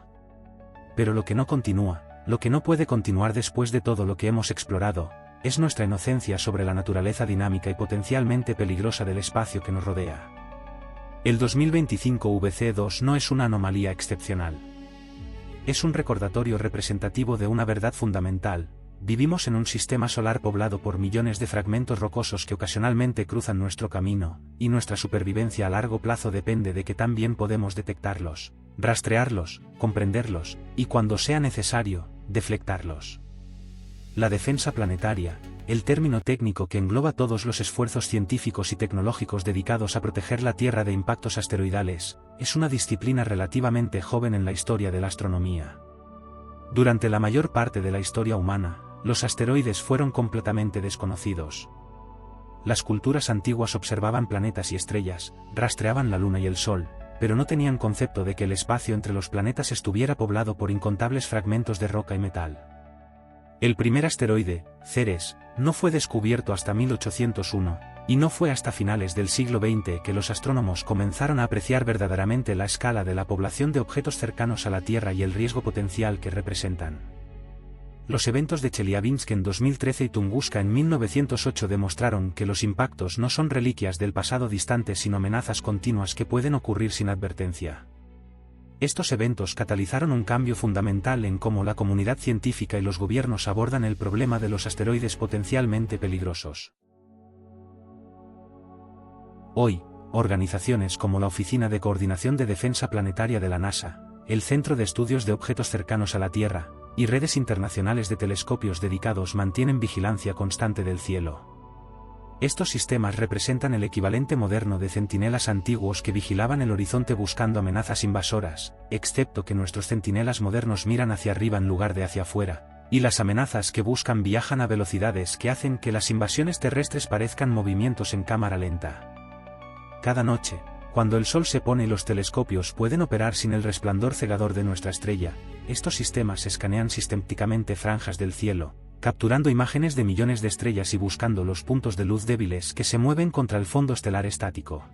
Pero lo que no continúa, lo que no puede continuar después de todo lo que hemos explorado, es nuestra inocencia sobre la naturaleza dinámica y potencialmente peligrosa del espacio que nos rodea. El 2025 VC2 no es una anomalía excepcional. Es un recordatorio representativo de una verdad fundamental: vivimos en un sistema solar poblado por millones de fragmentos rocosos que ocasionalmente cruzan nuestro camino, y nuestra supervivencia a largo plazo depende de que tan bien podemos detectarlos, rastrearlos, comprenderlos, y cuando sea necesario, deflectarlos. La defensa planetaria, el término técnico que engloba todos los esfuerzos científicos y tecnológicos dedicados a proteger la Tierra de impactos asteroidales, es una disciplina relativamente joven en la historia de la astronomía. Durante la mayor parte de la historia humana, los asteroides fueron completamente desconocidos. Las culturas antiguas observaban planetas y estrellas, rastreaban la Luna y el Sol, pero no tenían concepto de que el espacio entre los planetas estuviera poblado por incontables fragmentos de roca y metal. El primer asteroide, Ceres, no fue descubierto hasta 1801, y no fue hasta finales del siglo XX que los astrónomos comenzaron a apreciar verdaderamente la escala de la población de objetos cercanos a la Tierra y el riesgo potencial que representan. Los eventos de Chelyabinsk en 2013 y Tunguska en 1908 demostraron que los impactos no son reliquias del pasado distante sino amenazas continuas que pueden ocurrir sin advertencia. Estos eventos catalizaron un cambio fundamental en cómo la comunidad científica y los gobiernos abordan el problema de los asteroides potencialmente peligrosos. Hoy, organizaciones como la Oficina de Coordinación de Defensa Planetaria de la NASA, el Centro de Estudios de Objetos Cercanos a la Tierra, y redes internacionales de telescopios dedicados mantienen vigilancia constante del cielo. Estos sistemas representan el equivalente moderno de centinelas antiguos que vigilaban el horizonte buscando amenazas invasoras, excepto que nuestros centinelas modernos miran hacia arriba en lugar de hacia afuera, y las amenazas que buscan viajan a velocidades que hacen que las invasiones terrestres parezcan movimientos en cámara lenta. Cada noche, cuando el Sol se pone y los telescopios pueden operar sin el resplandor cegador de nuestra estrella, estos sistemas escanean sistemáticamente franjas del cielo, capturando imágenes de millones de estrellas y buscando los puntos de luz débiles que se mueven contra el fondo estelar estático.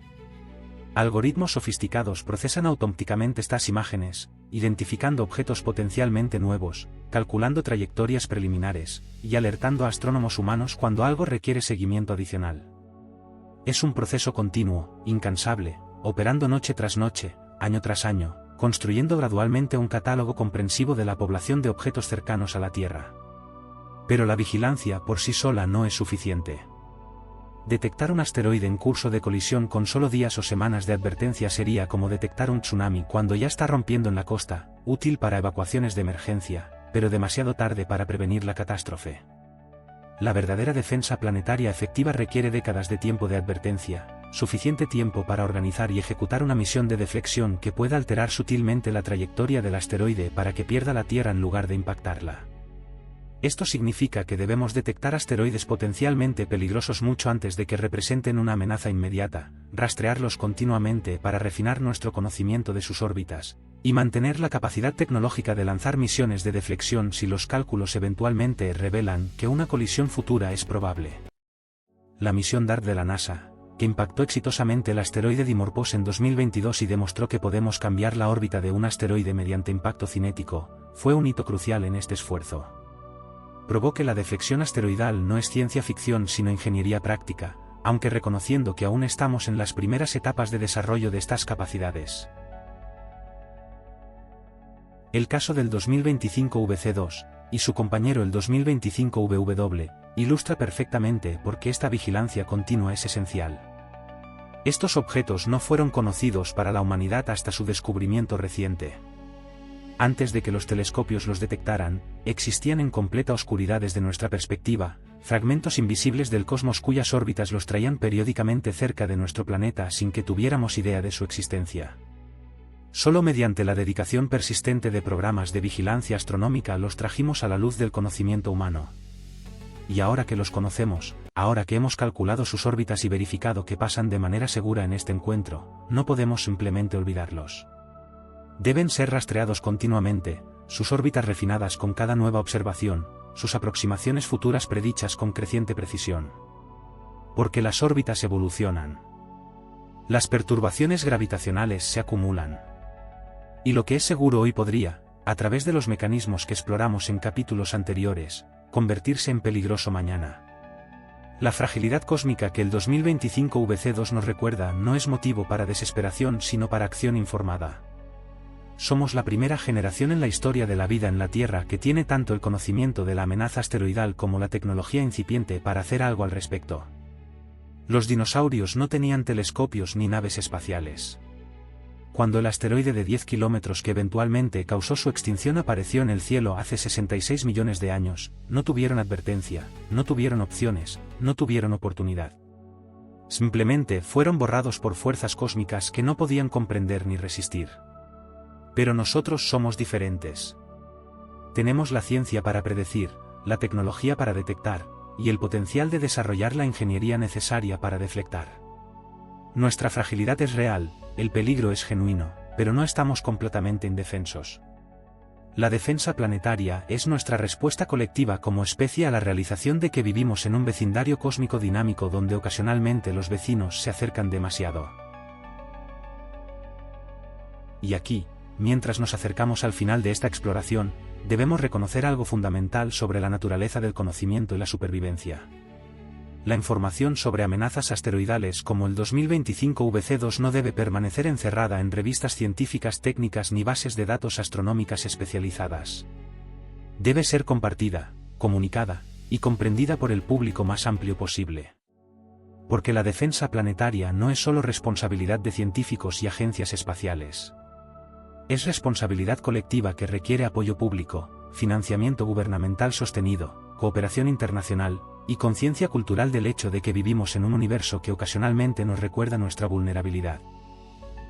Algoritmos sofisticados procesan automáticamente estas imágenes, identificando objetos potencialmente nuevos, calculando trayectorias preliminares, y alertando a astrónomos humanos cuando algo requiere seguimiento adicional. Es un proceso continuo, incansable, operando noche tras noche, año tras año, construyendo gradualmente un catálogo comprensivo de la población de objetos cercanos a la Tierra. Pero la vigilancia por sí sola no es suficiente. Detectar un asteroide en curso de colisión con solo días o semanas de advertencia sería como detectar un tsunami cuando ya está rompiendo en la costa, útil para evacuaciones de emergencia, pero demasiado tarde para prevenir la catástrofe. La verdadera defensa planetaria efectiva requiere décadas de tiempo de advertencia, suficiente tiempo para organizar y ejecutar una misión de deflexión que pueda alterar sutilmente la trayectoria del asteroide para que pierda la Tierra en lugar de impactarla. Esto significa que debemos detectar asteroides potencialmente peligrosos mucho antes de que representen una amenaza inmediata, rastrearlos continuamente para refinar nuestro conocimiento de sus órbitas, y mantener la capacidad tecnológica de lanzar misiones de deflexión si los cálculos eventualmente revelan que una colisión futura es probable. La misión DART de la NASA, que impactó exitosamente el asteroide Dimorphos en 2022 y demostró que podemos cambiar la órbita de un asteroide mediante impacto cinético, fue un hito crucial en este esfuerzo. Probó que la deflexión asteroidal no es ciencia ficción sino ingeniería práctica, aunque reconociendo que aún estamos en las primeras etapas de desarrollo de estas capacidades. El caso del 2025 VC2, y su compañero el 2025 VW, ilustra perfectamente por qué esta vigilancia continua es esencial. Estos objetos no fueron conocidos para la humanidad hasta su descubrimiento reciente. Antes de que los telescopios los detectaran, existían en completa oscuridad desde nuestra perspectiva, fragmentos invisibles del cosmos cuyas órbitas los traían periódicamente cerca de nuestro planeta sin que tuviéramos idea de su existencia. Solo mediante la dedicación persistente de programas de vigilancia astronómica los trajimos a la luz del conocimiento humano. Y ahora que los conocemos, ahora que hemos calculado sus órbitas y verificado que pasan de manera segura en este encuentro, no podemos simplemente olvidarlos. Deben ser rastreados continuamente, sus órbitas refinadas con cada nueva observación, sus aproximaciones futuras predichas con creciente precisión. Porque las órbitas evolucionan. Las perturbaciones gravitacionales se acumulan. Y lo que es seguro hoy podría, a través de los mecanismos que exploramos en capítulos anteriores, convertirse en peligroso mañana. La fragilidad cósmica que el 2025 VC2 nos recuerda no es motivo para desesperación sino para acción informada. Somos la primera generación en la historia de la vida en la Tierra que tiene tanto el conocimiento de la amenaza asteroidal como la tecnología incipiente para hacer algo al respecto. Los dinosaurios no tenían telescopios ni naves espaciales. Cuando el asteroide de 10 kilómetros que eventualmente causó su extinción apareció en el cielo hace 66 millones de años, no tuvieron advertencia, no tuvieron opciones, no tuvieron oportunidad. Simplemente fueron borrados por fuerzas cósmicas que no podían comprender ni resistir. Pero nosotros somos diferentes. Tenemos la ciencia para predecir, la tecnología para detectar, y el potencial de desarrollar la ingeniería necesaria para deflectar. Nuestra fragilidad es real, el peligro es genuino, pero no estamos completamente indefensos. La defensa planetaria es nuestra respuesta colectiva como especie a la realización de que vivimos en un vecindario cósmico dinámico donde ocasionalmente los vecinos se acercan demasiado. Y aquí, mientras nos acercamos al final de esta exploración, debemos reconocer algo fundamental sobre la naturaleza del conocimiento y la supervivencia. La información sobre amenazas asteroidales como el 2025 VC2 no debe permanecer encerrada en revistas científicas técnicas ni bases de datos astronómicas especializadas. Debe ser compartida, comunicada y comprendida por el público más amplio posible. Porque la defensa planetaria no es solo responsabilidad de científicos y agencias espaciales. Es responsabilidad colectiva que requiere apoyo público, financiamiento gubernamental sostenido, cooperación internacional, y conciencia cultural del hecho de que vivimos en un universo que ocasionalmente nos recuerda nuestra vulnerabilidad.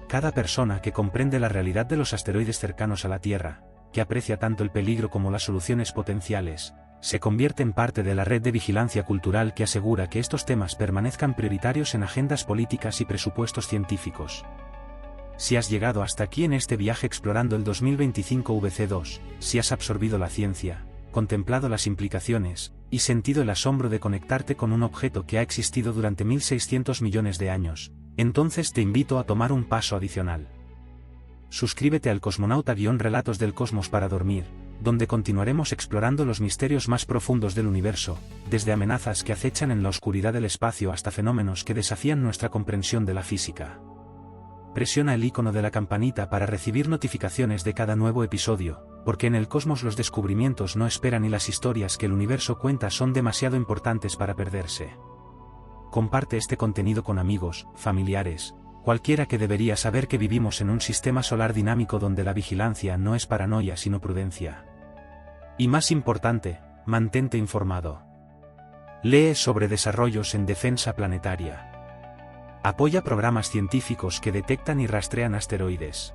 Cada persona que comprende la realidad de los asteroides cercanos a la Tierra, que aprecia tanto el peligro como las soluciones potenciales, se convierte en parte de la red de vigilancia cultural que asegura que estos temas permanezcan prioritarios en agendas políticas y presupuestos científicos. Si has llegado hasta aquí en este viaje explorando el 2025 VC2, si has absorbido la ciencia, contemplado las implicaciones, y sentido el asombro de conectarte con un objeto que ha existido durante 1600 millones de años, entonces te invito a tomar un paso adicional. Suscríbete al Cosmonauta-Relatos del Cosmos para dormir, donde continuaremos explorando los misterios más profundos del universo, desde amenazas que acechan en la oscuridad del espacio hasta fenómenos que desafían nuestra comprensión de la física. Presiona el icono de la campanita para recibir notificaciones de cada nuevo episodio, porque en el cosmos los descubrimientos no esperan y las historias que el universo cuenta son demasiado importantes para perderse. Comparte este contenido con amigos, familiares, cualquiera que debería saber que vivimos en un sistema solar dinámico donde la vigilancia no es paranoia sino prudencia. Y más importante, mantente informado. Lee sobre desarrollos en defensa planetaria. Apoya programas científicos que detectan y rastrean asteroides.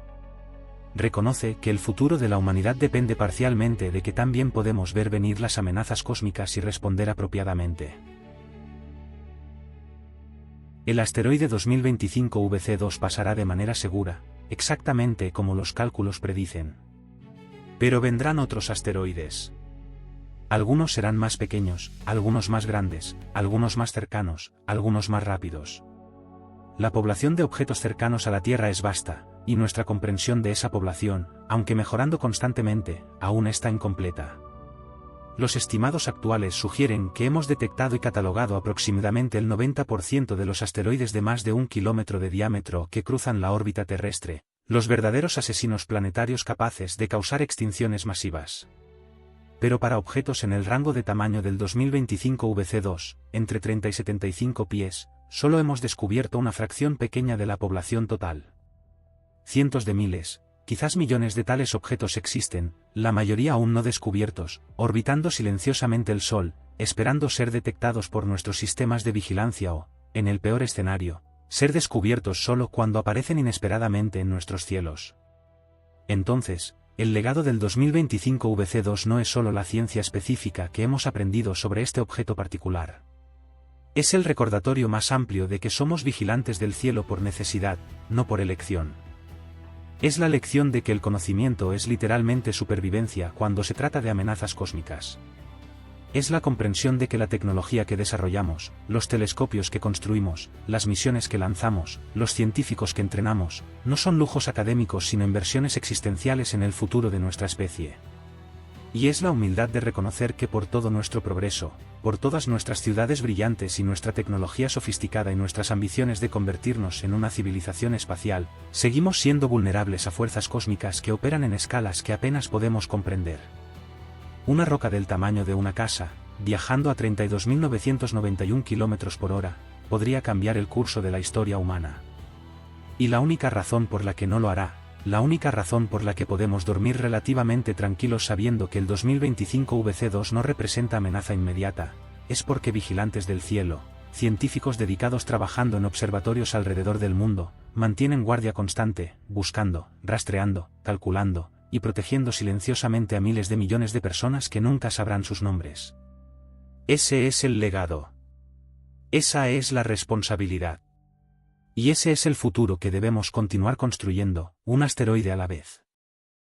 Reconoce que el futuro de la humanidad depende parcialmente de que también podemos ver venir las amenazas cósmicas y responder apropiadamente. El asteroide 2025 VC2 pasará de manera segura, exactamente como los cálculos predicen. Pero vendrán otros asteroides. Algunos serán más pequeños, algunos más grandes, algunos más cercanos, algunos más rápidos. La población de objetos cercanos a la Tierra es vasta, y nuestra comprensión de esa población, aunque mejorando constantemente, aún está incompleta. Los estimados actuales sugieren que hemos detectado y catalogado aproximadamente el 90% de los asteroides de más de 1 kilómetro de diámetro que cruzan la órbita terrestre, los verdaderos asesinos planetarios capaces de causar extinciones masivas. Pero para objetos en el rango de tamaño del 2025 VC2, entre 30 y 75 pies, solo hemos descubierto una fracción pequeña de la población total. Cientos de miles, quizás millones de tales objetos existen, la mayoría aún no descubiertos, orbitando silenciosamente el Sol, esperando ser detectados por nuestros sistemas de vigilancia o, en el peor escenario, ser descubiertos solo cuando aparecen inesperadamente en nuestros cielos. Entonces, el legado del 2025 VC2 no es solo la ciencia específica que hemos aprendido sobre este objeto particular. Es el recordatorio más amplio de que somos vigilantes del cielo por necesidad, no por elección. Es la lección de que el conocimiento es literalmente supervivencia cuando se trata de amenazas cósmicas. Es la comprensión de que la tecnología que desarrollamos, los telescopios que construimos, las misiones que lanzamos, los científicos que entrenamos, no son lujos académicos sino inversiones existenciales en el futuro de nuestra especie. Y es la humildad de reconocer que por todo nuestro progreso, por todas nuestras ciudades brillantes y nuestra tecnología sofisticada y nuestras ambiciones de convertirnos en una civilización espacial, seguimos siendo vulnerables a fuerzas cósmicas que operan en escalas que apenas podemos comprender. Una roca del tamaño de una casa, viajando a 32.991 km por hora, podría cambiar el curso de la historia humana. Y la única razón por la que no lo hará, la única razón por la que podemos dormir relativamente tranquilos sabiendo que el 2025 VC2 no representa amenaza inmediata, es porque vigilantes del cielo, científicos dedicados trabajando en observatorios alrededor del mundo, mantienen guardia constante, buscando, rastreando, calculando, y protegiendo silenciosamente a miles de millones de personas que nunca sabrán sus nombres. Ese es el legado. Esa es la responsabilidad. Y ese es el futuro que debemos continuar construyendo, un asteroide a la vez.